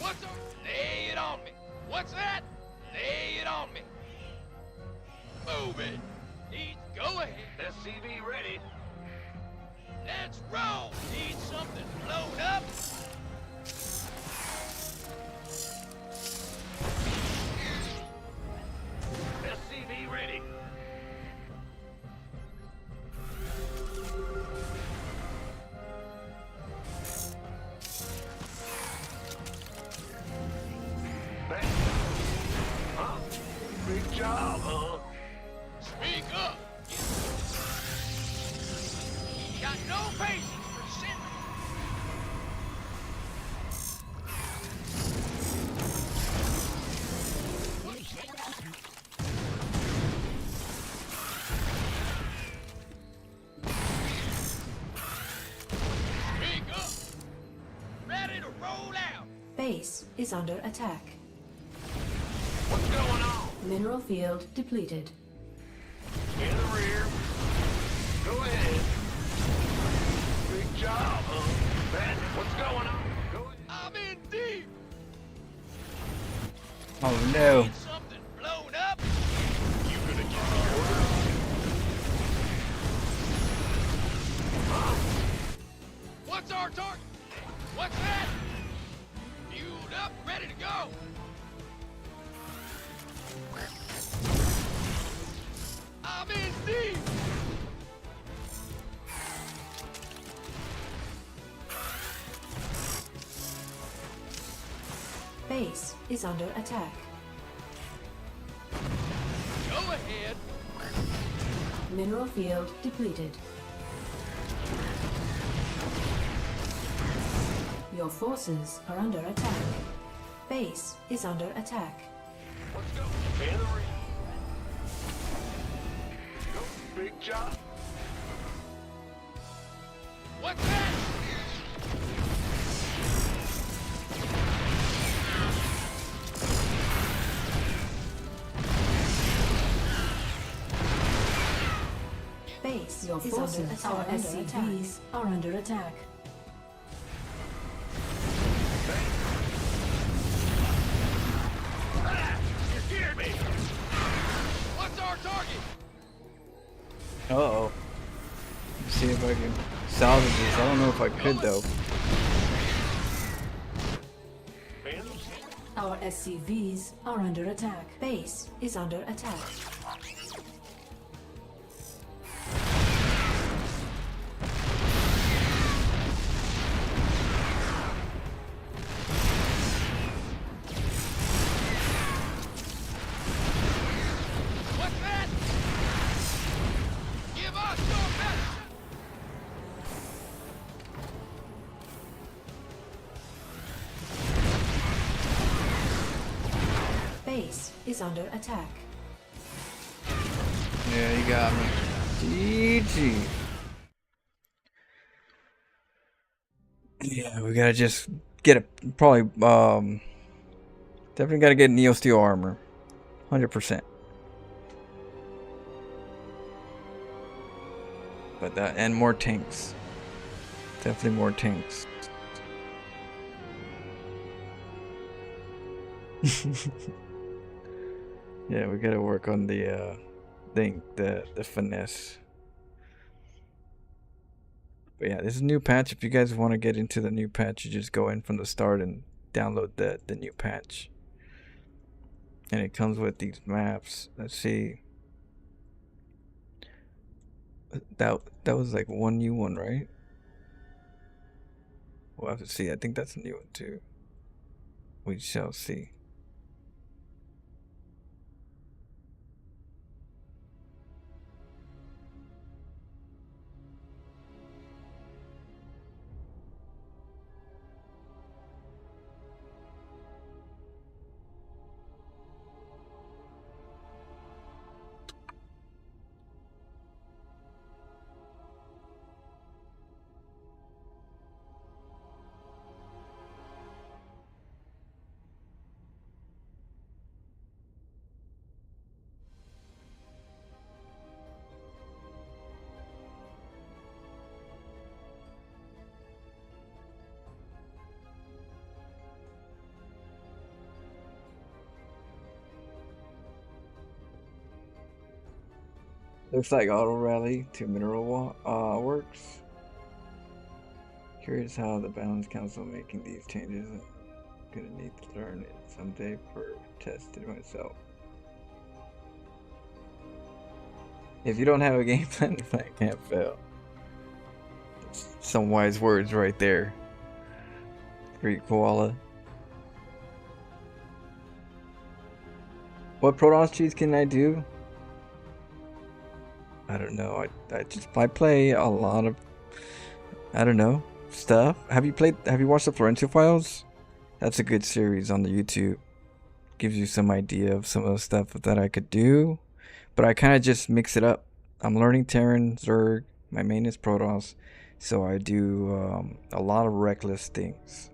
What's up? Lay it on me. What's that? Lay it on me. Move it. Need go ahead. SCV ready. Let's roll. Need something blown up. SCV ready. Huh? Big job, huh? Speak up. Got no patience for to roll out. Base is under attack. What's going on? Mineral field depleted. In the rear. Go ahead. Big job, huh? Bandit, what's going on? Go ahead. I'm in deep. Oh no. Need something blown up? You gonna give me orders? What's our target? What's that? Fueled up, ready to go. I'm in deep. Base is under attack. Go ahead. Mineral field depleted. Your forces are under attack. Base is under attack. Let's go. In the rear. Go. Big job. What's that? Base is under attack. Our SCVs are under attack. You scared me. What's our target? Uh-oh. Let's see if I can salvage this. I don't know if I could though. Bandit. Our SCVs are under attack. Base is under attack. What's that? Give us your best. Base is under attack. Yeah, you got me. GG. Yeah, we gotta just get it. Probably, definitely gotta get Neo Steel armor. 100%. But that, and more tanks. Definitely more tanks. Yeah, we gotta work on the the finesse. But yeah, this is a new patch. If you guys want to get into the new patch, you just go in from the start and download the new patch. And it comes with these maps. Let's see. That was like one new one, right? We'll have to see. I think that's a new one too. We shall see. Looks like auto rally to mineral works. Curious how the balance council making these changes. I'm gonna need to learn it someday for testing myself. If you don't have a game plan, I can't fail. Some wise words right there. Great koala. What Protoss cheats can I do? I don't know. I play a lot of, I don't know, stuff. Have you watched the Florentia Files? That's a good series on the YouTube. Gives you some idea of some of the stuff that I could do. But I kind of just mix it up. I'm learning Terran, Zerg. My main is Protoss. So I do a lot of reckless things.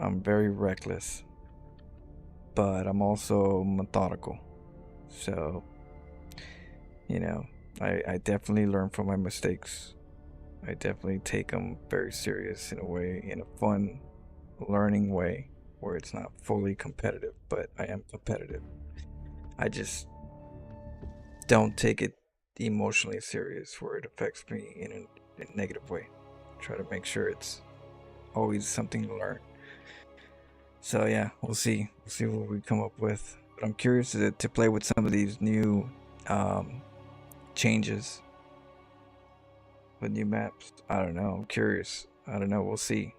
I'm very reckless, but I'm also methodical. So, you know, I definitely learn from my mistakes. I definitely take them very serious in a way, in a fun, learning way, where it's not fully competitive, but I am competitive. I just don't take it emotionally serious where it affects me in a negative way. Try to make sure it's always something to learn. So yeah, we'll see. We'll see what we come up with. But I'm curious to play with some of these new changes with new maps. I don't know. I'm curious. I don't know. We'll see.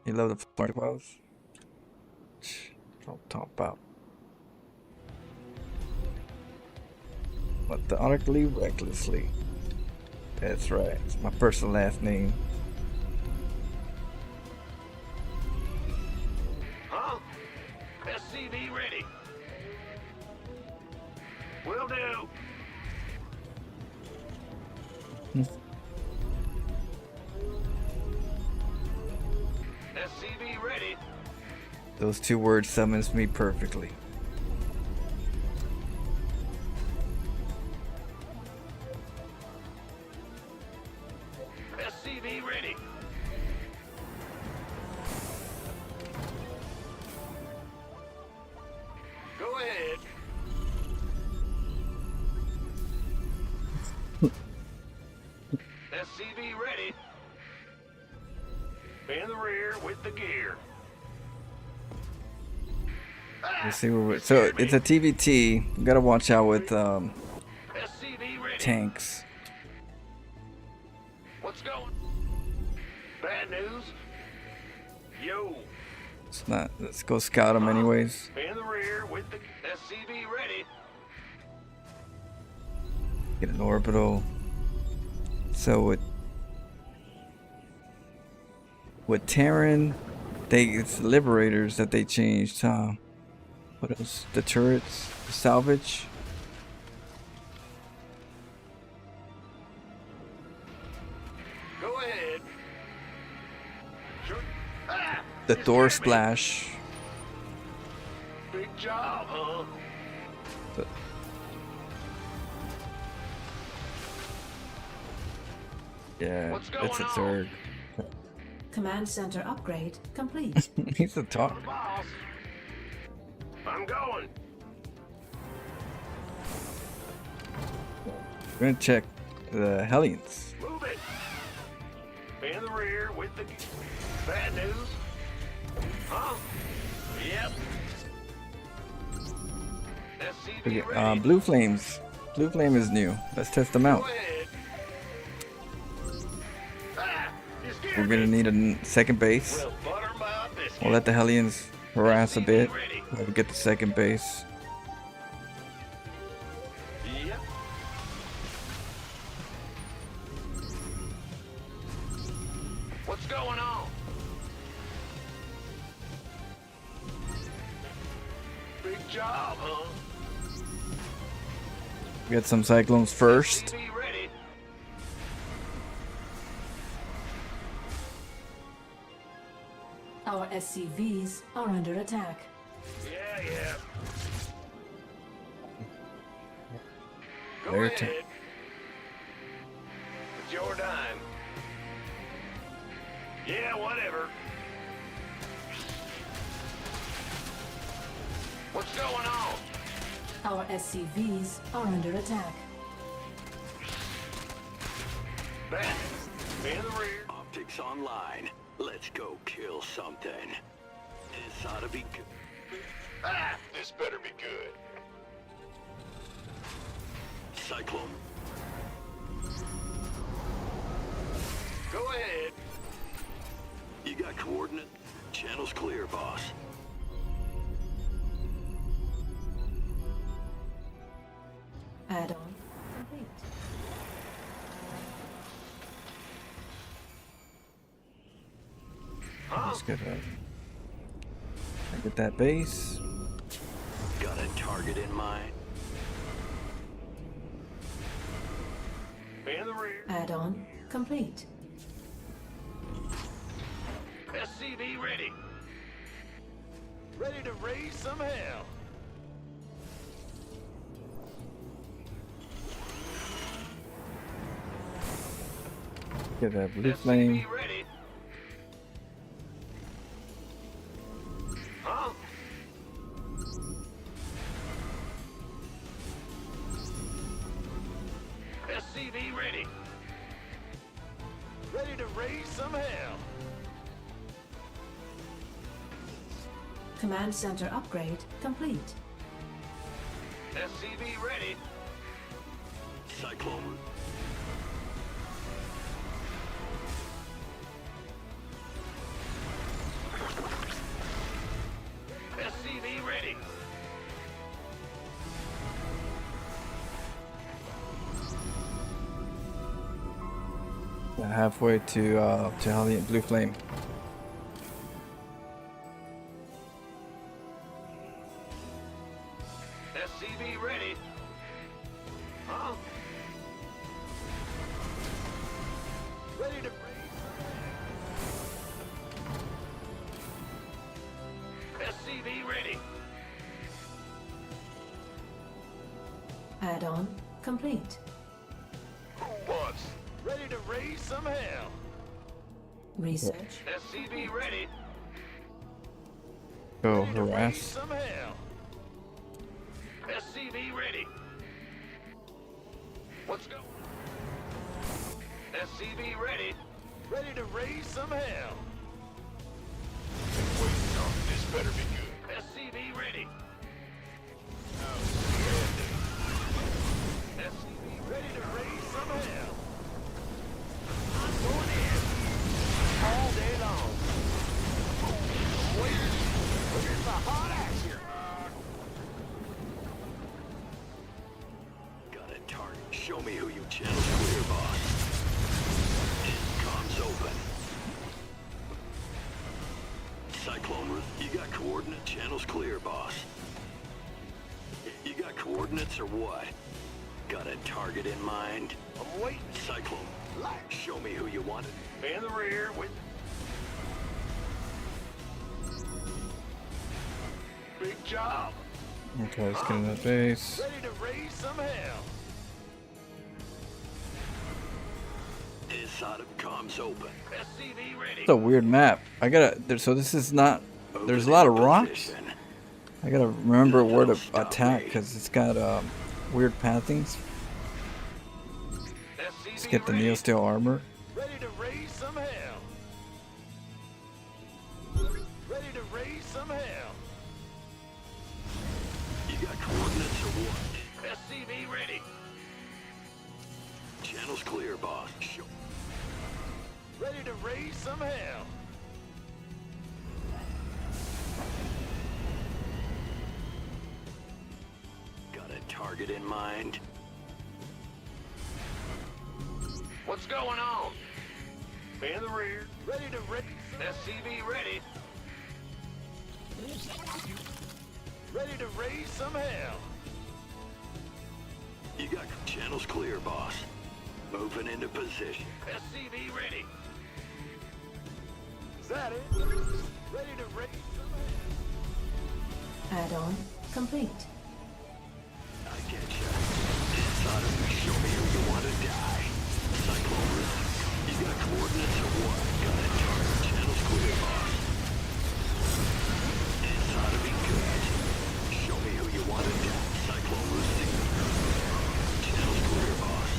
You love the Florida Wells? Don't talk about. Methodically, recklessly. That's right. It's my personal last name. Huh? SCV ready. Will do. SCV ready. Those two words summons me perfectly. SCV ready. Go ahead. SCV ready. In the rear with the gear. We'll see where we're. So it's a TVT. You gotta watch out with SCV ready. tanks. What's going? Bad news? Yo. It's not. Let's go scout them anyways. In the rear with the SCV ready. Get an orbital. So with Terran, it's Liberators that they changed. What else? The turrets, the salvage. Go ahead. Sure. Ah, The you door scared me. splash. Big job, huh? The- yeah, What's it's a going Zerg. Command center upgrade complete. He's a talk. The boss. I'm going. We're gonna check the Hellions. Move it. In the rear with the bad news. Huh? Yep. SCV Okay, ready. Blue Flames. Blue Flame is new. Let's test them out. Go ahead. Ah, you scared We're gonna me. need a second base. Well, butter my biscuit. We'll let the Hellions harass a bit. Ready. We'll get the second base. Yep. What's going on? Big job, huh? Get some Cyclones first. SCV ready. Our SCVs are under attack. Yeah. Go Their ahead. turn. It's your dime. Yeah, whatever. What's going on? Our SCVs are under attack. Back. In the rear. Optics online. Let's go kill something. This ought to be good. Ah, this better be good. Cyclone. Go ahead. You got coordinate? Channel's clear, boss. Add-on complete. Let's get get that base. Got a target in mind? In the rear. Add-on complete. SCV ready. Ready to raise some hell. Get that blue flame. SCV ready. Huh? SCV ready. Ready to raise some hell. Command center upgrade complete. SCV ready. Cyclone. SCV ready. Halfway to Hellion blue flame. SCV ready. Huh? Ready to raise. SCV ready. Add-on complete. Who wants? Ready to raise some hell. Research. SCV ready. Go Ready to raise harass. some hell. SCV ready. Let's go. SCV ready. Ready to raise some hell. Waiting on this better be good. SCV ready. SCV ready to raise some hell. I'm going in. All day long. Wait. Here's the hot action. Got a target. Show me who you channels clear, boss. Comms open. Cyclone, you got coordinate channels clear, boss. You got coordinates or what? Got a target in mind? I'm waiting. Cyclone, show me who you wanted. In the rear with... Big job. Okay, let's get in that base. Ready to raise some hell. Inside of comms open. SCV ready. It's a weird map. I gotta. So this is not. There's a lot of rocks. Position. I gotta remember where to attack because it's got weird pathings. Let's get the Neo Steel armor. Ready to raise some hell. Ready to raise some hell. You got coordinates or what? SCV ready. Channels clear, boss. Show. Ready to raise some hell. Got a target in mind? What's going on? In the rear. Ready to raise some SCV ready. Ready to raise some hell. You got channels clear, boss. Moving into position. SCV ready. Is that it? Ready to raise some hell. Add-on complete. I get you. Inside of me, show me who you want to die. Cyclone, you got coordinates or what? Got a target. Channels clear, boss. Inside of me, good. Show me who you want to die. Cyclone, channels clear, boss.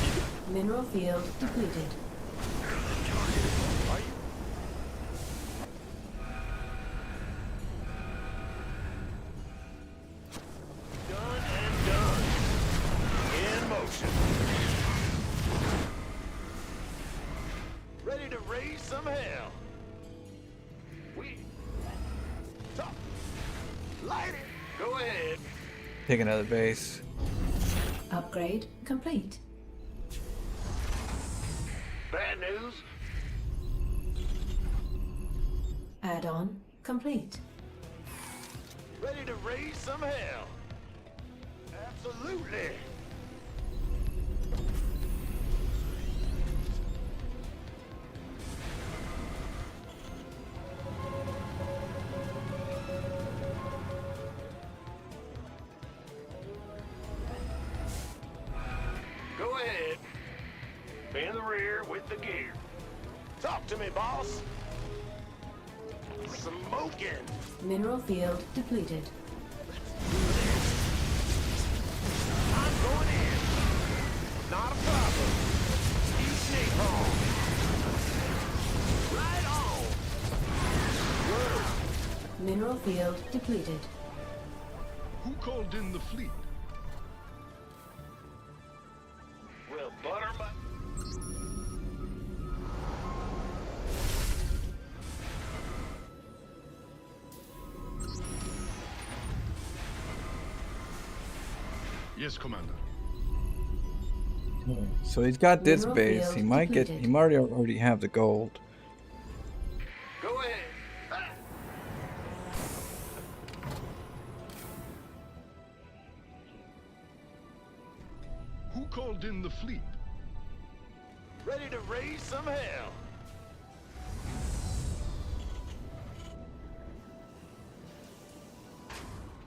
You got Mineral field depleted. a target. Are you? Done and done. In motion. Ready to raise some hell. We... Top. Light it. Go ahead. Take another base. Upgrade complete. Bad news. Add-on complete. Ready to raise some hell. Absolutely. ahead. Be in the rear with the gear. Talk to me, boss. Smoking. Mineral field depleted. I'm going in. Not a problem. Eat snake home. Right on. Whoa. Mineral field depleted. Who called in the fleet? Well, butter my... Yes, Commander. So he's got this Mineral base. field He might get. depleted. He might already have the gold. Go ahead. Ah. Who called in the fleet? Ready to raise some hell.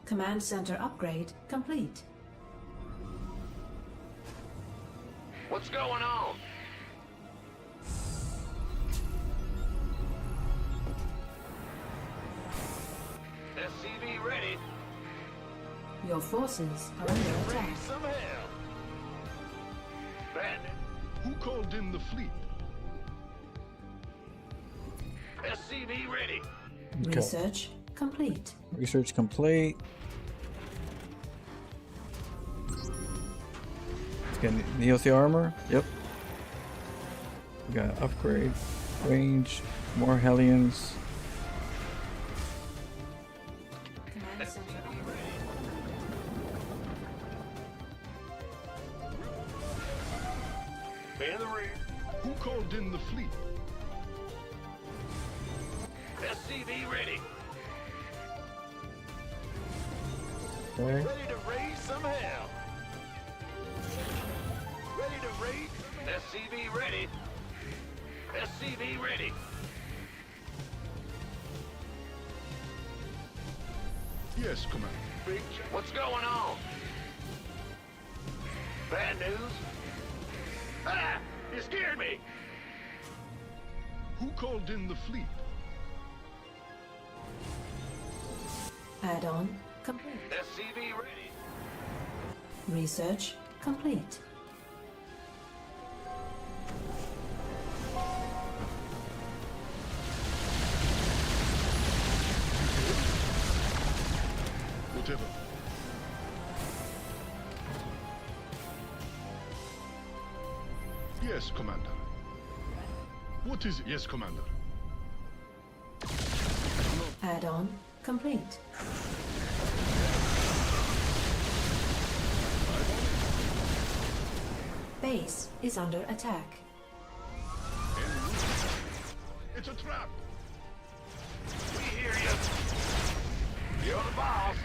Command center upgrade complete. What's going on? SCV ready. Your forces are under attack. Raise some hell. Bandit. Who called in the fleet? SCV ready. Okay. Research complete. Research complete. Let's get DLC armor. Yep. We got upgrade, range, more Hellions. Command center Be in the rear. Who called in the fleet? SCV ready. Okay. Ready to raise some hell. Ready to raise some SCV ready. SCV ready. Yes, Commander. Big ch- What's going on? Bad news? Ah! You scared me! Who called in the fleet? add-on complete. SCV ready. Research complete. Whatever. Yes, Commander. What is it? Yes, Commander. Add-on complete. Base is under attack. It's a trap. We hear you. You're the boss.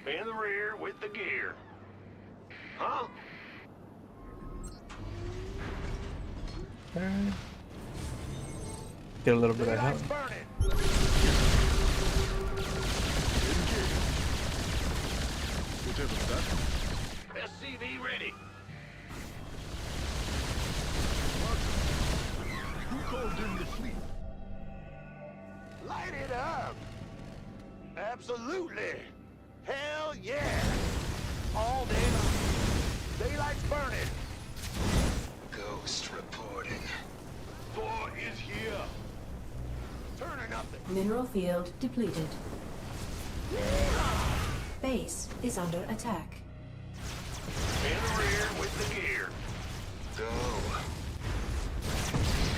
Be in the rear with the gear. Huh? Okay. Get a little bit of Daylight's help. burning. Whatever that. SCV ready. Who called in the fleet? Light it up. Absolutely. Hell yeah. All day long. Daylight's burning. Ghost reporting. Thor is here. Turning up the... Mineral field depleted. Base is under attack. In the rear with the gear. Go.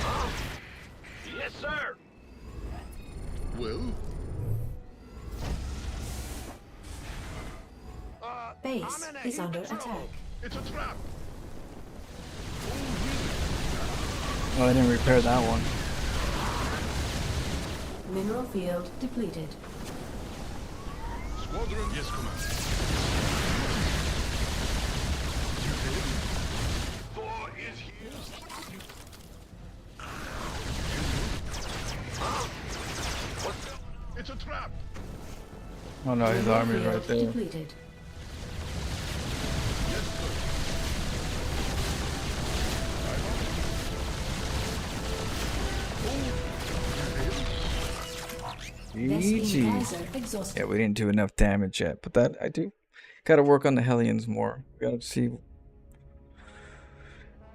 Huh? Yes, sir. Well, Base I'm in a is heap under of trouble. attack. it's a trap. Oh, I didn't repair that one. Mineral field depleted. Squadron. Yes, Commander. Thor is here. It's a trap. Oh no, his army's right there. Depleted. GG. Visor exhausted. Yeah, we didn't do enough damage yet, but that I do. Gotta work on the Hellions more. Gotta see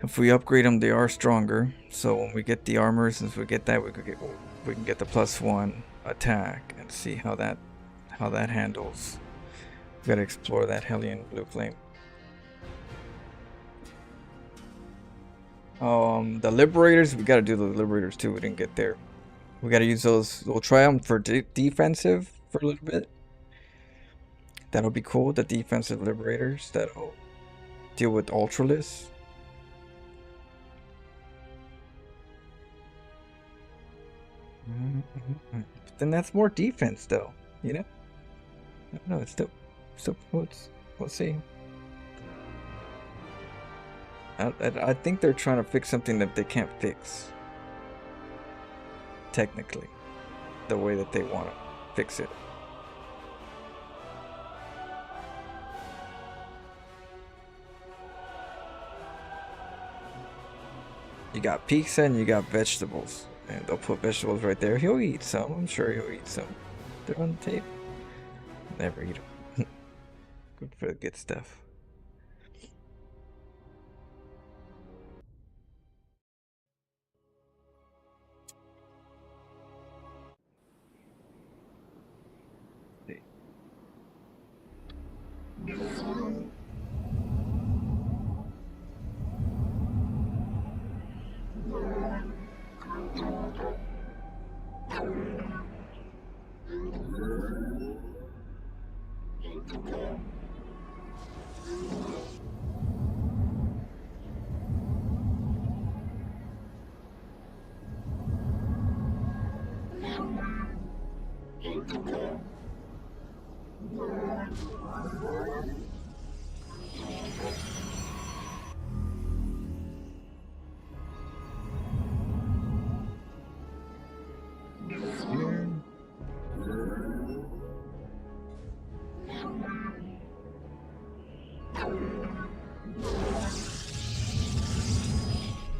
if we upgrade them, they are stronger. So when we get the armor, since we get that, we can get the +1 attack and see how that handles. We gotta explore that Hellion Blue Flame. The Liberators, we gotta do the Liberators too. We didn't get there. We gotta use those. We'll try them for defensive for a little bit. That'll be cool. The defensive Liberators that'll deal with Ultralisk. But then that's more defense, though. You know. I don't know. It's still. We'll see. I think they're trying to fix something that they can't fix. Technically, the way that they want to fix it. You got pizza and you got vegetables, and they'll put vegetables right there. He'll eat some. I'm sure he'll eat some. They're on the table. Never eat them. Good for the good stuff.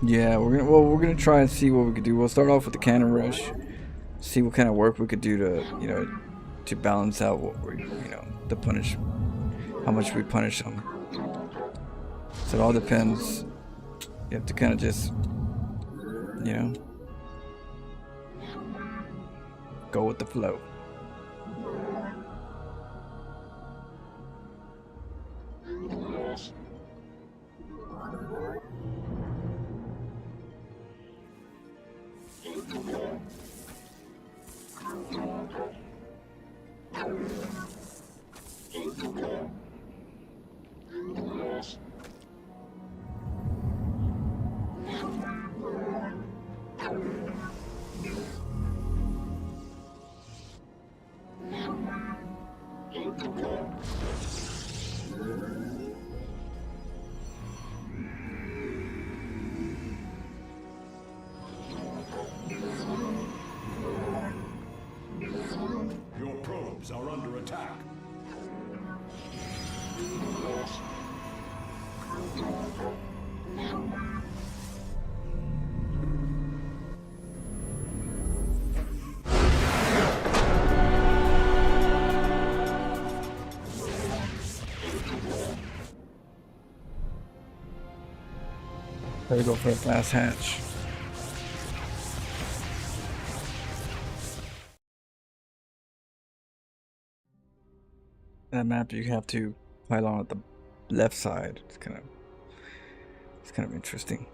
Yeah, we're gonna try and see what we could do. We'll start off with the cannon rush, see what kind of work we could do to to balance out what we the punish, how much we punish them. So it all depends. You have to kind of just go with the flow. Your probes are under attack. There we go for the last hatch. That map you have to pylon at the left side. It's kind of interesting.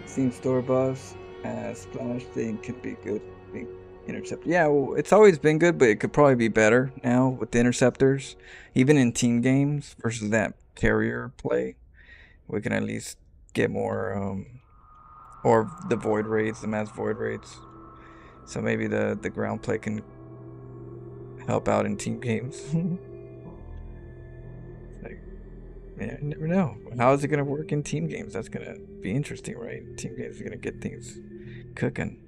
Seen store buffs as splash thing can be good. Intercept. Yeah, well, it's always been good, but it could probably be better now with the interceptors. Even in team games versus that carrier play, we can at least get more, or the void raids, the mass void raids. So maybe the ground play can help out in team games. Like, Yeah, you never know. How is it gonna work in team games? That's gonna be interesting, right? Team games are gonna get things cooking.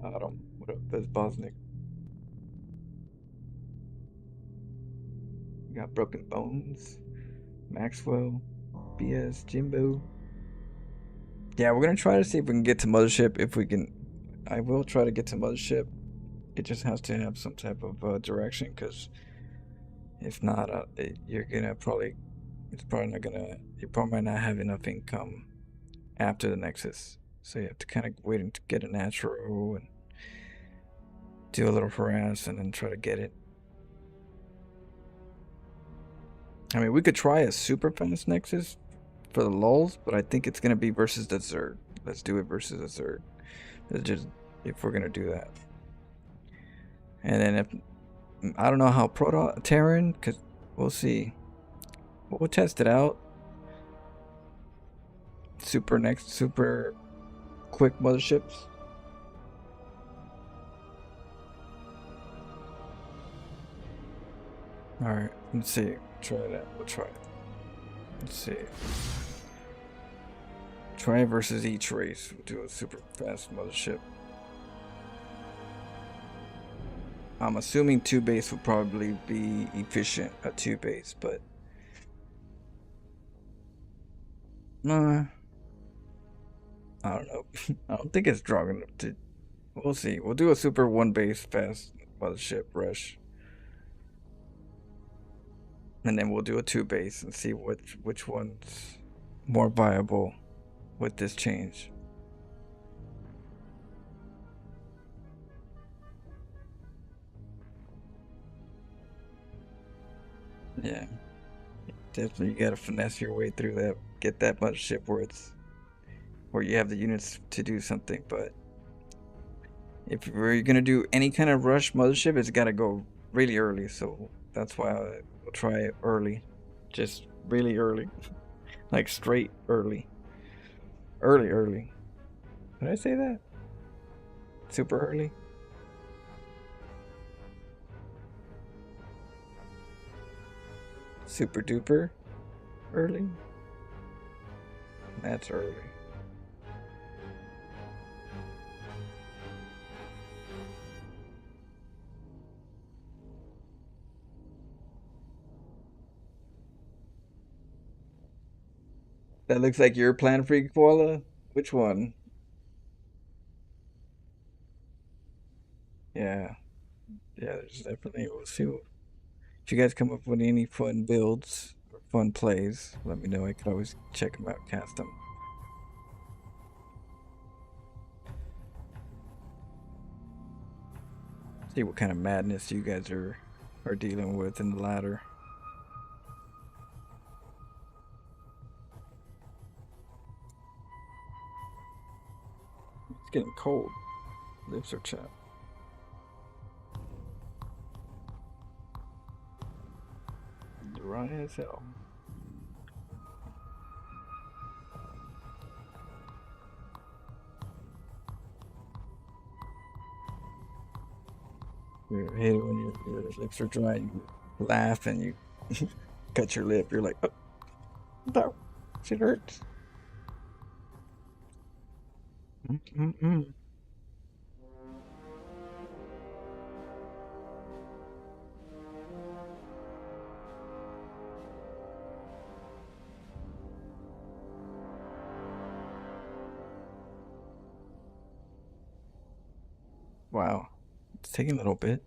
Autumn. What up? That's Bosnick. We got Broken Bones, Maxwell, BS, Jimbo. Yeah, we're gonna try to see if we can get to Mothership. If we can, I will try to get to Mothership. It just has to have some type of direction, because if not, you're gonna probably, it's probably not gonna, you probably might not have enough income after the Nexus. So you have to kind of wait to get a natural and do a little harass and then try to get it. I mean, we could try a super fast Nexus for the lulls, but I think it's gonna be versus the Zerg. Let's do it versus the Zerg. That's just if we're gonna do that. And then if I don't know how Proto Terran, because we'll see. We'll test it out. Super quick motherships. Alright, let's see. Try that. We'll try it. Let's see. Try versus each race. We'll do a super fast mothership. I'm assuming 2 base will probably be efficient at 2 base, but I don't know. I don't think it's strong enough to. We'll see. We'll do a super 1 base fast mothership rush, and then we'll do a 2 base and see which one's more viable with this change. Yeah, definitely you gotta finesse your way through that, get that mothership where you have the units to do something. But if we're gonna do any kind of rush mothership, it's gotta go really early. So that's why we'll try it early, just really early, like straight early, early. Did I say that? Super early. Super duper early. That's early. That looks like your plan, Freak Koala. Which one? Yeah, yeah. There's definitely. We'll see. If you guys come up with any fun builds or fun plays, let me know. I could always check them out, cast them. See what kind of madness you guys are dealing with in the ladder. It's getting cold. Lips are chapped. Dry as hell. You hate it when your lips are dry and you laugh and you cut your lip. You're like, oh, no, shit hurts. Wow, it's taking a little bit.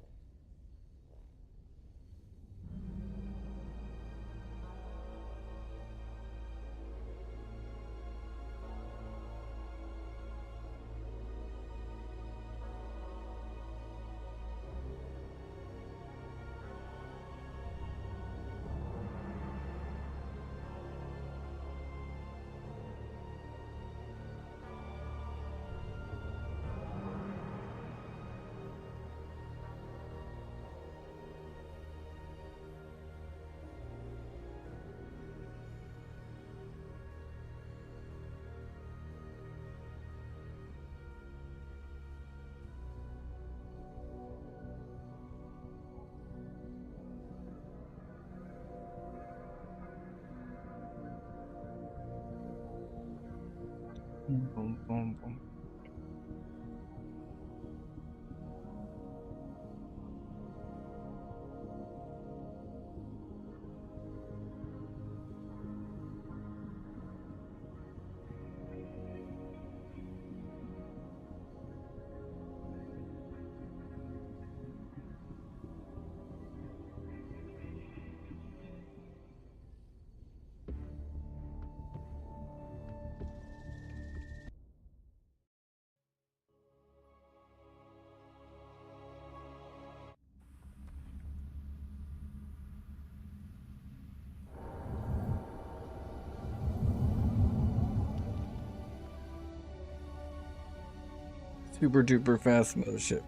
Boom, boom, boom. Super duper fast mothership.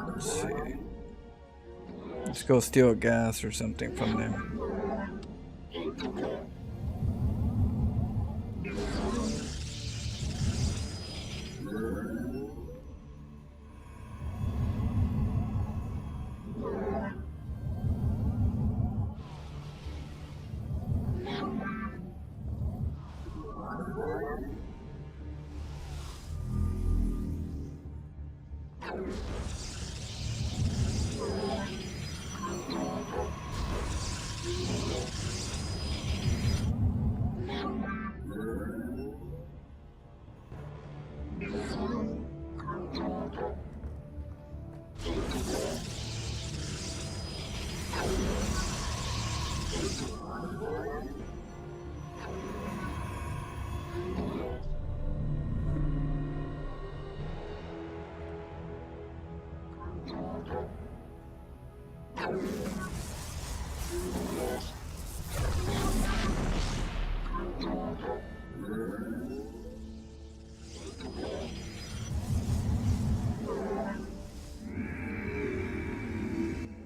Let's see. Let's go steal gas or something from them.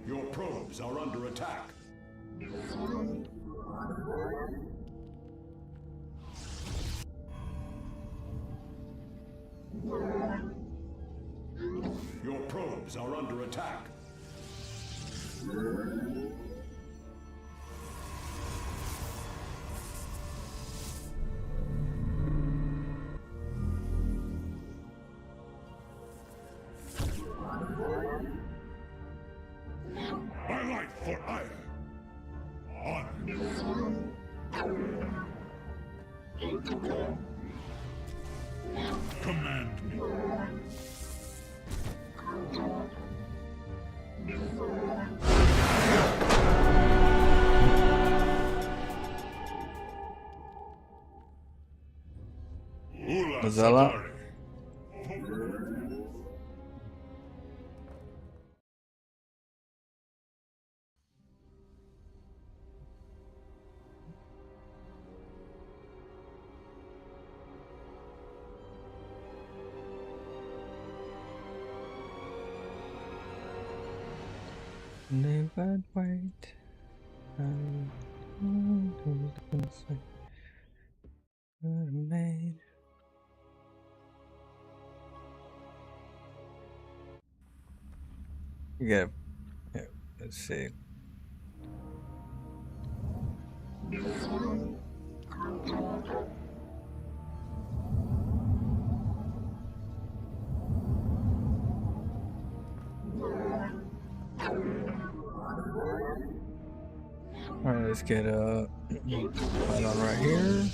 Your probes are under attack. Your probes are under attack. My life for ire. Command me. Zala. Live and wait. Made. You gotta, yeah, let's see. Alright, let's get light on right here.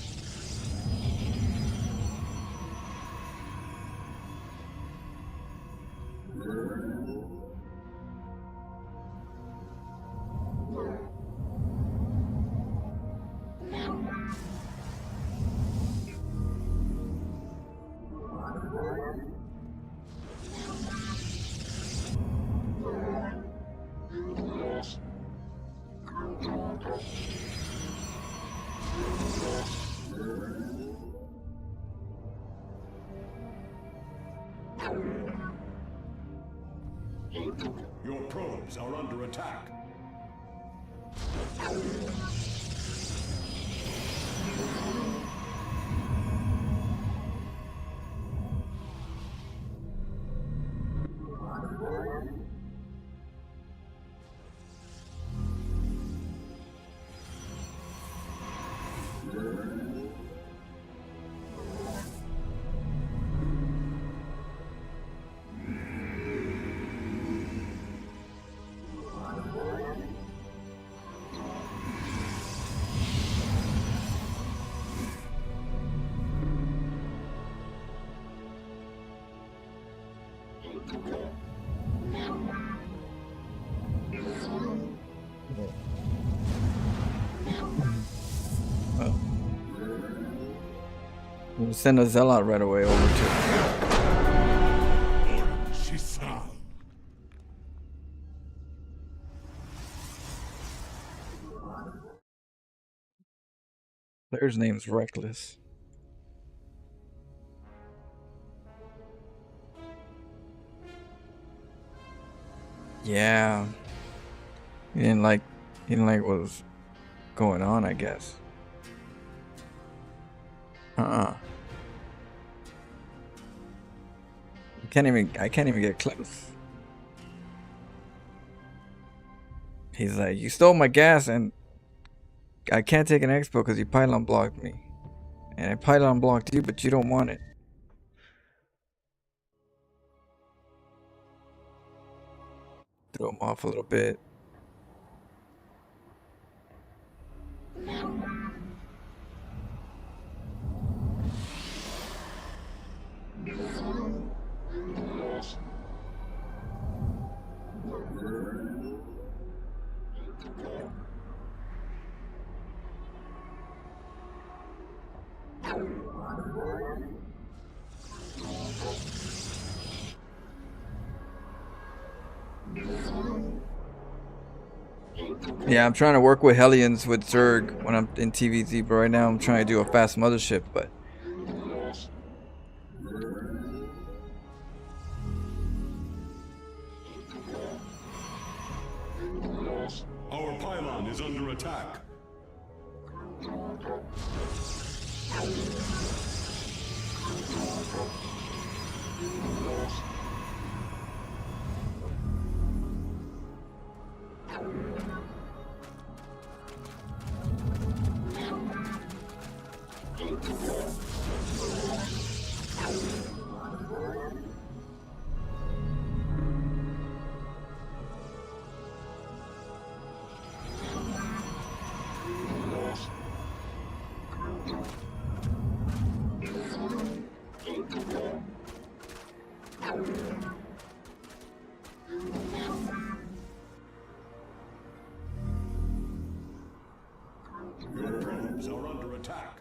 Your probes are under attack. Oh. We'll send a zealot right away over to. Player's name's Reckless. Yeah. He didn't like what was going on, I guess. I can't even get close. He's like, you stole my gas and I can't take an expo because you pylon blocked me. And I pylon blocked you, but you don't want it. Throw him off a little bit. Yeah, I'm trying to work with Hellions with Zerg when I'm in TVZ, but right now I'm trying to do a fast mothership, but Our pylon is under attack. Your probes are under attack.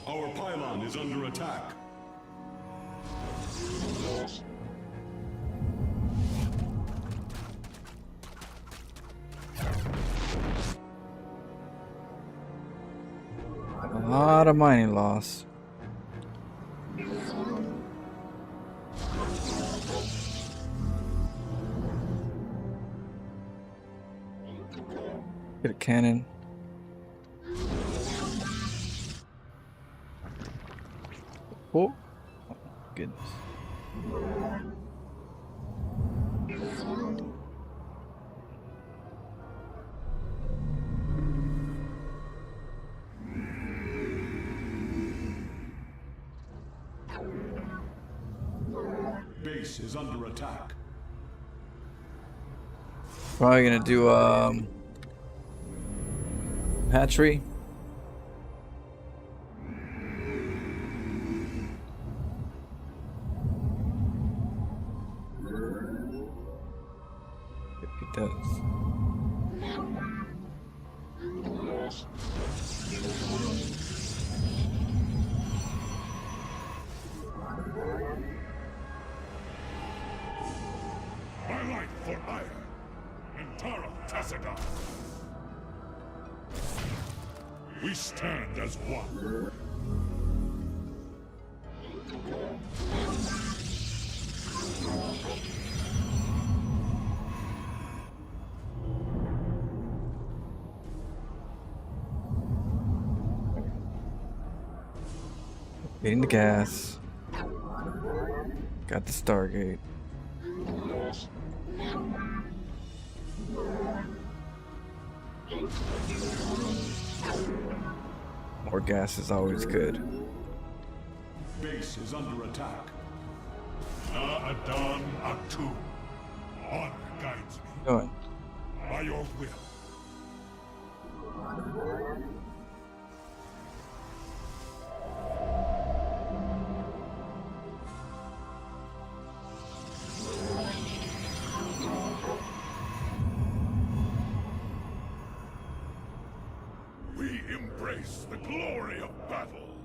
Our pylon is under attack. a lot of mining loss. Get a cannon. Oh, goodness. Base is under attack. Probably gonna do hatchery. If it does. My life for Ire. Intara Tassaga. We stand as one. Getting the gas. Got the Stargate. More gas is always good. Base is under attack. Na Adan Atu. Honor guides me. Going. By your will. face the glory of battle.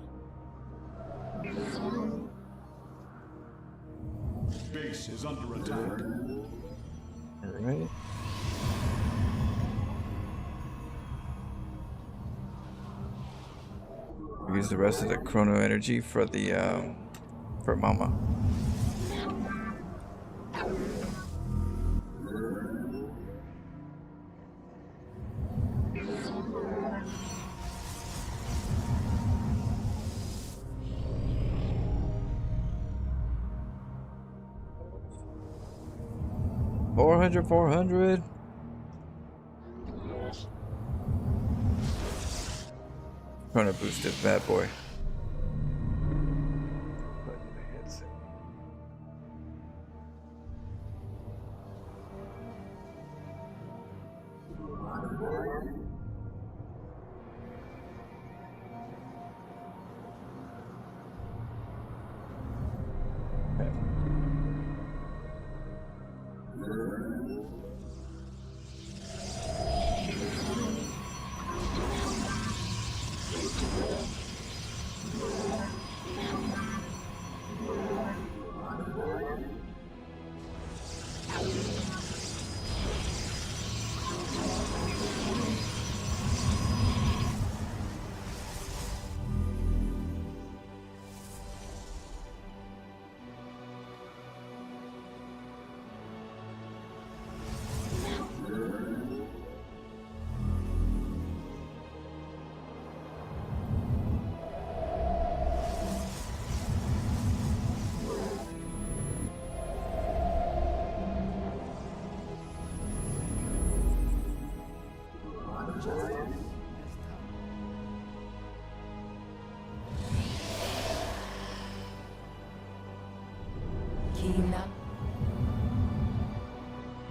Base is under attack. Alright. Use the rest of the chrono energy for the for Mama. Four hundred. Chrono boosted bad boy. Kina.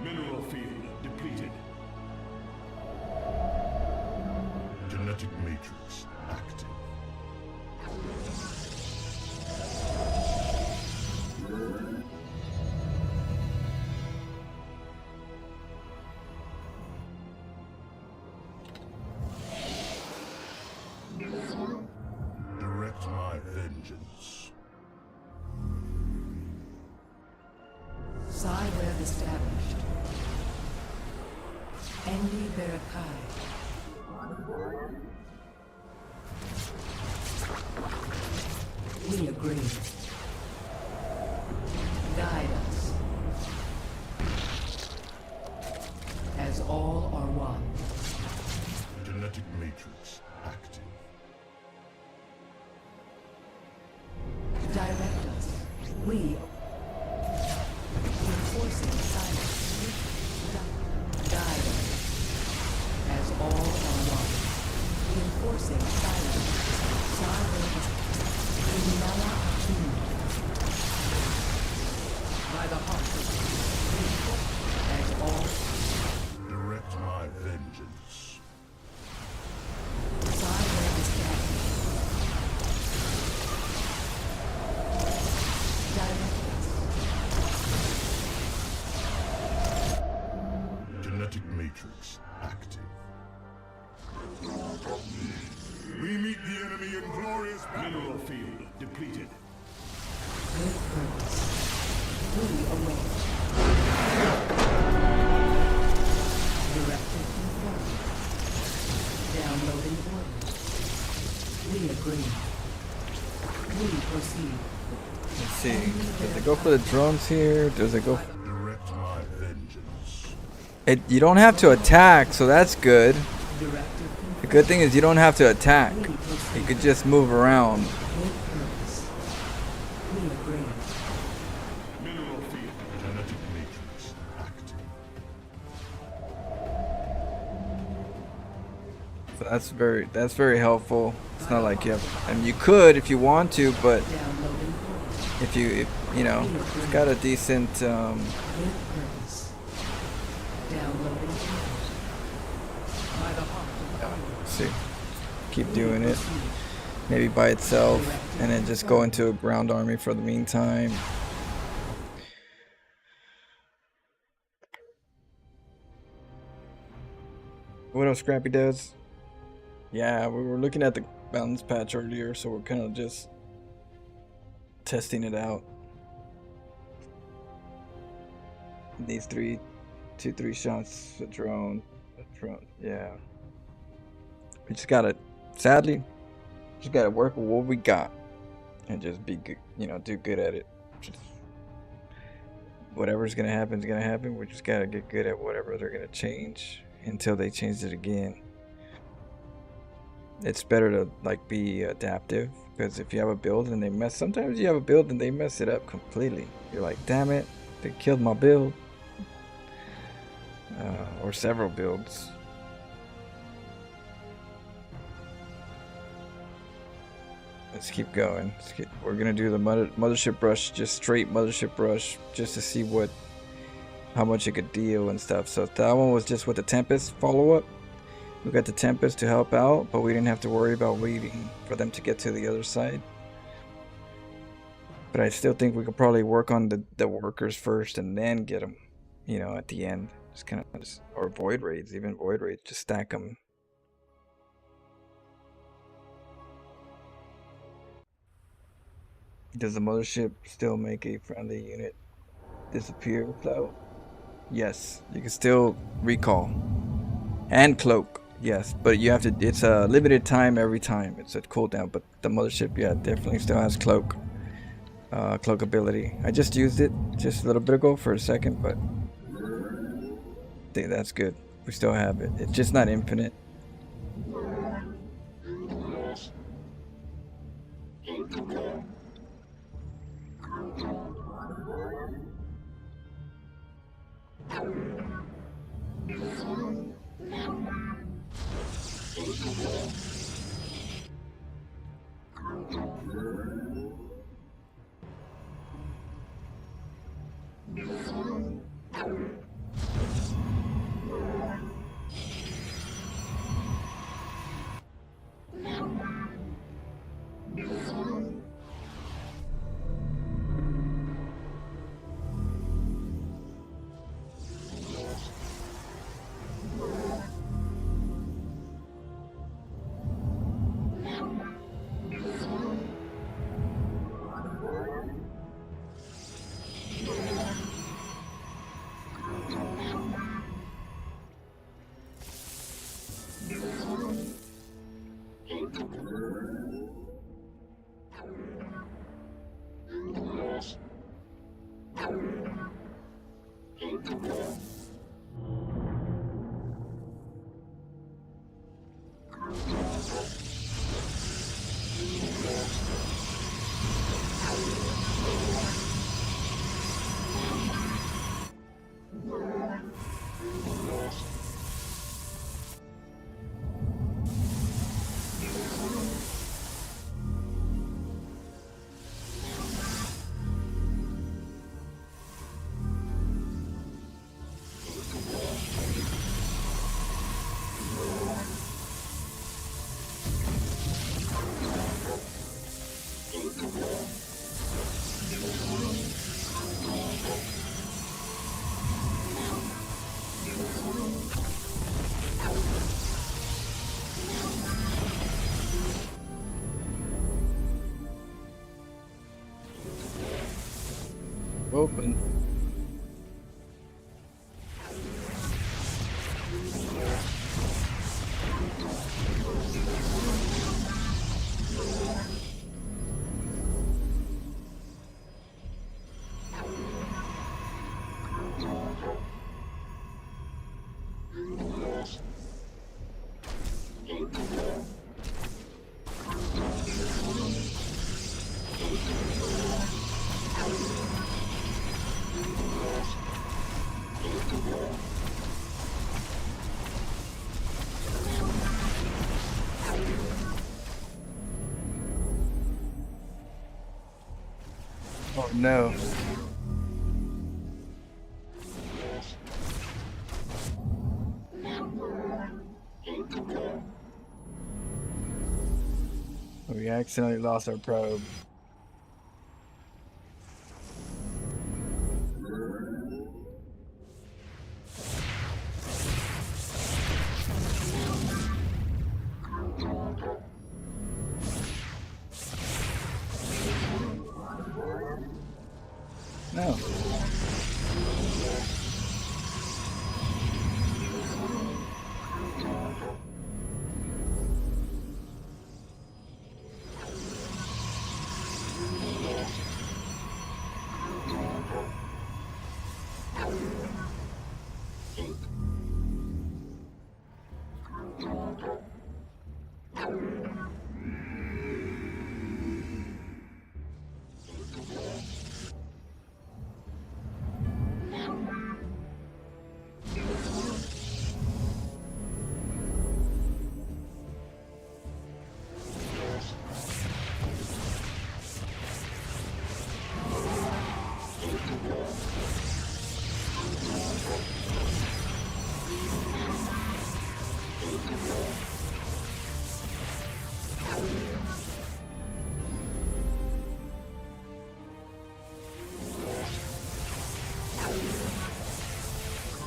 Mineral field depleted. Genetic matrix active. Direct my vengeance. Psi web established. Endi Berakai. We agree. Guide us. As all are one. Genetic matrix active. Direct us. We enforcing silence. Guide us. As all are one. Enforcing silence. Silence. Inala Atum. By the heart. As all. Direct my vengeance. Silence is dead. Direct us. Genetic matrix active. We meet the enemy in glorious battle. Mineral field depleted. With purpose. We await. Directive confirmed. Downloading orders. We agree. We proceed. Let's see. Does it go for the drones here? Does it go? Direct my vengeance. You don't have to attack, so that's good. Directive The good thing is you don't have to attack. We proceed. You could just move around. With purpose. We agree. Mineral field. Genetic matrix active. So that's very helpful. It's not like you have, and you could if you want to, but Downloading orders. if you know, it's got a decent With purpose. Downloading orders. By the heart of the let's see. Keep doing it. Maybe by itself, and then just go into a ground army for the meantime. What else Scrappy does? Yeah, we were looking at the balance patch earlier, so we're kind of just testing it out. These 3 shots a drone. Yeah. We just gotta, sadly, just gotta work with what we got and just be good, do good at it. Just whatever's gonna happen is gonna happen. We just gotta get good at whatever they're gonna change until they change it again. It's better to like be adaptive, because if you have a build and they sometimes you have a build and they mess it up completely. You're like, damn it, they killed my build. Or several builds. Let's keep going. We're gonna do the mothership rush, just straight mothership rush, just to see how much it could deal and stuff. So that one was just with the Tempest follow-up. We got the Tempest to help out, but we didn't have to worry about waiting for them to get to the other side. But I still think we could probably work on the workers first and then get them, at the end. Just kind of or void raids, even void raids, just stack them. Does the mothership still make a friendly unit disappear without? Yes, you can still recall and cloak. Yes, but you have to. It's a limited time every time. It's a cooldown, but the mothership, yeah, definitely still has cloak ability. I just used it just a little bit ago for a second, but I think that's good. We still have it. It's just not infinite. Open. Oh no. We accidentally lost our probe. No.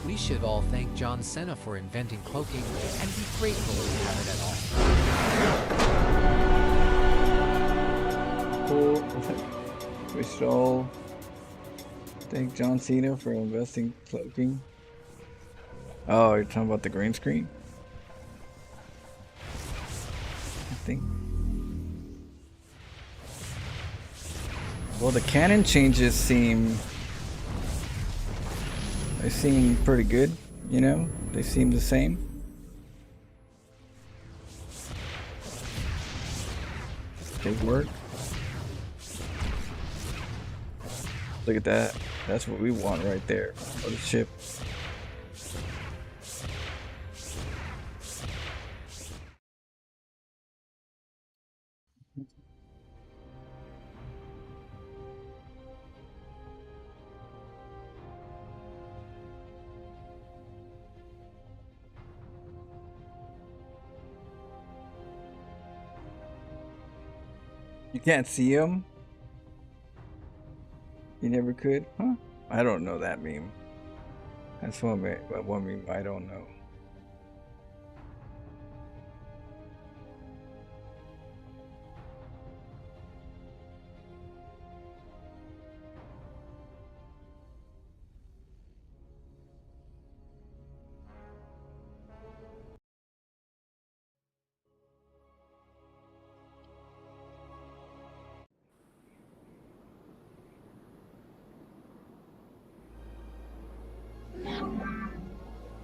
We should all thank John Cena for inventing cloaking and be grateful we have it at all. Cool. We should all thank John Cena for investing cloaking. Oh, you're talking about the green screen? I think. Well, the canon changes seem pretty good, you know? They seem the same. They work. Look at that. That's what we want right there. Oh, the ship. You can't see him? You never could? Huh? I don't know that meme. That's one meme I don't know.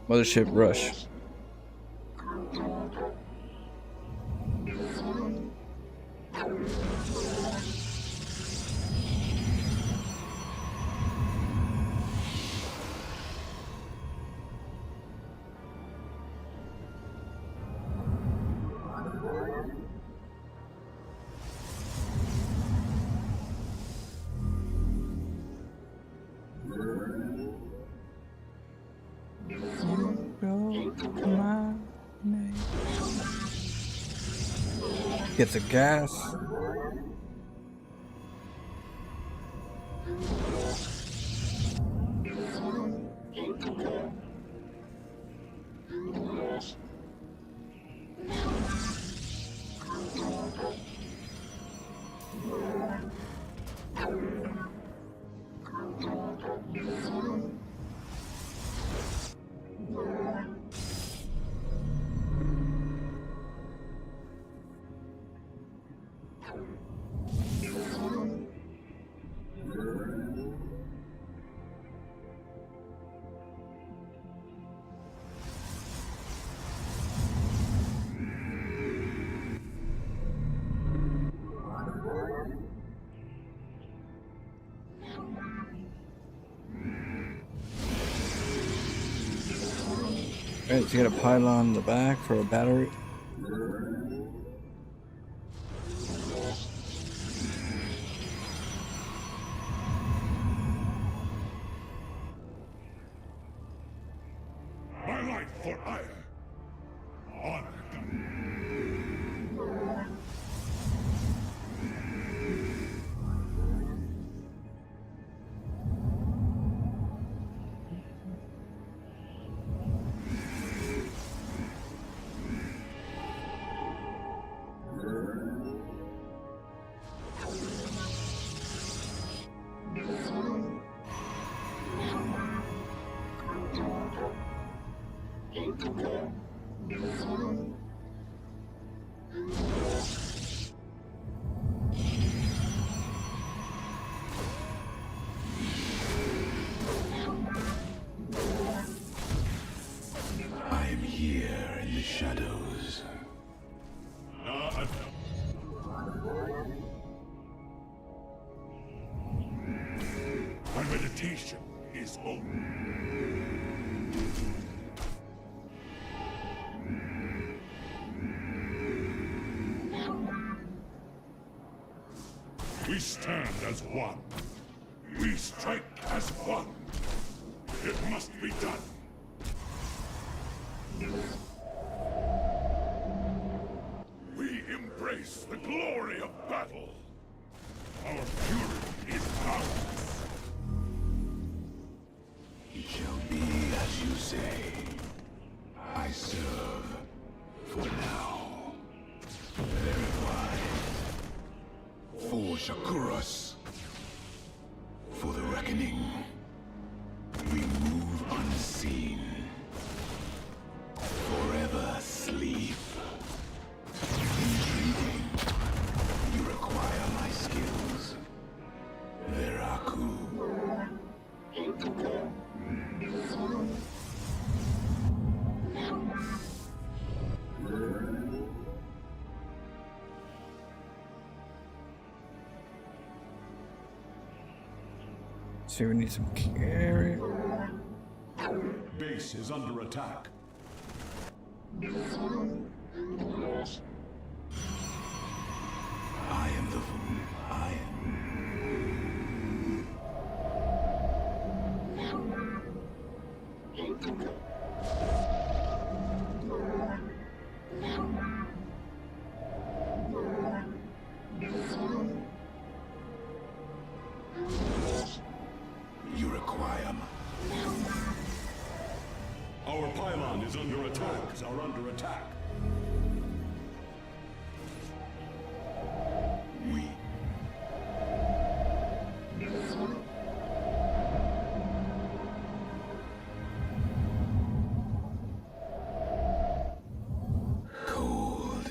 Mothership Rush. Gets a gas. Alright, so you got a pylon in the back for a battery. My life for ire. Honor. is over. We stand as one. We strike as one. It must be done. We embrace the glory of battle. Our fury is boundless. It shall be as you say. I serve for now. Very wise. For Shakuras. For the reckoning. We move unseen. Forever sleep. Intriguing. You require my skills. Veraku. So we need some carry. Base is under attack. I am the fool. I am. You require my... Our pylon is under attack. Are under attack. We... Cold.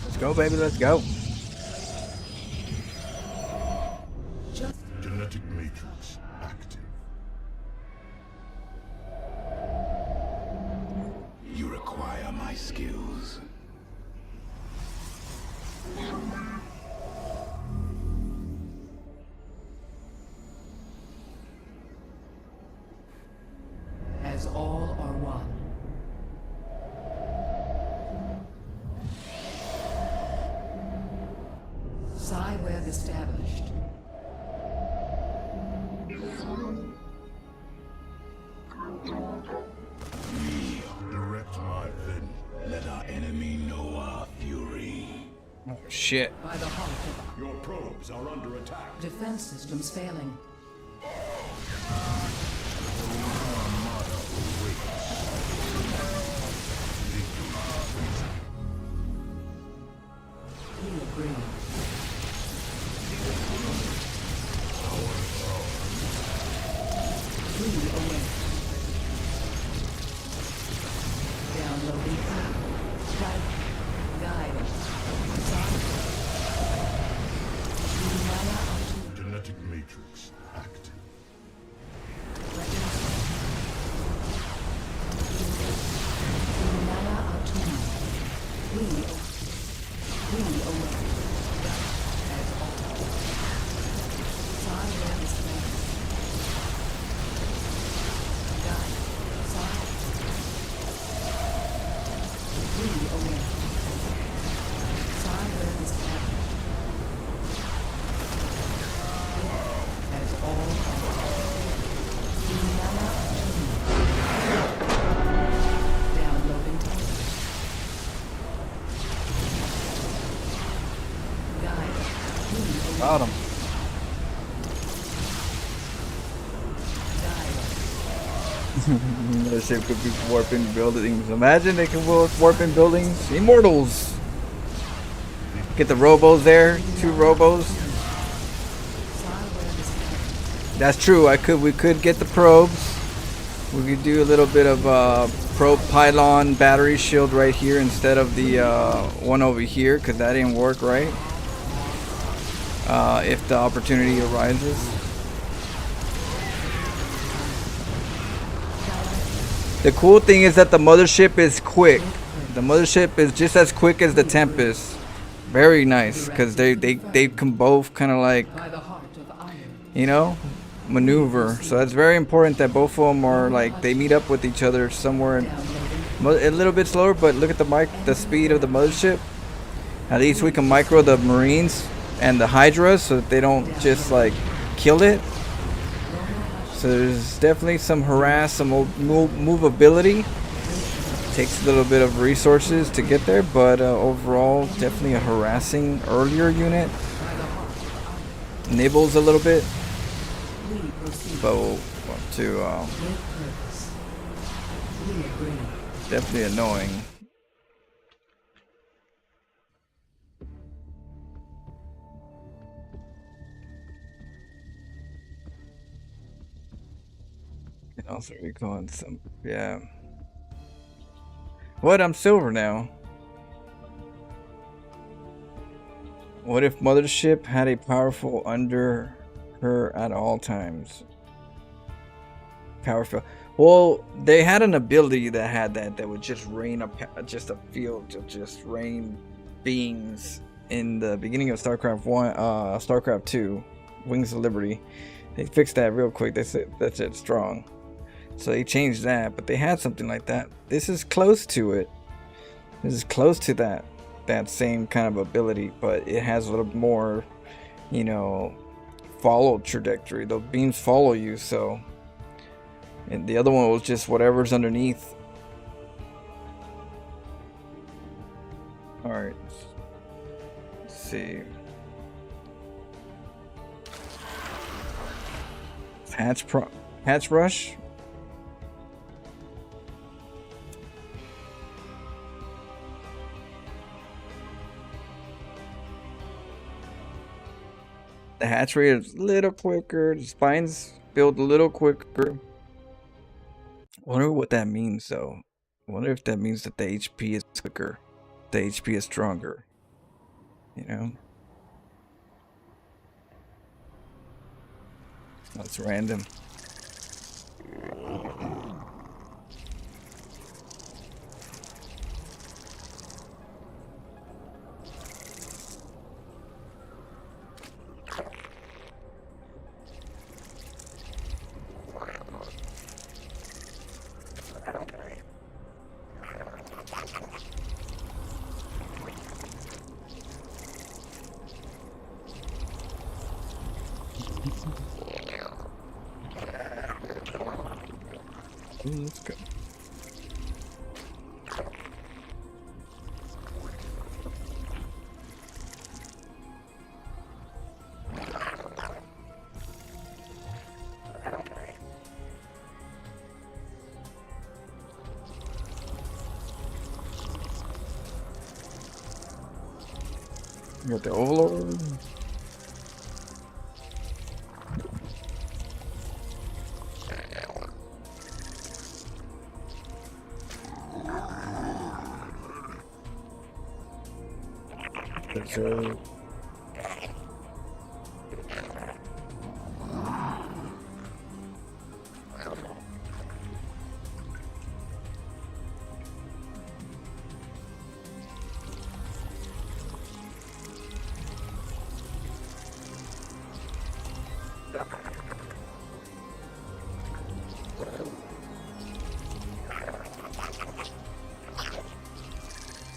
Let's go, baby. Let's go. Genetic matrix active. You require my skills. As all are one. Psi web established. Direct my vengeance. Let our enemy know our fury. Oh, shit. By the heart of Your probes are under attack. defense systems failing. We agree. We await. Downloading. Guide. Guide. Genetic matrix active. Got him. That ship could be warping buildings. Imagine they can warp in buildings. Immortals. Get the robos there. 2 robos. That's true. We could get the probes. We could do a little bit of probe pylon battery shield right here instead of the one over here, because that didn't work right. If the opportunity arises. The cool thing is that the mothership is quick. The mothership is just as quick as the Tempest. Very nice, because they can both kind of like, By the heart of iron. you know, maneuver. So that's very important that both of them are like they meet up with each other somewhere in, a little bit slower. But look at the speed of the mothership. At least we can micro the Marines and the Hydras so that they don't just like kill it. So there's definitely some harass, some movability. Takes a little bit of resources to get there, but overall, definitely a harassing earlier unit. Nibbles a little bit, but we'll want to definitely annoying. And also recalling some, yeah. What? I'm silver now. What if Mothership had a powerful under her at all times? Powerful. Well, they had an ability that had that would just rain up, just a field of just rain beings in the beginning of StarCraft 1, StarCraft 2, Wings of Liberty. They fixed that real quick. That's it strong. So they changed that, but they had something like that. This is close to it. This is close to that same kind of ability, but it has a little more, you know, follow trajectory. The beams follow you, so. And the other one was just whatever's underneath. All right. Let's see. Hatch rush. The hatch rate is a little quicker. The spines build a little quicker. Wonder what that means though. Wonder if that means that the HP is quicker. The HP is stronger. You know? That's random. Let's go. You got the Overlord. So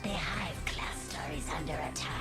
The hive cluster is under attack.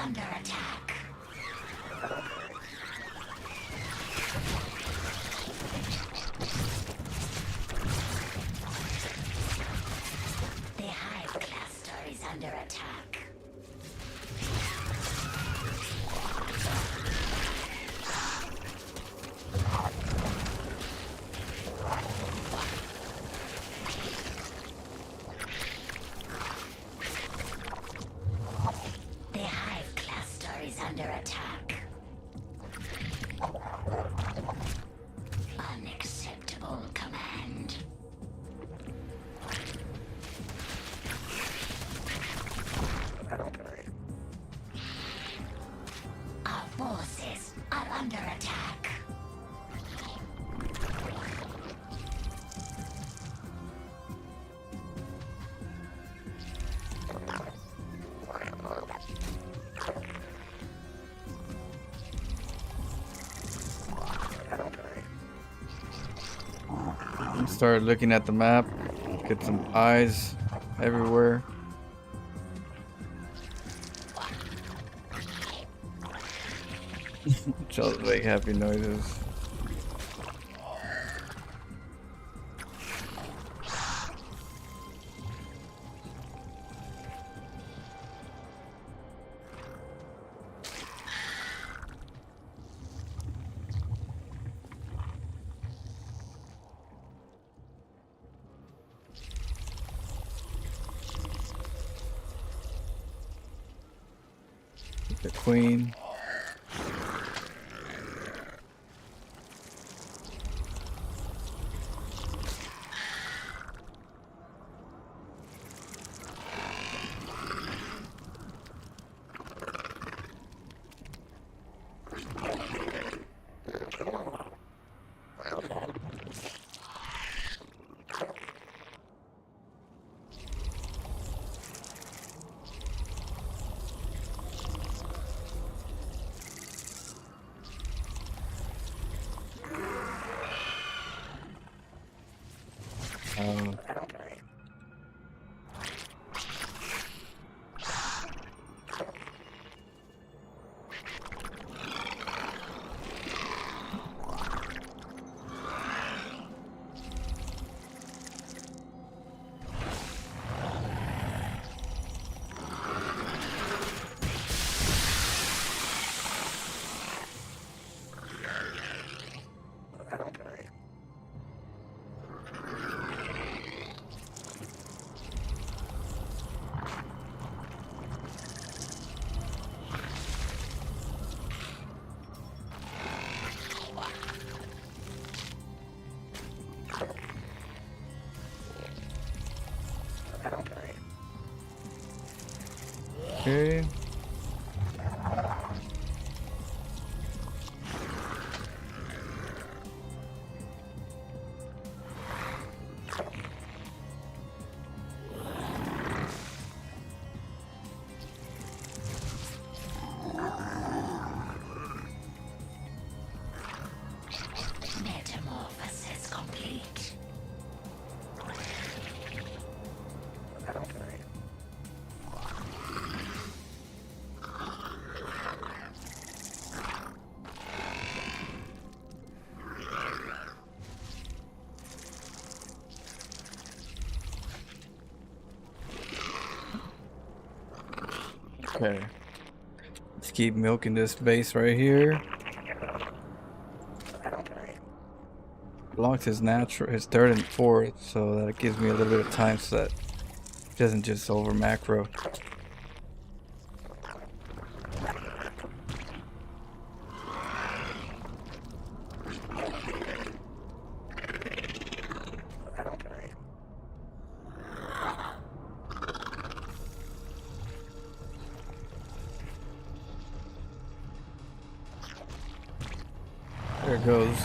under attack. The hive cluster is under attack. The hive cluster is under attack. Unacceptable command. Our forces are under attack. Start looking at the map. Get some eyes everywhere. Just make happy noises. The queen. Okay. Metamorphosis complete. Okay. Let's keep milking this base right here. Blocks his natural, his third and fourth, so that gives me a little bit of time so that it doesn't just over macro. There it goes.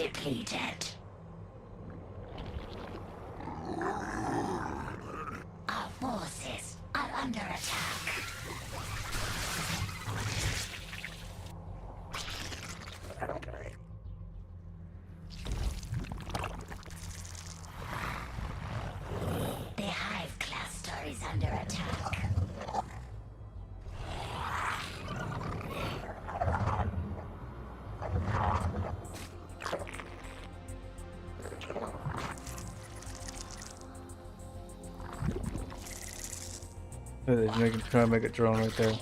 depleted. Our forces are under attack. The hive cluster is under attack. They're trying to make a drone right there.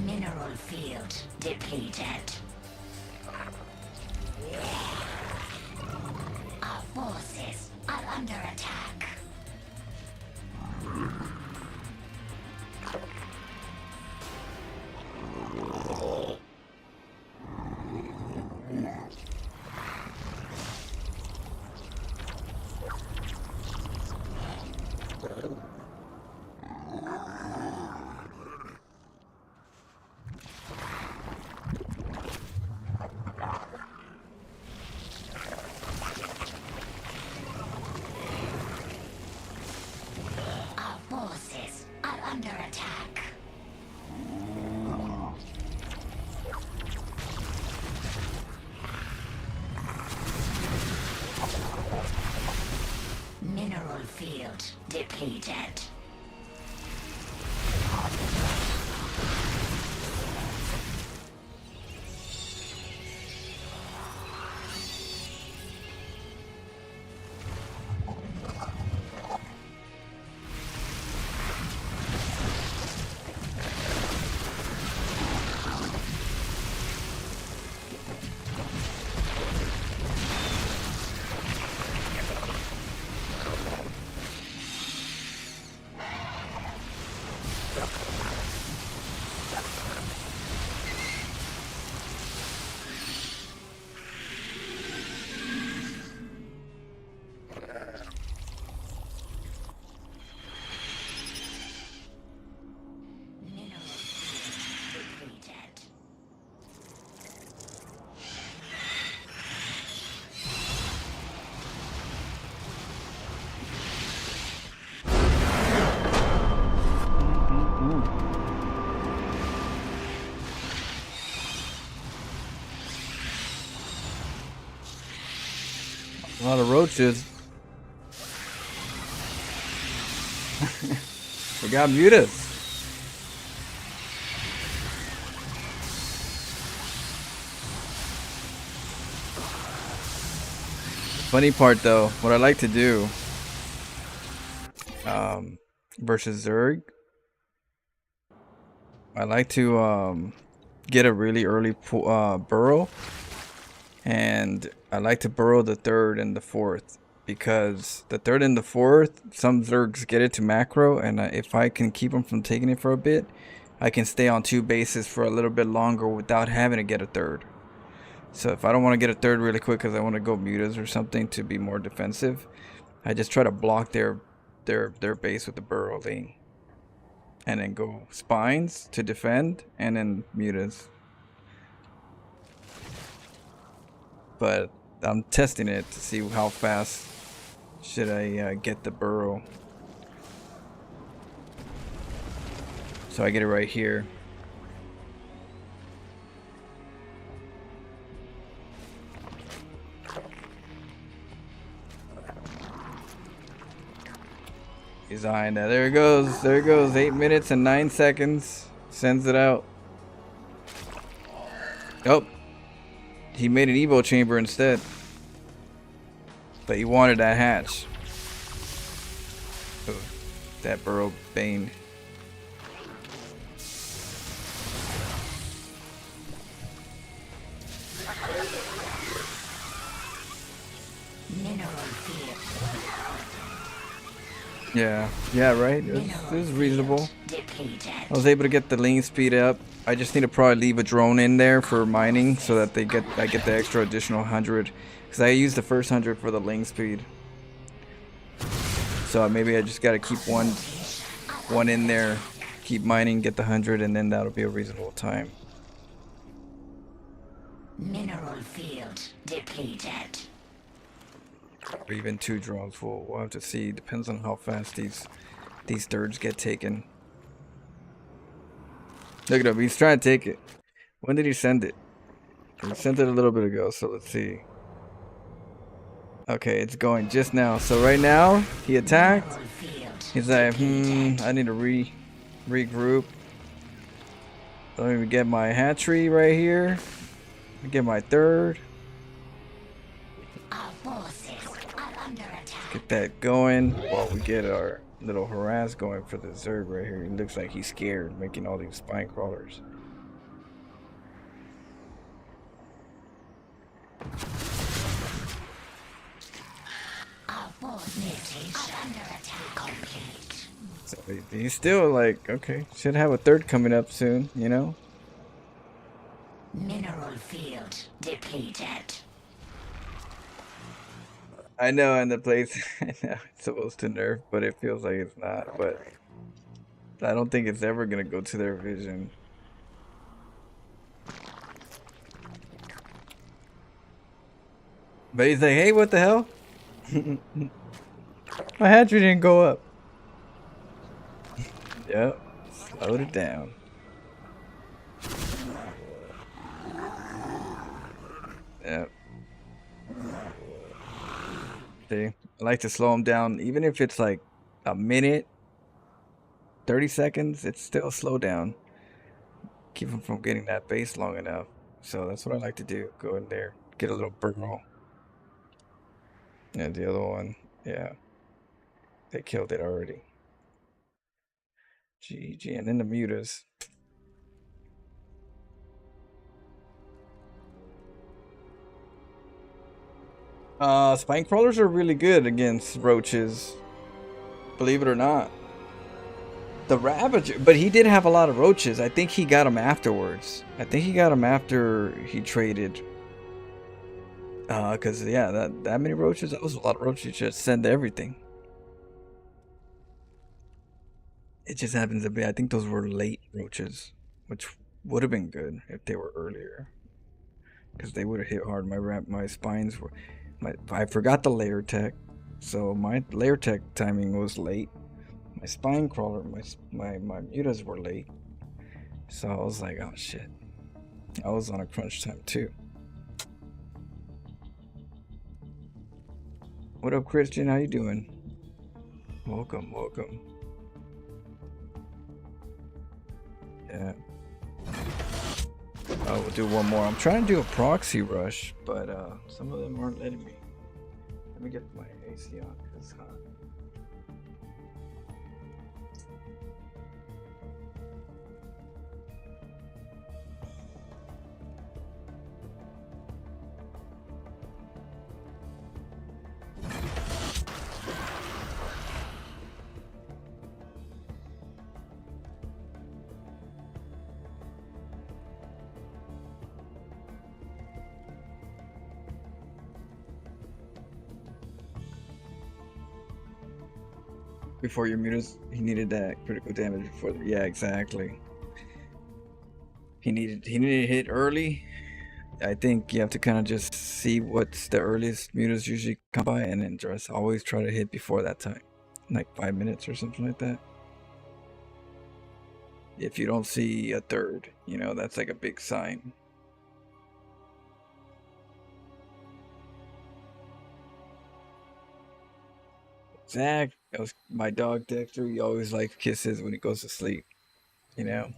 Mineral field depleted. Our forces are under attack. Our forces are under attack. Mineral field depleted. Mineral field depleted. A lot of roaches. We got mutas. Funny part though, what I like to do versus Zerg, I like to get a really early burrow, and I like to burrow the third and the fourth, because the third and the fourth, some Zergs get it to macro, and if I can keep them from taking it for a bit, I can stay on 2 bases for a little bit longer without having to get a third. So if I don't want to get a third really quick because I want to go mutas or something to be more defensive, I just try to block their base with the burrow thing, and then go spines to defend, and then mutas. But I'm testing it to see how fast should I get the burrow. So I get it right here. Design that. There it goes. There it goes. 8 minutes and 9 seconds. Sends it out. Oh. He made an Evo chamber instead. But he wanted that hatch. Oh, that burrow bane. Yeah, right. This is reasonable. I was able to get the lean speed up. I just need to probably leave a drone in there for mining so that I get the extra additional 100, because I used the first 100 for the lean speed. So maybe I just gotta keep one in there, keep mining, get the 100, and then that'll be a reasonable time. Mineral field depleted. Or even 2 drones full. We'll have to see. Depends on how fast these thirds get taken. Look at him. He's trying to take it. When did he send it? He sent it a little bit ago. So let's see. Okay, it's going just now. So right now he attacked. He's like, I need to regroup. Let me get my hatchery right here. Get my third. Get that going while we get our little harass going for the Zerg right here. He looks like he's scared, making all these spine crawlers. So he's still like, okay, should have a third coming up soon, you know? Mineral field depleted. I know, and the place I know it's supposed to nerf, but it feels like it's not. But I don't think it's ever gonna go to their vision. But he's like, hey, what the hell? My hatchery didn't go up. Yep, slowed it down. Yep. See, I like to slow them down, even if it's like a minute, 30 seconds, it's still slow down. Keep them from getting that base long enough. So that's what I like to do. Go in there, get a little burn. And the other one, yeah, they killed it already. GG, and then the mutas. Spine crawlers are really good against roaches, believe it or not. The Ravager, but he did have a lot of roaches. I think he got them afterwards. I think he got them after he traded. Cause yeah, that many roaches, that was a lot of roaches. You just send everything. It just happens to be, I think those were late roaches, which would have been good if they were earlier, because they would have hit hard. My spines were. I forgot the layer tech, so my layer tech timing was late. My spine crawler, my mutas were late, so I was like, oh shit. I was on a crunch time too. What up, Christian? How you doing? Welcome. Yeah. Oh, we'll do one more. I'm trying to do a proxy rush, but some of them aren't letting me. Let me get my AC on, because it's hot. Before your mutas, he needed that critical damage before. Yeah, exactly. He needed to hit early. I think you have to kind of just see what's the earliest mutas usually come by, and then just always try to hit before that time, like 5 minutes or something like that. If you don't see a third, you know, that's like a big sign. Zach, that was my dog Dexter. He always likes kisses when he goes to sleep, you know.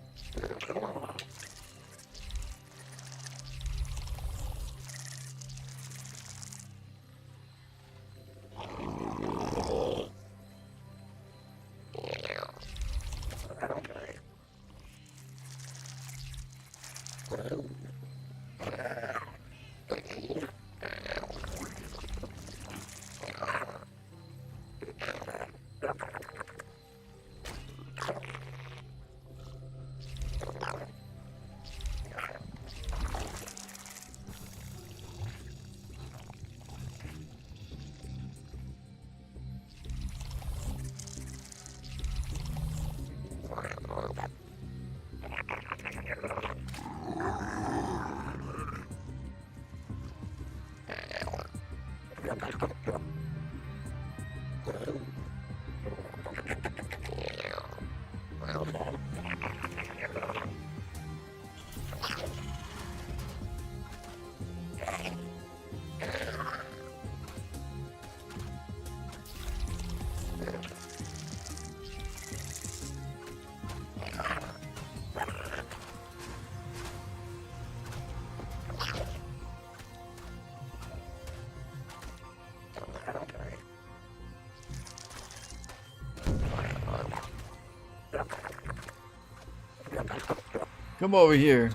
Come over here.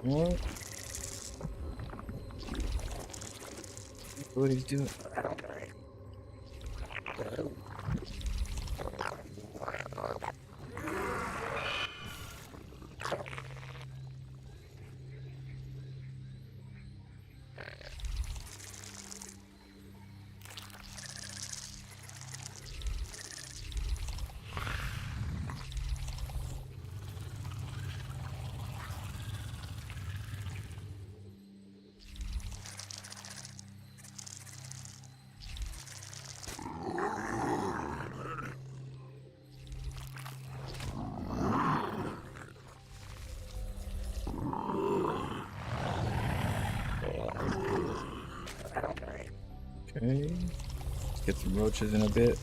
What? What he's doing? Okay. Let's get some roaches in a bit.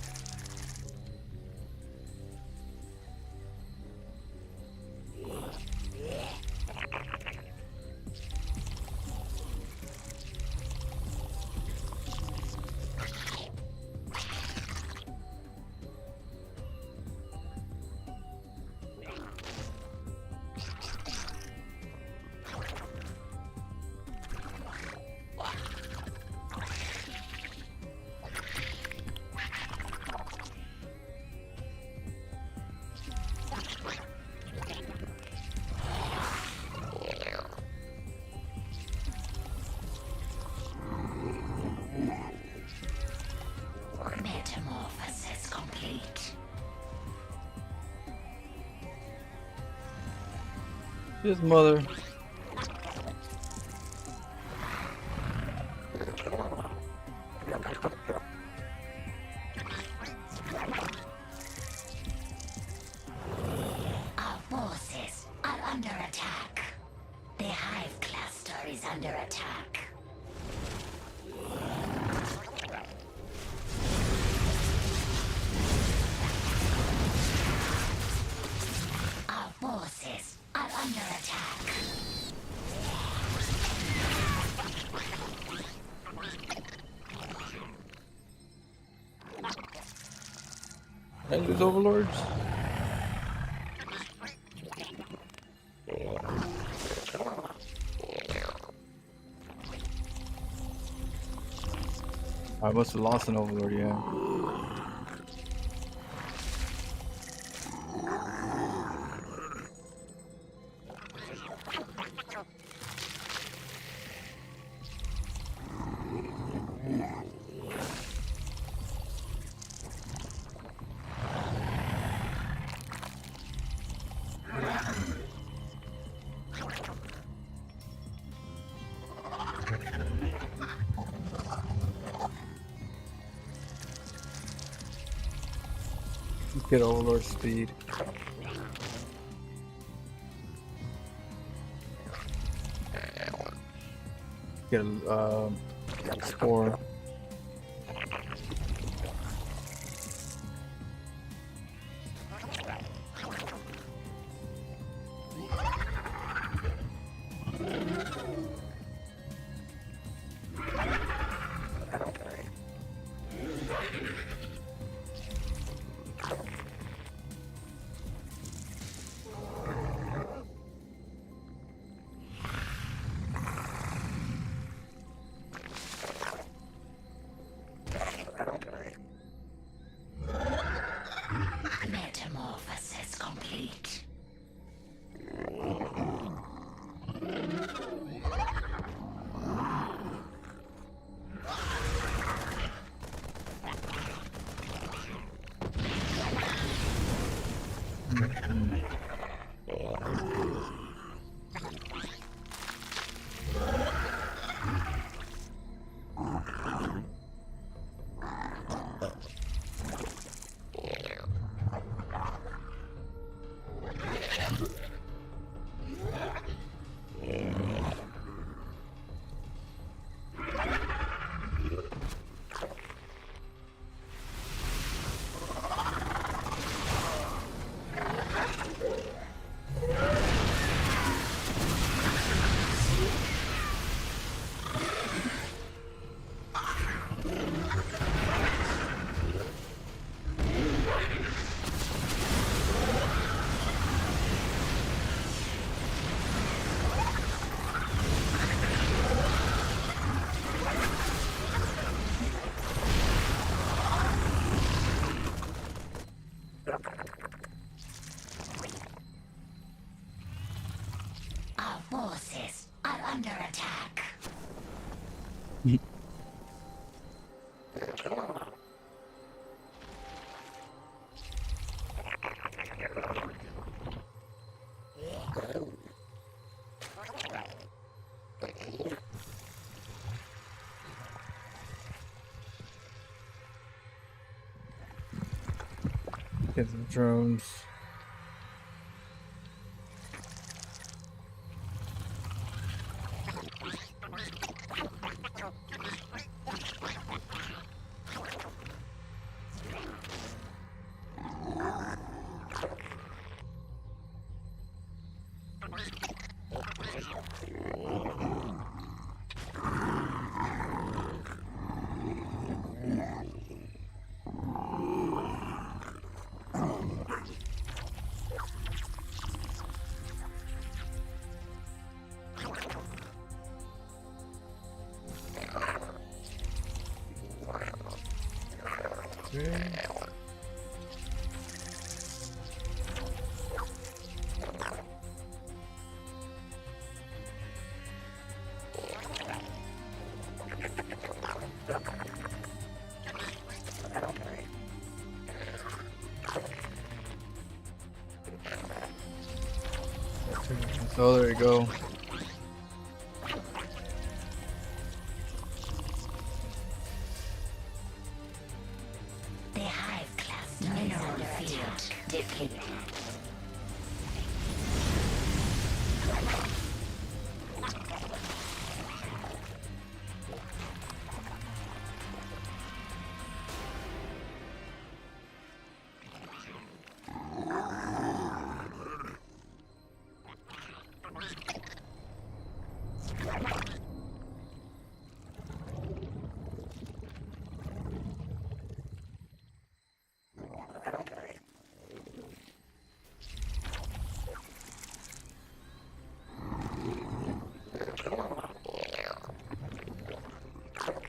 Metamorphosis complete. His mother. Our forces are under attack. The hive cluster is under attack. Our forces are under attack. And his overlords. I must have lost an overlord, yeah. Get overlord speed. Get a spore. Metamorphosis complete. Our forces are under attack. Get some drones. Oh, there you go. The hive cluster mineral field depleted.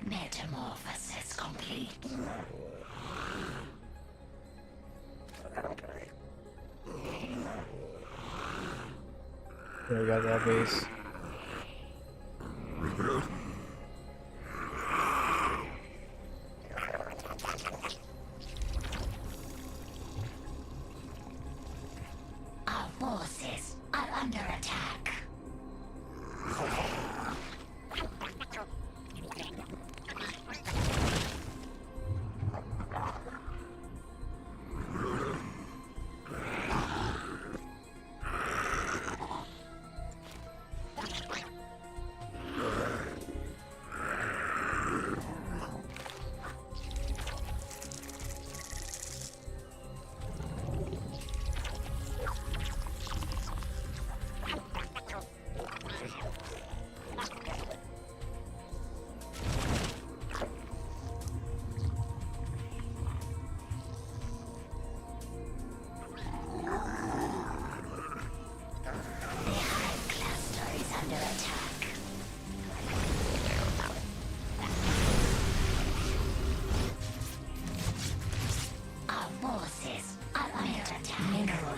Metamorphosis complete. There we got that base. Our forces are under attack.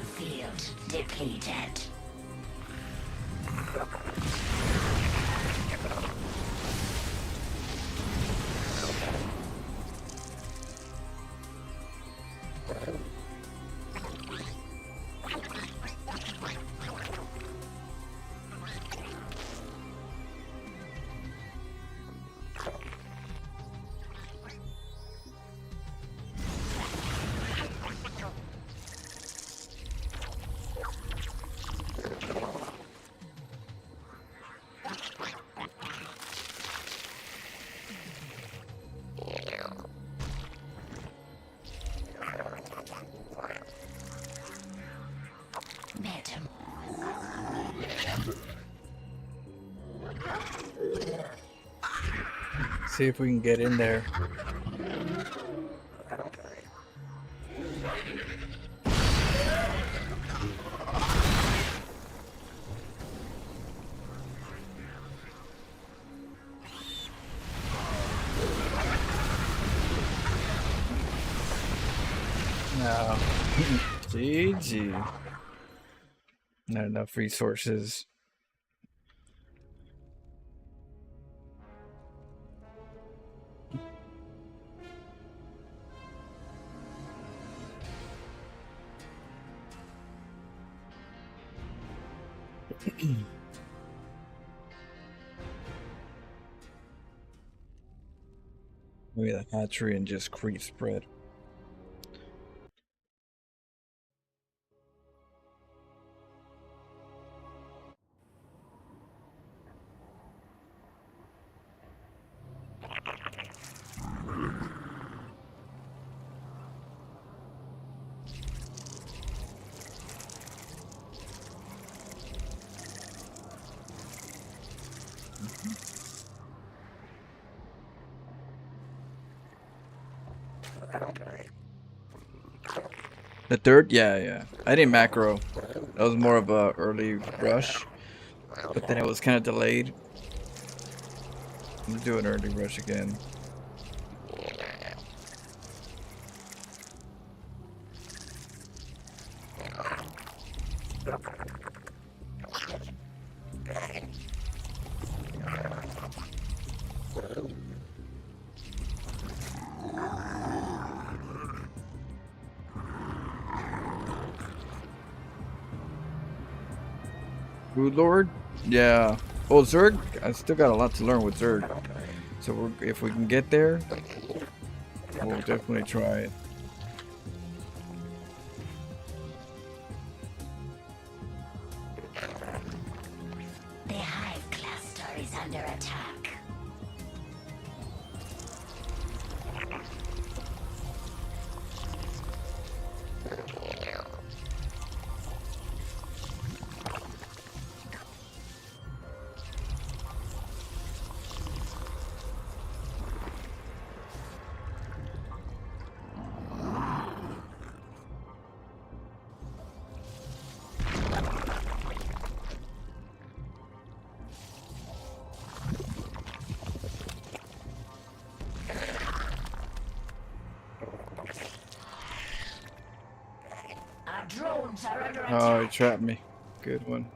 field depleted. See if we can get in there. No. GG. Not enough resources. Maybe the hatchery and just creep spread. The third? Yeah. I didn't macro. That was more of a early rush. But then it was kind of delayed. I'm gonna do an early rush again. Food Lord? Yeah. Oh, Zerg? I still got a lot to learn with Zerg. So if we can get there, we'll definitely try it. The hive cluster is under attack. Our drones are under attack. Oh, he trapped me. Good one.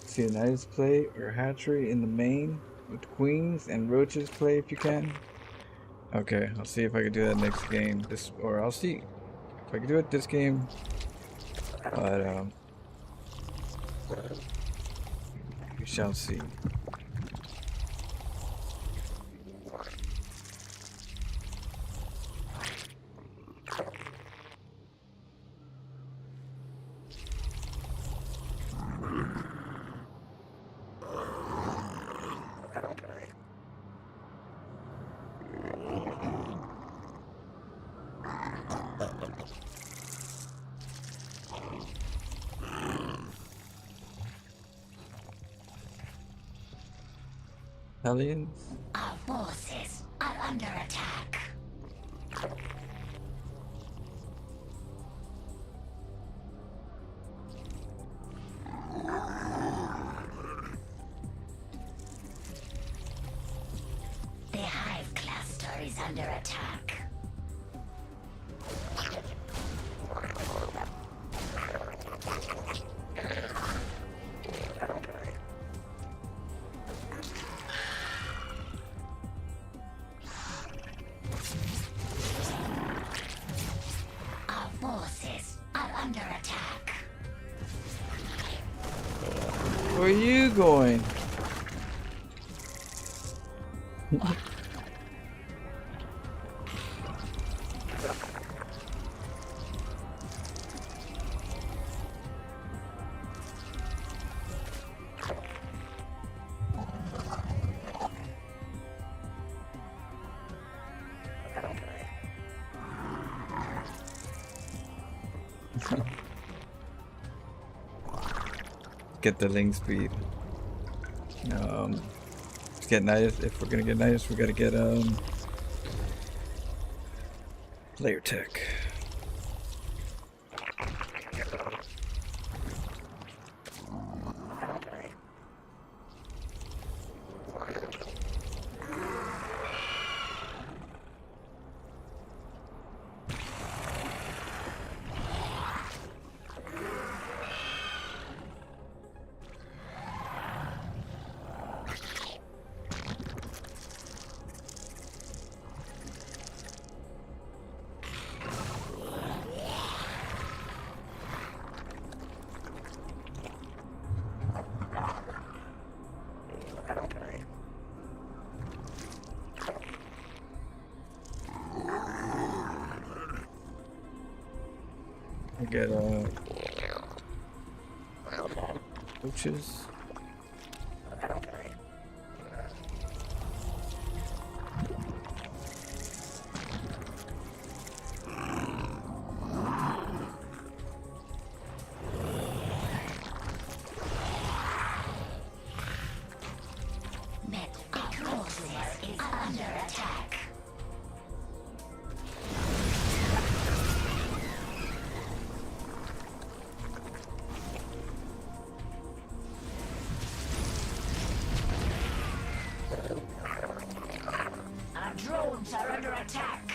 See a nice play or hatchery in the main with queens and roaches play if you can. Okay, I'll see if I can do that next game. I'll see if I can do it this game. But we shall see. Hellions? Our forces are under attack. The hive cluster is under attack. Our forces are under attack. Where are you going? Get the link speed. Let's get nice. If we're gonna get nice, we gotta get layer tech. I get coaches. Our forces are under attack. Our drones are under attack.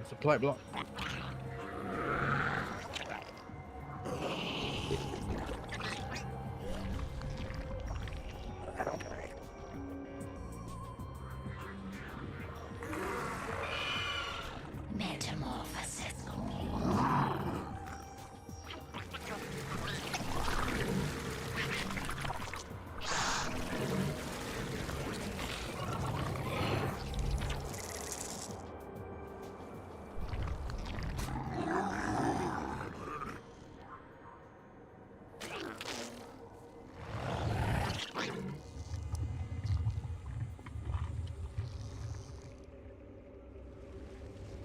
Supply block. Metamorphosis.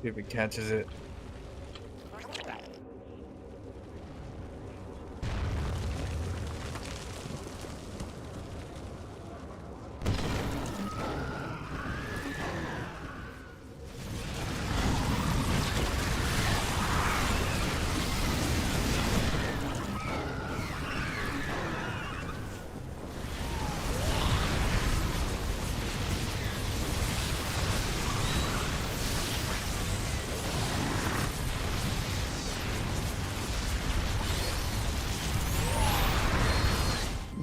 See if he catches it.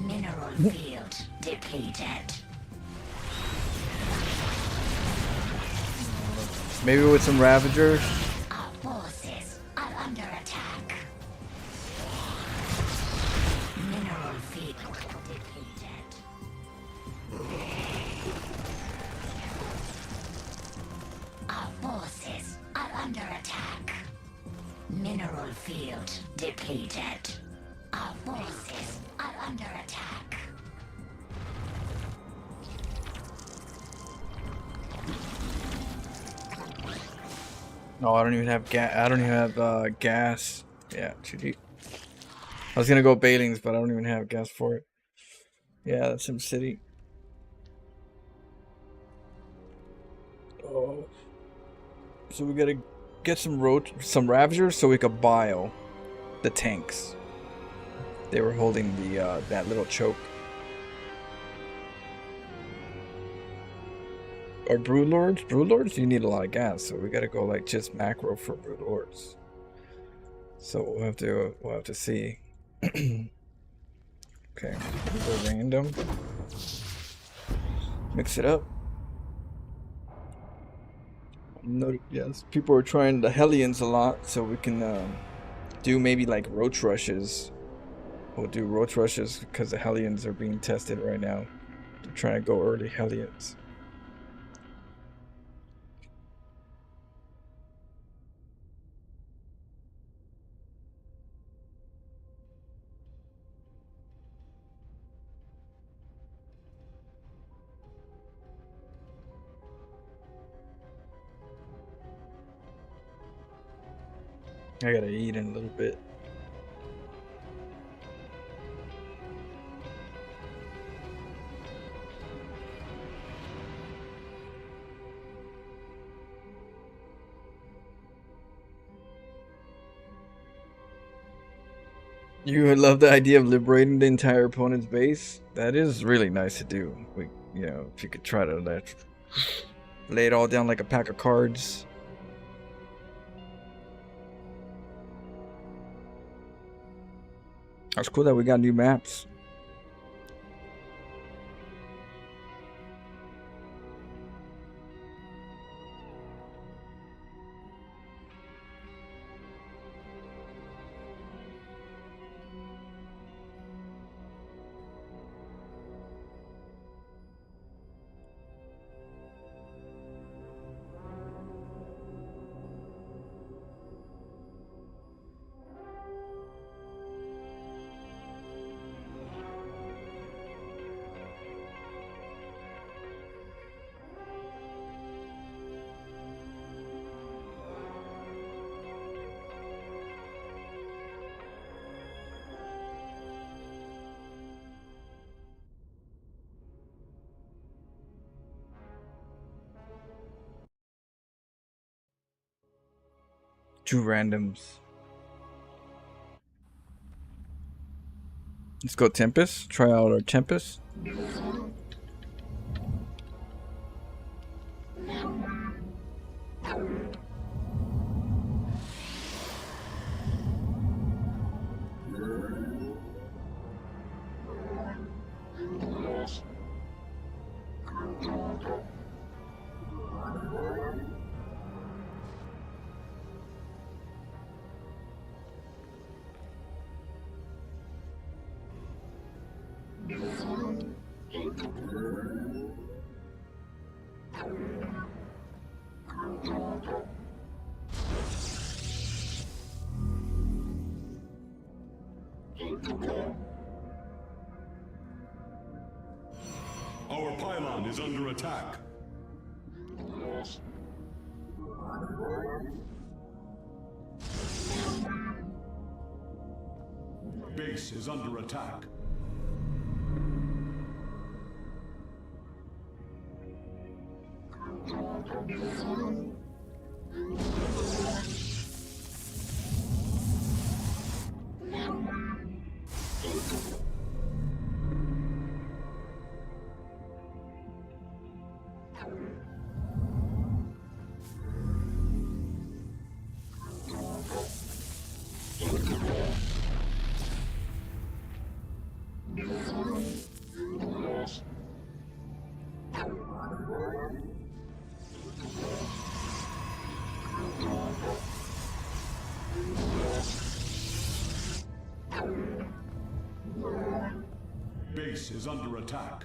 Mineral field depleted. Maybe with some Ravagers. Our forces are under attack. Mineral field depleted. Our forces are under attack. Mineral field depleted. Our forces are under attack. No, I don't even have gas. I don't even have gas. Yeah, too deep. I was gonna go Bailings, but I don't even have gas for it. Yeah, that's Sim City. Oh, so we gotta get some Ravagers so we could bio the tanks. They were holding the that little choke. Or Broodlords? Broodlords, you need a lot of gas, so we gotta go like just macro for Broodlords. So we'll have to see. Okay, go random. Mix it up. Yes, people are trying the Hellions a lot, so we can do maybe like Roach Rushes. We'll do Roach Rushes because the Hellions are being tested right now. They're trying to go early Hellions. I gotta eat in a little bit. You would love the idea of liberating the entire opponent's base. That is really nice to do. You know, if you could try to lay it all down like a pack of cards. That's cool that we got new maps. Two randoms. Let's go Tempest. Try out our Tempest. Our pylon is under attack. Base is under attack. Base is under attack.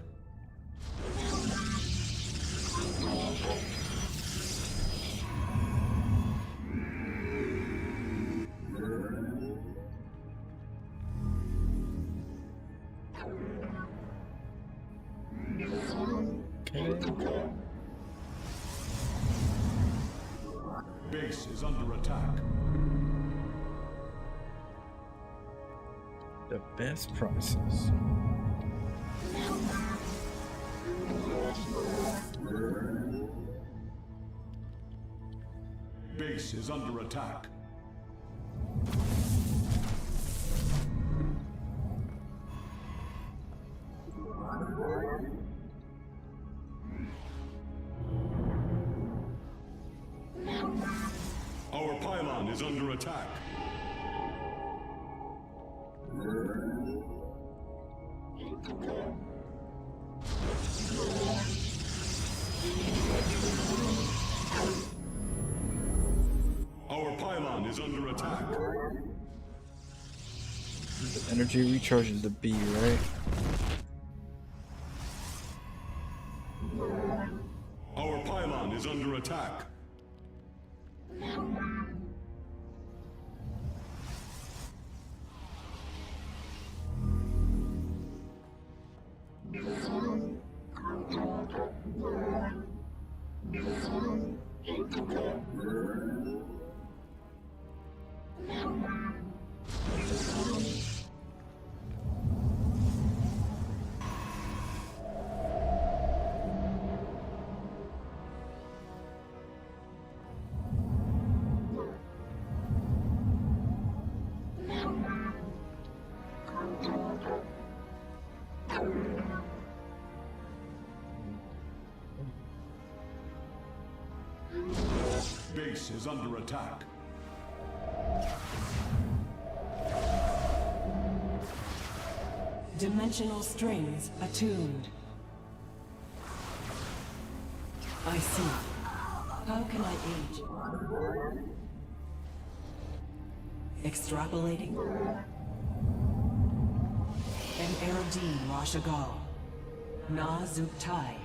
Base is under attack. The best prices. Base is under attack. Our pylon is under attack. Our pylon is under attack. The energy recharges the B, right? Our pylon is under attack. Base is under attack. Dimensional strings attuned. I see. How can I aid? Extrapolating. An Erodine Rashagal. Na Zuktai.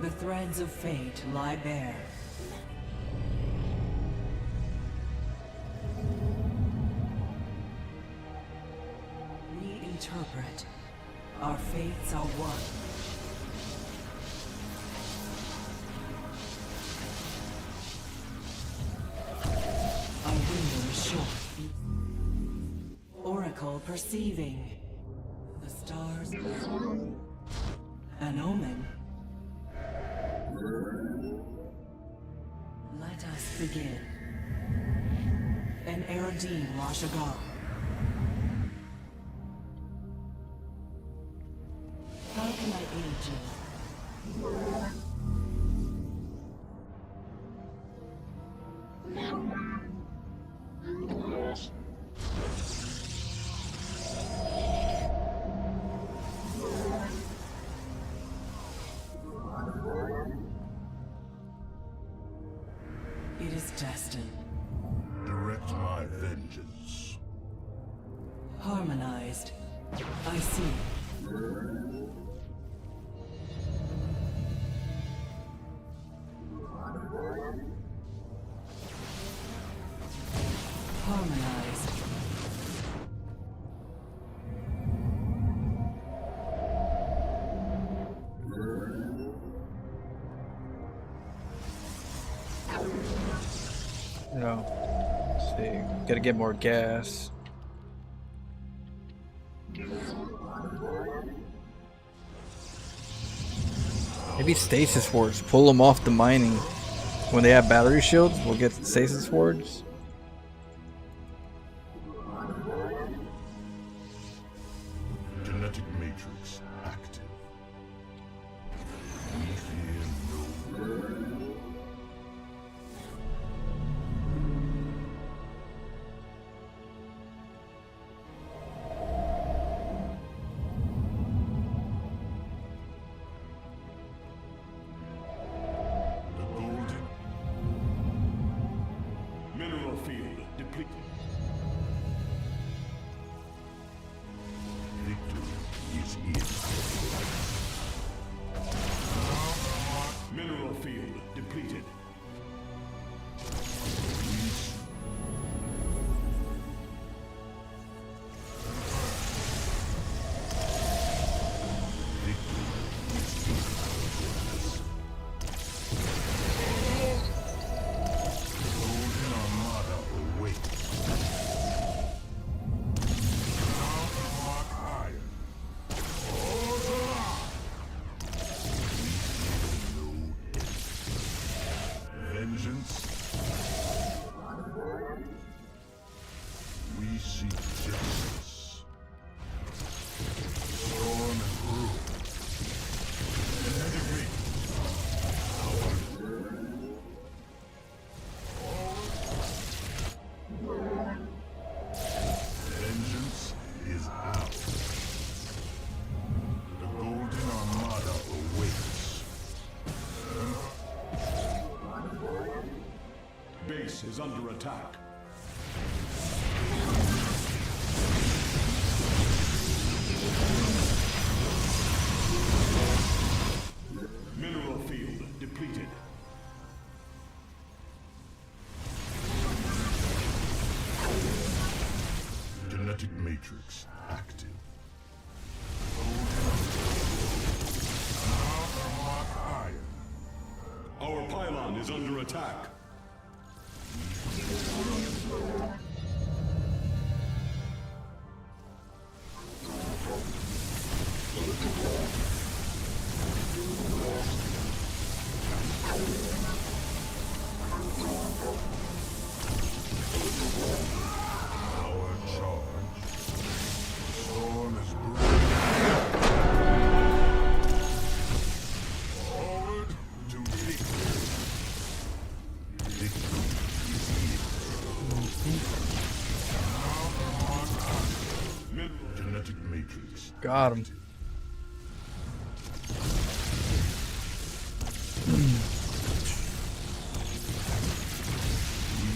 The threads of fate lie bare. We interpret. Our fates are one. Our window is short. Oracle perceiving. The stars. An omen. Let us begin. An Erodine Rashagal. How can I aid you? It is destined. Direct my vengeance. Harmonized. I see. Harmonized. Gotta get more gas. Maybe stasis wards. Pull them off the mining. When they have battery shields, we'll get stasis wards. Genetic matrix active. We fear no. The golden mineral field depleted. Victory is in. Mineral field depleted. Golden Armada awaits. Rock iron. Vengeance. We seek justice. Storm and rule. Enemy. Vengeance is ours. The Golden Armada awaits. Base is under attack. Mineral field depleted. Genetic matrix active. Iron. Our pylon is under attack. Our charge. Storm is brewing. Forward to victory. Victory is here. Genetic matrix. Got him. We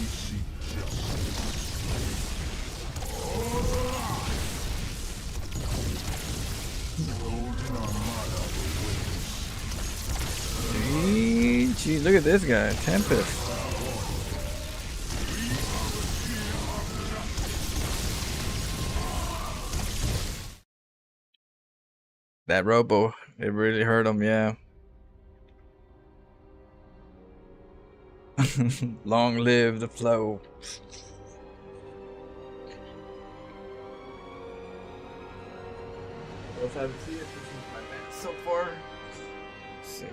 seek justice. Golden Armada awaits. Gee, look at this guy, Tempest. That robo, it really hurt him, yeah. Long live the flow. Well, if I haven't seen it, this is my man so far. Let's see.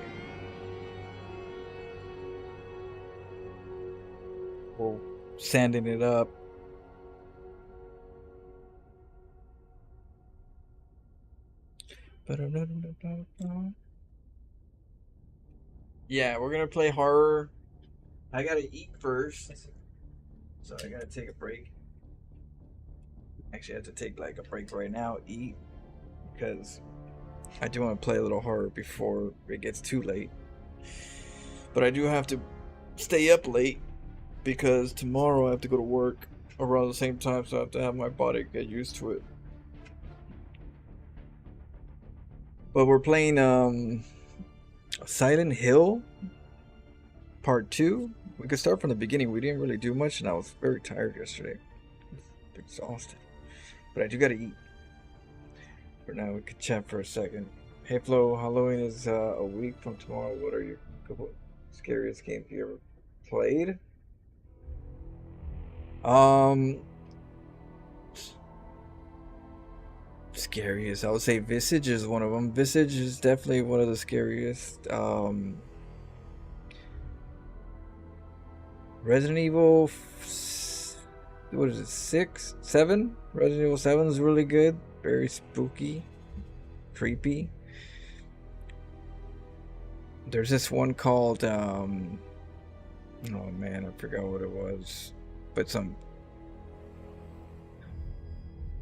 We're sanding it up. Yeah, we're gonna play horror. I gotta eat first, so I gotta take a break. Actually, I have to take like a break right now, eat, because I do want to play a little horror before it gets too late. But I do have to stay up late because tomorrow I have to go to work around the same time, so I have to have my body get used to it. But we're playing Silent Hill Part 2. We could start from the beginning. We didn't really do much, and I was very tired yesterday. Exhausted. But I do gotta eat. For now, we could chat for a second. Hey Flo, Halloween is a week from tomorrow. What are your couple scariest games you ever played? Scariest. I would say Visage is one of them. Visage is definitely one of the scariest. Resident Evil, what is it, 6, 7? Resident Evil 7 is really good. Very spooky, creepy. There's this one called, oh man, I forgot what it was. But I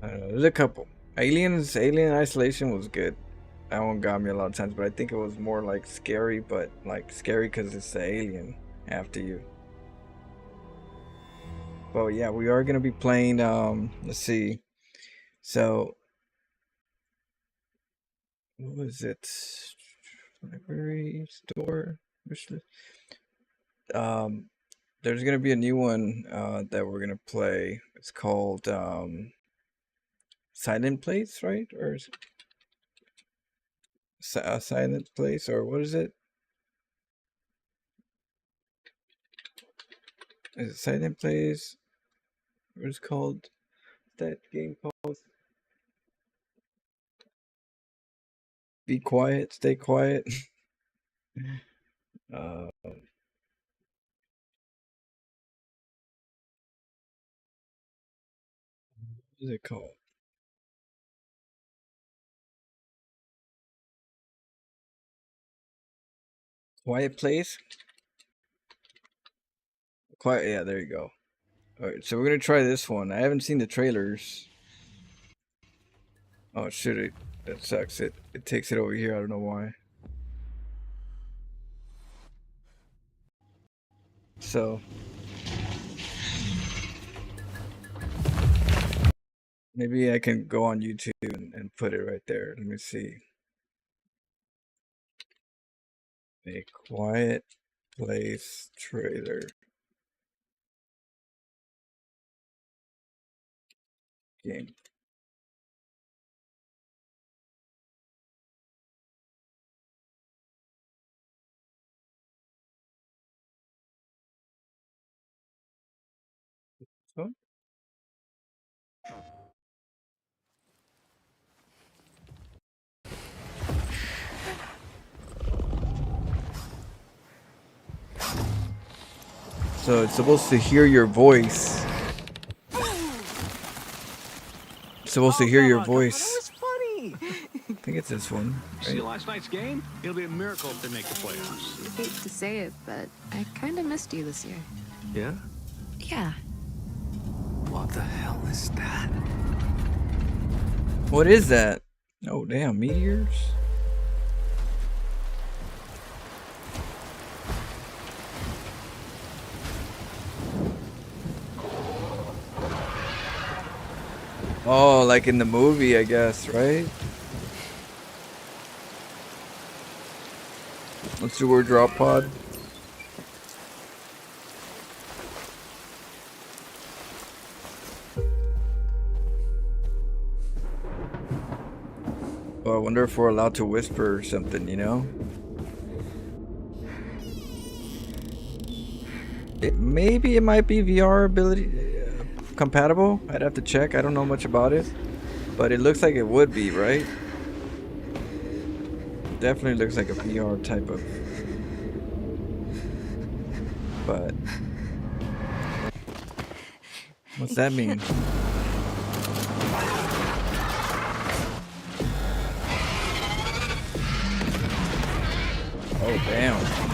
don't know, there's a couple. Alien Isolation was good. That one got me a lot of times, but I think it was more like scary, but like scary because it's the alien after you. But yeah, we are gonna be playing. Let's see. So, what was it? Library store. Um, there's gonna be a new one that we're gonna play. It's called Silent Place, right? Or Silent Place, or what is it? Is it Silent Place? What is it called? That game called? Be quiet, stay quiet. What is it called? Quiet Place? Quiet, yeah, there you go. Alright, so we're gonna try this one. I haven't seen the trailers. Oh shit, that sucks. It takes it over here, I don't know why. So maybe I can go on YouTube and put it right there. Let me see. A Quiet Place trailer. Game. Oh. So it's supposed to hear your voice. It's supposed to hear your voice. Funny. I think it's this one. See Right? last night's game? It'll be a miracle if they make the playoffs. I hate to say it, but I kind of missed you this year. Yeah? Yeah. What the hell is that? What is that? Oh damn, meteors? Oh, like in the movie, I guess, right? Let's do our drop pod. Oh, I wonder if we're allowed to whisper or something, you know? Maybe it might be VR ability compatible. I'd have to check. I don't know much about it, but it looks like it would be, right? Definitely looks like a VR type of. But what's that mean? Oh damn.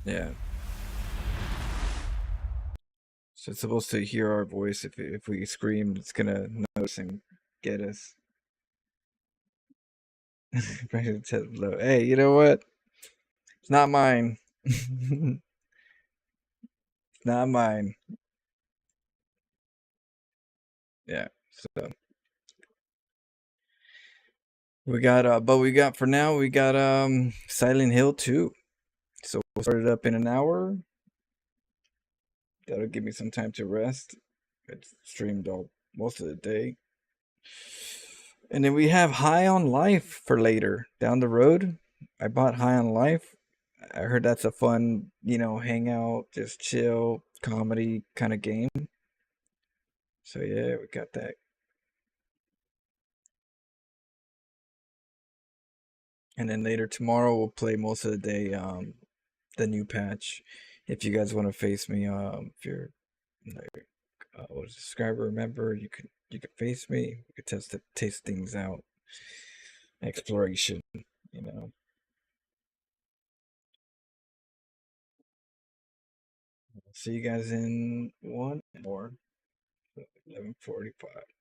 Yeah. So it's supposed to hear our voice. If we scream, it's gonna notice and get us. Hey, you know what? It's not mine. It's not mine. Yeah. So we got but we got for now we got Silent Hill 2. So we'll start it up in an hour. That'll give me some time to rest. It's streamed all most of the day. And then we have High on Life for later down the road. I bought High on Life. I heard that's a fun, hangout, just chill, comedy kind of game. So yeah, we got that. And then later tomorrow we'll play most of the day the new patch. If you guys want to face me, if you're like a subscriber, member, you can face me. We could taste things out. Exploration, you know. See you guys in one more. 11:45.